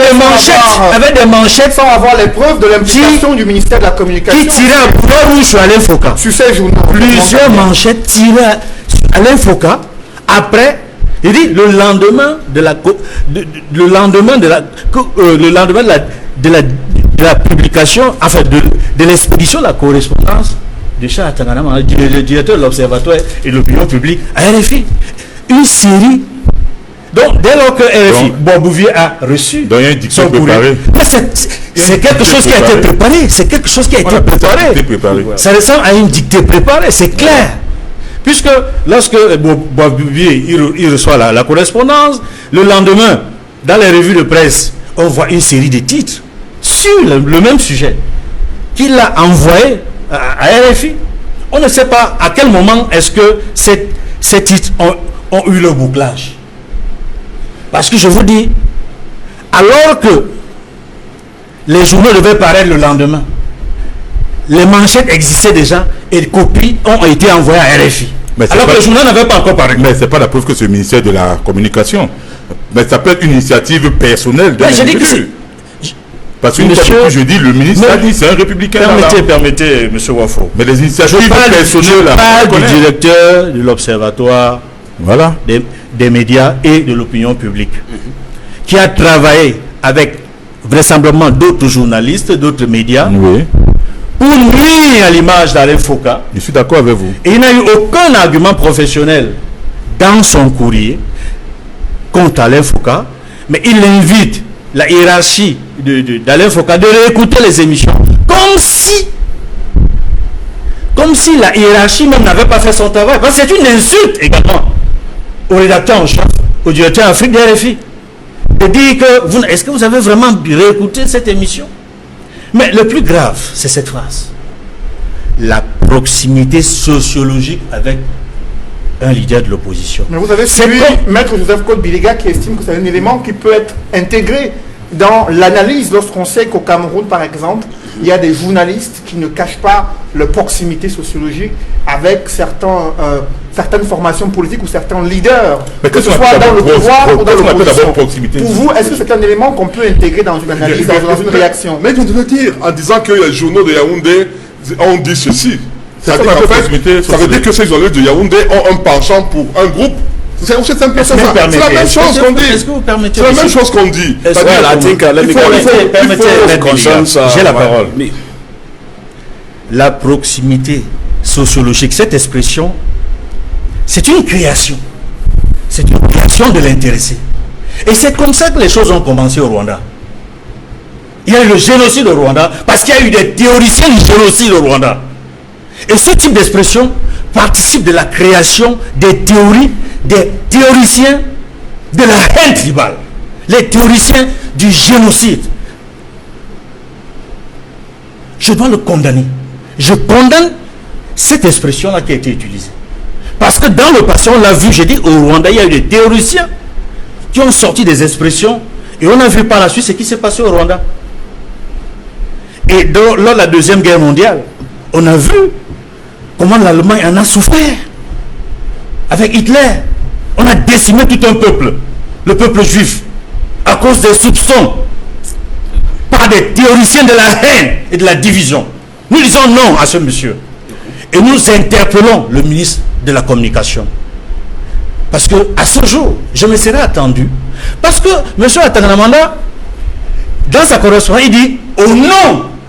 avec des manchettes sans avoir les preuves de l'implication du ministère de la Communication qui tirait un point rouge sur Alain Foka. Sur ces journaux. Plusieurs manchettes tirées sur Alain Foka. Après, il dit le lendemain de la publication, enfin de l'expédition de la correspondance de Charles Atanganamanda, le directeur de l'Observatoire et de l'opinion publique à RFI, une série Donc, dès lors que RFI, Donc, Bois-Bouvier a reçu donc il y a un dicté son courrier, préparé. mais c'est quelque chose qui a été préparé. C'est quelque chose qui a été préparé. Ça ressemble à une dictée préparée, c'est clair. Puisque lorsque Bois-Bouvier il reçoit la correspondance, le lendemain, dans les revues de presse, on voit une série de titres sur le même sujet qu'il a envoyé à RFI. On ne sait pas à quel moment est-ce que ces titres ont eu le bouclage. Parce que je vous dis, alors que les journaux devaient paraître le lendemain, les manchettes existaient déjà et les copies ont été envoyées à RFI. Alors que le journal n'avait pas encore paru. Mais ce n'est pas la preuve que c'est le ministère de la Communication. Mais ça peut être une initiative personnelle de l'individu. Parce que je dis, le ministre a dit c'est un républicain. Permettez, M. Wafo. Mais les initiatives personnelles... Je parle du directeur de l'Observatoire des médias et de l'opinion publique, qui a travaillé avec vraisemblablement d'autres journalistes, d'autres médias, pour nuire à l'image d'Alain Foka. Je suis d'accord avec vous. Et il n'a eu aucun argument professionnel dans son courrier contre Alain Foka, mais il invite la hiérarchie d'Alain Foka de réécouter les émissions comme si la hiérarchie même n'avait pas fait son travail. Parce que c'est une insulte également au rédacteur en chef, au directeur Afrique de RFI, de dire que est-ce que vous avez vraiment réécouté cette émission? Mais le plus grave, c'est cette phrase: la proximité sociologique avec un leader de l'opposition. Mais vous avez suivi Maître Joseph Côte-Biliga qui estime que c'est un élément qui peut être intégré dans l'analyse lorsqu'on sait qu'au Cameroun, par exemple, il y a des journalistes qui ne cachent pas leur proximité sociologique avec certaines formations politiques ou certains leaders, que ce soit dans le pouvoir ou dans l'opposition. Pour vous, est-ce que c'est un élément qu'on peut intégrer dans une analyse, dans une réaction? Mais je veux dire, en disant que les journaux de Yaoundé ont dit ceci, ça veut dire que ces journalistes de Yaoundé ont un penchant pour un groupe. C'est la même chose qu'on dit. Est-ce que vous permettez? C'est la même chose qu'on dit. J'ai la parole. La proximité sociologique, cette expression, c'est une création. C'est une création de l'intéressé. Et c'est comme ça que les choses ont commencé au Rwanda. Il y a eu le génocide au Rwanda parce qu'il y a eu des théoriciens du génocide au Rwanda. Et ce type d'expression participe de la création des théories, des théoriciens de la haine tribale, les théoriciens du génocide. Je dois le condamner. Je condamne cette expression-là qui a été utilisée. Parce que dans le passé, on l'a vu, j'ai dit, au Rwanda, il y a eu des théoriciens qui ont sorti des expressions et on a vu par la suite ce qui s'est passé au Rwanda. Et lors de la Deuxième Guerre mondiale, on a vu comment l'Allemagne en a souffert. Avec Hitler, on a décimé tout un peuple, le peuple juif, à cause des soupçons, par des théoriciens de la haine et de la division. Nous disons non à ce monsieur. Et nous interpellons le ministre de la Communication. Parce que à ce jour, je me serais attendu. Parce que M. Atanamanda, dans sa correspondance, il dit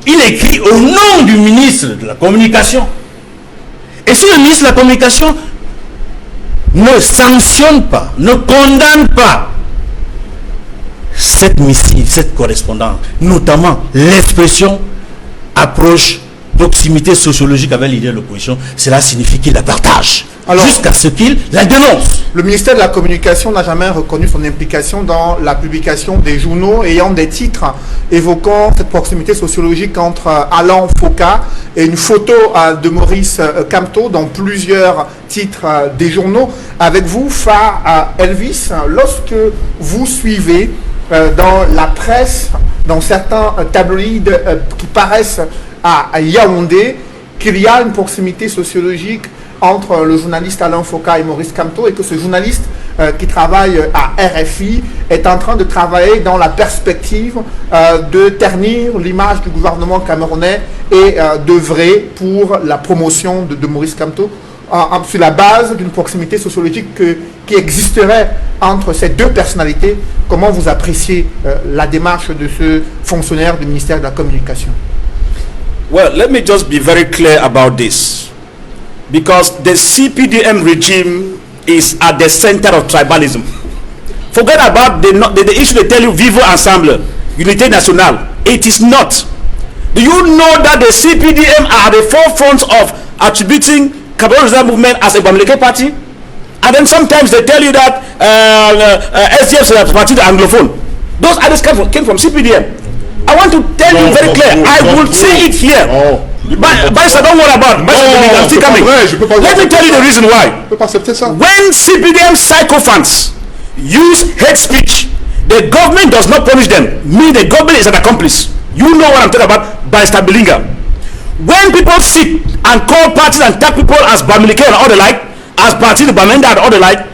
il écrit au nom du ministre de la Communication. Et si le ministre de la Communication ne sanctionne pas, ne condamne pas cette missive, cette correspondance, notamment l'expression approche, proximité sociologique avec l'idée de l'opposition, cela signifie qu'il la partage. Alors, jusqu'à ce qu'il la dénonce. Le ministère de la Communication n'a jamais reconnu son implication dans la publication des journaux ayant des titres évoquant cette proximité sociologique entre Alain Foka et une photo de Maurice Kamto dans plusieurs titres des journaux. Avec vous, Elvis, lorsque vous suivez dans la presse, dans certains tabloïds qui paraissent à Yaoundé, qu'il y a une proximité sociologique entre le journaliste Alain Foka et Maurice Kamto, et que ce journaliste qui travaille à RFI est en train de travailler dans la perspective de ternir l'image du gouvernement camerounais et d'œuvrer pour la promotion de Maurice Kamto sur la base d'une proximité sociologique qui existerait entre ces deux personnalités. Comment vous appréciez la démarche de ce fonctionnaire du ministère de la Communication? Well, let me just be very clear about this. Because the CPDM regime is at the center of tribalism. Forget about the issue they tell you, Vivre Ensemble, Unité Nationale. It is not. Do you know that the CPDM are the forefront of attributing Cameroon Resistance Movement as a Bamileke party? And then sometimes they tell you that SDF is a party, the Anglophone. Those ideas came from CPDM. I want to tell you very clear. I will say it here. But don't worry about it. I'm still coming. Let me tell you the reason why. When CPDM sycophants use hate speech, the government does not punish them. The government is an accomplice. You know what I'm talking about, Barrister Bilinga. When people sit and call parties and tag people as Bamileke and all the like, as Parti de Bamenda and all the like,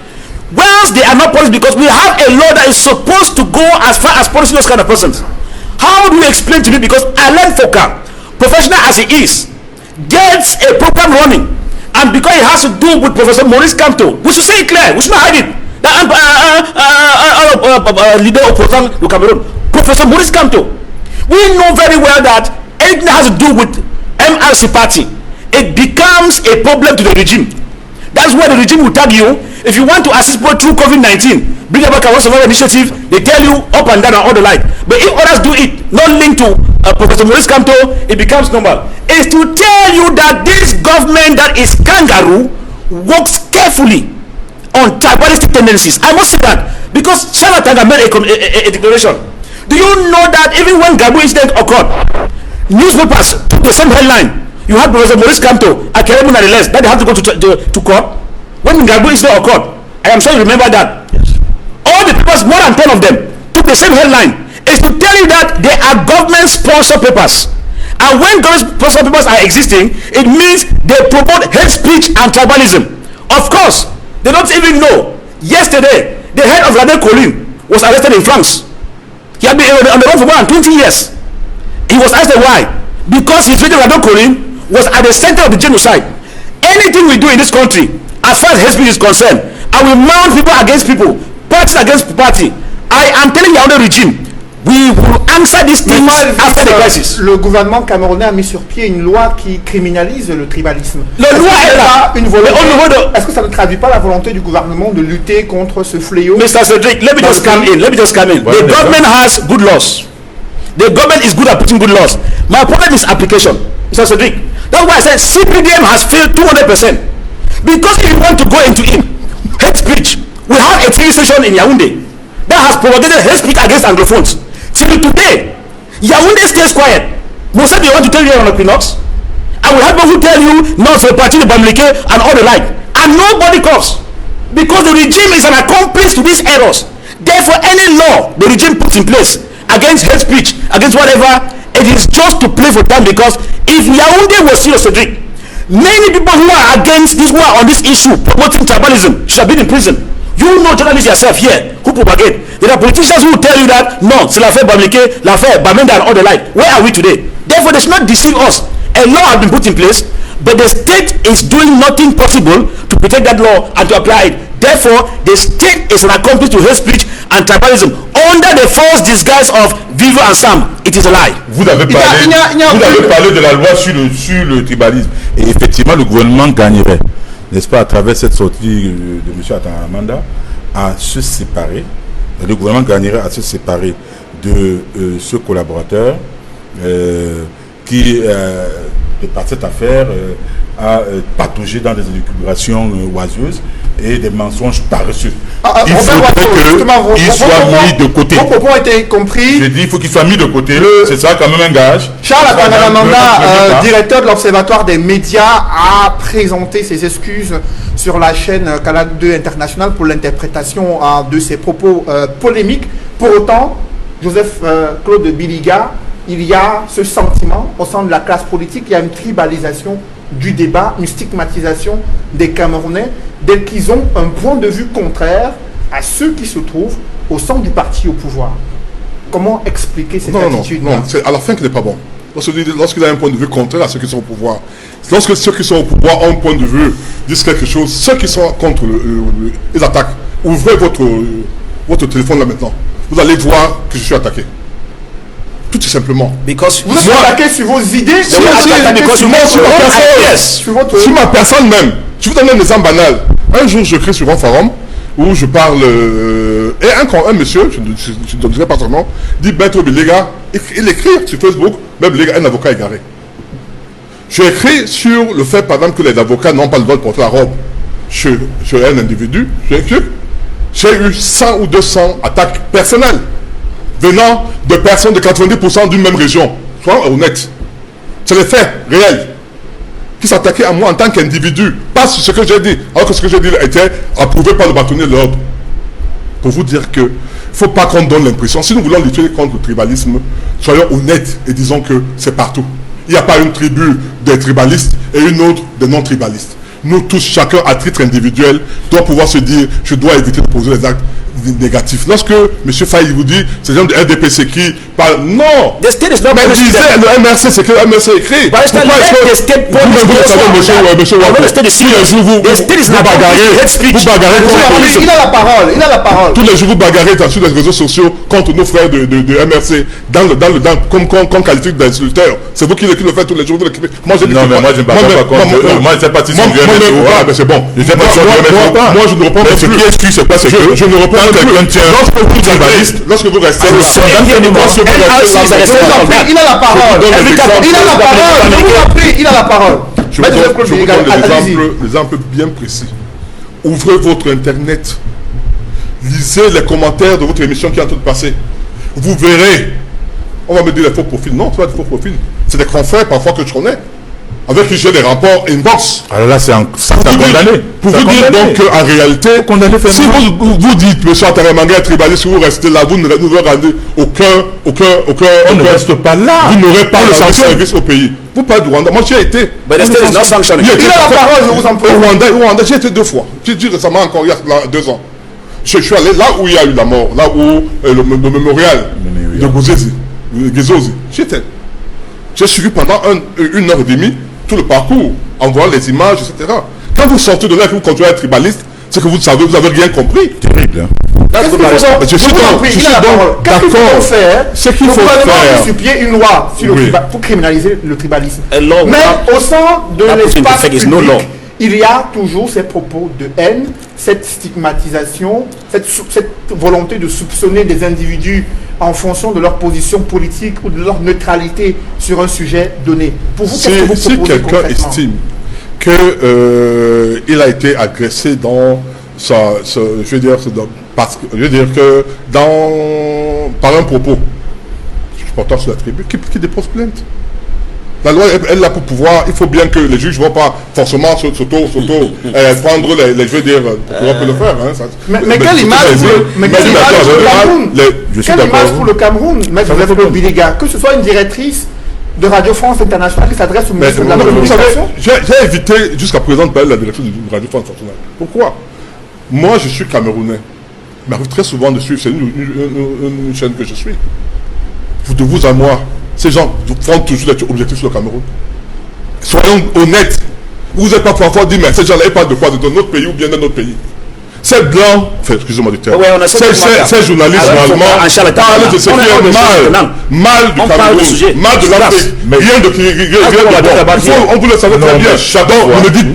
whilst they are not punished, because we have a law that is supposed to go as far as punishing those kind of persons. How do you explain to me? Because Alain Foka, professional as he is, gets a program running, and because it has to do with Professor Maurice Kamto, we should say it clear, we should not hide it. Leader of the Cameroon, Professor Maurice Kamto. We know very well that anything that has to do with MRC party, it becomes a problem to the regime. That's why the regime will tag you. If you want to assist people through COVID-19, bring about Cameroon Survival Initiative, they tell you up and down and all the like. But if others do it, not linked to Professor Maurice Kamto, it becomes normal. It's to tell you that this government that is kangaroo works carefully on tribalistic tendencies. I must say that because Charlatanga made a declaration. Do you know that even when Gabu incident occurred, newspapers took the same headline? You had Professor Maurice Kamto, Akeremun and the rest, that they had to go to court. When Gabu incident occurred, I am sure you remember that. Yes. All the papers, more than 10 of them, took the same headline. It's to tell you that they are government-sponsored papers. And when government-sponsored papers are existing, it means they promote hate speech and tribalism. Of course, they don't even know. Yesterday, the head of Radel Colin was arrested in France. He had been on the run for more than 20 years. He was asked why. Because his friend Radel Colin was at the center of the genocide. Anything we do in this country, as far as hate speech is concerned, and we mount people against people, parties against party, I am telling you, the regime, we will answer these things after the crisis. Le gouvernement camerounais a mis sur pied une loi qui criminalise le tribalisme. La loi est là. Est-ce que ça ne traduit pas la volonté du gouvernement de lutter contre ce fléau? Mr. Cedric, let me just come in. The government has good laws. The government is good at putting good laws. My problem is application. Mr. Cedric, that's why I said CPDM has failed 200%. Because if you want to go into hate speech, we have a TV station in Yaoundé that has propagated hate speech against Anglophones. Till today, Yaoundé stays quiet. Most of you want to tell you on the Equinox, and we have people who tell you not to party the Bamileke and all the like, and nobody comes because the regime is an accomplice to these errors. Therefore, any law the regime puts in place against hate speech, against whatever, it is just to play for time. Because if Yaoundé was serious, Cedric, many people who are against this, who are on this issue promoting tribalism, should have been in prison. You know journalists yourself here who propagate. There are politicians who will tell you that no, c'est l'affaire Bamileke, l'affaire Bamenda and all the like. Where are we today? Therefore, they should not deceive us. A law has been put in place, but the state is doing nothing possible to protect that law and to apply it. Therefore, the state is an accomplice to hate speech and tribalism under the false disguise of Vivre Ensemble. It is a lie. Vous avez parlé de la loi sur le tribalisme. Et effectivement, le gouvernement gagnerait, n'est-ce pas, à travers cette sortie de M. Atamanda, à se séparer. Le gouvernement gagnerait à se séparer de ce collaborateur qui, par cette affaire, a pataugé dans des élucubrations oiseuses et des mensonges paresseux. Il faudrait qu'il soit mis de côté. Vos propos ont été compris. Je dis, il faut qu'il soit mis de côté. C'est ça quand même un gage. Charles Atamanda, directeur de l'Observatoire des médias, a présenté ses excuses sur la chaîne Canal 2 International pour l'interprétation de ses propos polémiques. Pour autant, Joseph Claude Biliga, il y a ce sentiment au sein de la classe politique, il y a une tribalisation du débat, une stigmatisation des Camerounais dès qu'ils ont un point de vue contraire à ceux qui se trouvent au sein du parti au pouvoir. Comment expliquer cette attitude? Non, c'est à la fin qu'il n'est pas bon. Lorsqu'il a un point de vue contraire à ceux qui sont au pouvoir, lorsque ceux qui sont au pouvoir ont un point de vue, disent quelque chose, ceux qui sont contre les attaques, ouvrez votre téléphone là maintenant. Vous allez voir que je suis attaqué. Tout simplement. Because vous êtes attaqué sur vos idées, sur ma personne même. Je vous donne un exemple banal. Un jour, je crie sur un forum où je parle, et un monsieur, je ne dirai pas son nom, dit Maître Bilega, il écrit sur Facebook, même Bilega, un avocat égaré. J'ai écrit sur le fait, par exemple, que les avocats n'ont pas le droit de porter la robe chez un individu. J'ai eu 100 ou 200 attaques personnelles venant de personnes de 90% d'une même région. Soyons honnêtes. C'est les faits réels qui s'attaquaient à moi en tant qu'individu, pas sur ce que j'ai dit, alors que ce que j'ai dit était approuvé par le bâtonnier de l'ordre. Pour vous dire que il ne faut pas qu'on donne l'impression, si nous voulons lutter contre le tribalisme, soyons honnêtes et disons que c'est partout. Il n'y a pas une tribu des tribalistes et une autre des non-tribalistes. Nous tous, chacun à titre individuel, doit pouvoir se dire, je dois éviter de poser des actes négatifs. Lorsque M. Faye vous dit, c'est gens du RDPC qui parle, non! The state is not Mais disait le MRC, c'est que le MRC écrit. But Pourquoi the state monsieur Wako, tous les jours vous bagarrez, Il a la parole. tous les jours vous bagarrez sur les réseaux sociaux contre nos frères de MRC, comme qualité d'insulteur. C'est vous qui le faites tous les jours. Moi, je dis non, mais moi, je ne parle pas contre eux. Moi, je ne sais pas si c'est du mais c'est bon. Je ne sais pas si moi, je ne reprends pas ce qui exclut, c'est pas ce que je ne reprends pas lorsque vous restez Il a la parole. Il a la parole. Je vous donne des exemples bien précis. Ouvrez votre internet. Lisez les commentaires de votre émission qui est en train de passer. Vous verrez. On va me dire les faux profils. Non, c'est pas des faux profils. C'est des confrères parfois que je connais, avec qui j'ai des rapports inbox. Alors là, c'est condamné. Pour vous dire donc qu'en réalité, si vous dites, M. Ataramanga est tribaliste, si vous restez là, vous ne rendez aucun. On ne reste pas là. Vous n'aurez pas le service au pays. Vous parlez du Rwanda. Moi, j'y ai été. But the state is not sanctioning. Il a la parole, je vous en prie. Au Rwanda, j'y ai été 2 fois. J'ai dit récemment encore, il y a 2 ans. Je suis allé là où il y a eu la mort, là où le mémorial de Gezozi. J'y étais. J'ai suivi pendant 1 heure et demie tout le parcours, en voyant les images, etc. Quand vous sortez de là et que vous continuez à être tribaliste, c'est que vous savez, vous n'avez rien compris. Terrible, hein. Je suis donc d'accord. Ce qu'il faut faire, sur pied une loi pour criminaliser le tribalisme. law. Mais au sein de l'espace There is no public, law. il y a toujours ces propos de haine, cette stigmatisation, cette volonté de soupçonner des individus en fonction de leur position politique ou de leur neutralité sur un sujet donné. Pour vous, qu'est-ce que vous si proposez quelqu'un concrètement? estime qu'il a été agressé dans je veux dire que par un propos, portant sur la tribu, qui dépose plainte. La loi elle est là pour pouvoir, il faut bien que les juges ne vont pas forcément prendre les je veux dire, on peut le faire. Hein, mais quelle image pour le Cameroun? Quelle image pour le Cameroun, Maître Bilega, que ce soit une directrice de Radio France Internationale qui s'adresse au ministre de la Communication? J'ai évité jusqu'à présent de parler de la direction de Radio France Internationale. Pourquoi? Moi, je suis Camerounais. Il m'arrive très souvent de suivre, c'est une chaîne que je suis. De vous à moi, ces gens font toujours des objectifs sur le Cameroun. Soyons honnêtes. Vous n'êtes pas parfois dit, mais ces gens-là, ils parlent de quoi? De notre pays ou bien de notre pays? Ces blancs, excusez-moi du terme, ces journalistes allemands parlent de ce qui est mal du Cameroun, mal de l'Afrique, rien de on vous le savez très bien. Chacun, vous me dites,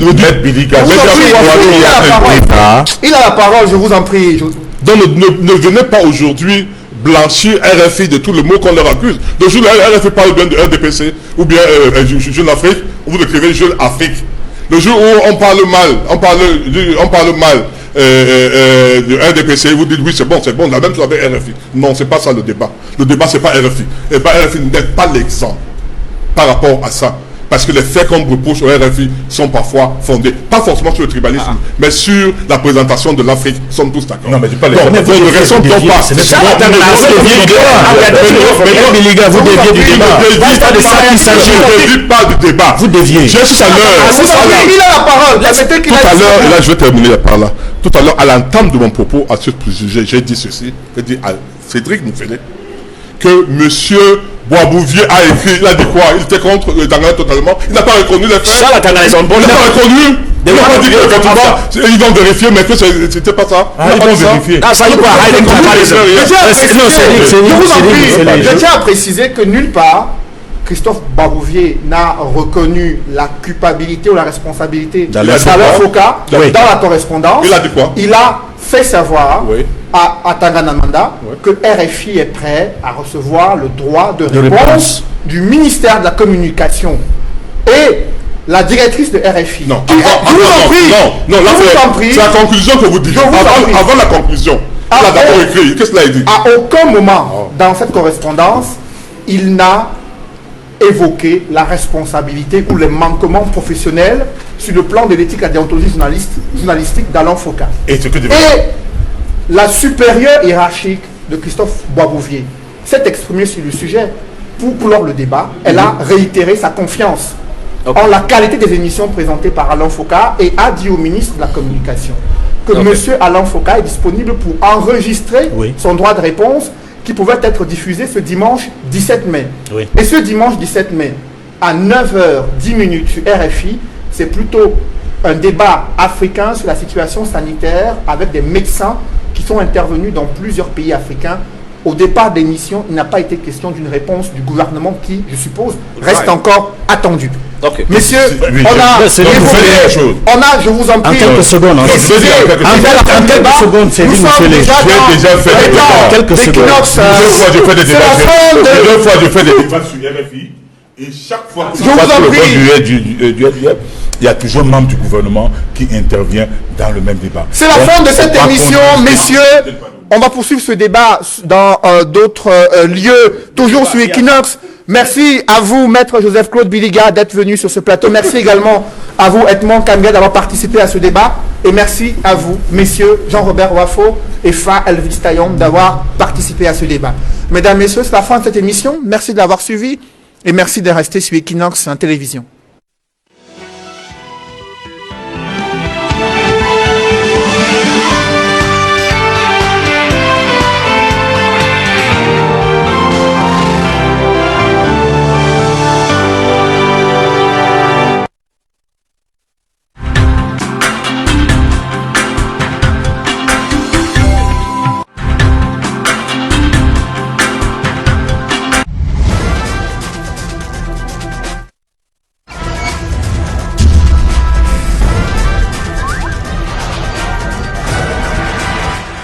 il a la parole, je vous en prie. Donc ne venez pas aujourd'hui blanchir RFI de tout le mot qu'on leur accuse. De jour, RFI parle bien de RDPC ou bien Jeune Afrique, vous écrivez Jeune Afrique. Le jour où on parle mal de RDPC, vous dites oui c'est bon, la même chose avec RFI. Non, c'est pas ça le débat. Le débat c'est pas RFI. Et RFI n'est pas l'exemple par rapport à ça. Parce que les faits qu'on reproche au RFI sont parfois fondés, pas forcément sur le tribalisme, mais sur la présentation de l'Afrique. Nous sommes tous d'accord. Non, mais je pas les ne restons pas. Vous déviez du débat. Je ne dis pas du débat. Vous déviez. J'ai tout à l'heure. Il a la parole. Tout à l'heure, et là je vais terminer par là. Tout à l'heure, à l'entame de mon propos à ce sujet, j'ai dit ceci. J'ai dit à Cédric Moufélé que monsieur Boisbouvier a écrit, il a dit quoi? Il était contre le Tangana totalement. Il n'a pas reconnu les faits. Ça, la Tangana, ils ont bon. Il n'a pas reconnu. Il n'a pas dit que effectivement, ils vont vérifier, mais que c'était pas ça. Ils vont vérifier. Ça y est, je tiens à préciser que nulle part, Christophe Barouvier n'a reconnu la culpabilité ou la responsabilité d'Alain Foka dans la correspondance. Il a dit quoi? Il a fait savoir Oui. à Tanganamanda Oui. que RFI est prêt à recevoir le droit de réponse. réponse du ministère de la Communication. Et la directrice de RFI. Non, qui- je vous en prie. non, là Je vous en prie. c'est la conclusion que vous dites. Je vous en prie. Avant la conclusion, Ah, elle a d'abord oh. écrit. Qu'est-ce qu'elle a dit? À aucun moment dans cette correspondance, il n'a évoqué la responsabilité ou les manquements professionnels sur le plan de l'éthique et de la déontologie journalistique d'Alain Foka. Et ce que tu veux Et la supérieure hiérarchique de Christophe Boisbouvier s'est exprimée sur le sujet pour clore le débat. Elle a réitéré sa confiance en la qualité des émissions présentées par Alain Foka et a dit au ministre de la Communication que M. Alain Foka est disponible pour enregistrer Oui. son droit de réponse qui pouvait être diffusé ce dimanche 17 mai. Oui. Et ce dimanche 17 mai, à 9h10 sur RFI, c'est plutôt un débat africain sur la situation sanitaire avec des médecins qui sont intervenus dans plusieurs pays africains. Au départ de l'émission, il n'a pas été question d'une réponse du gouvernement qui, je suppose, reste encore attendue. Ok. Messieurs, Oui, on a c'est évoqué- vous faites la chose. on a, je vous en En prie, quelques secondes, hein. Je vais dire en quelques en secondes. quelques secondes, c'est dit, monsieur Lé. J'ai déjà fait des débats. Quelques secondes. Plusieurs fois, je fais des C'est la débats. fin de- Plusieurs fois, je fais des débats sur RFI. Et chaque fois que Je vous passe en le prie. vote du RDF, il y a toujours un membre du gouvernement qui intervient dans le même débat. C'est la Donc, fin de faut cette pas émission, qu'on- messieurs. On va poursuivre ce débat dans d'autres lieux, toujours sur Equinox. Merci à vous, Maître Joseph-Claude Biliga, d'être venu sur ce plateau. Merci également à vous, Edmond Kamga, d'avoir participé à ce débat. Et merci à vous, messieurs Jean-Robert Wafo et Fa Elvis Taillon, d'avoir participé à ce débat. Mesdames, messieurs, c'est la fin de cette émission. Merci de l'avoir suivi et merci de rester sur Equinox en télévision.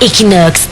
Equinox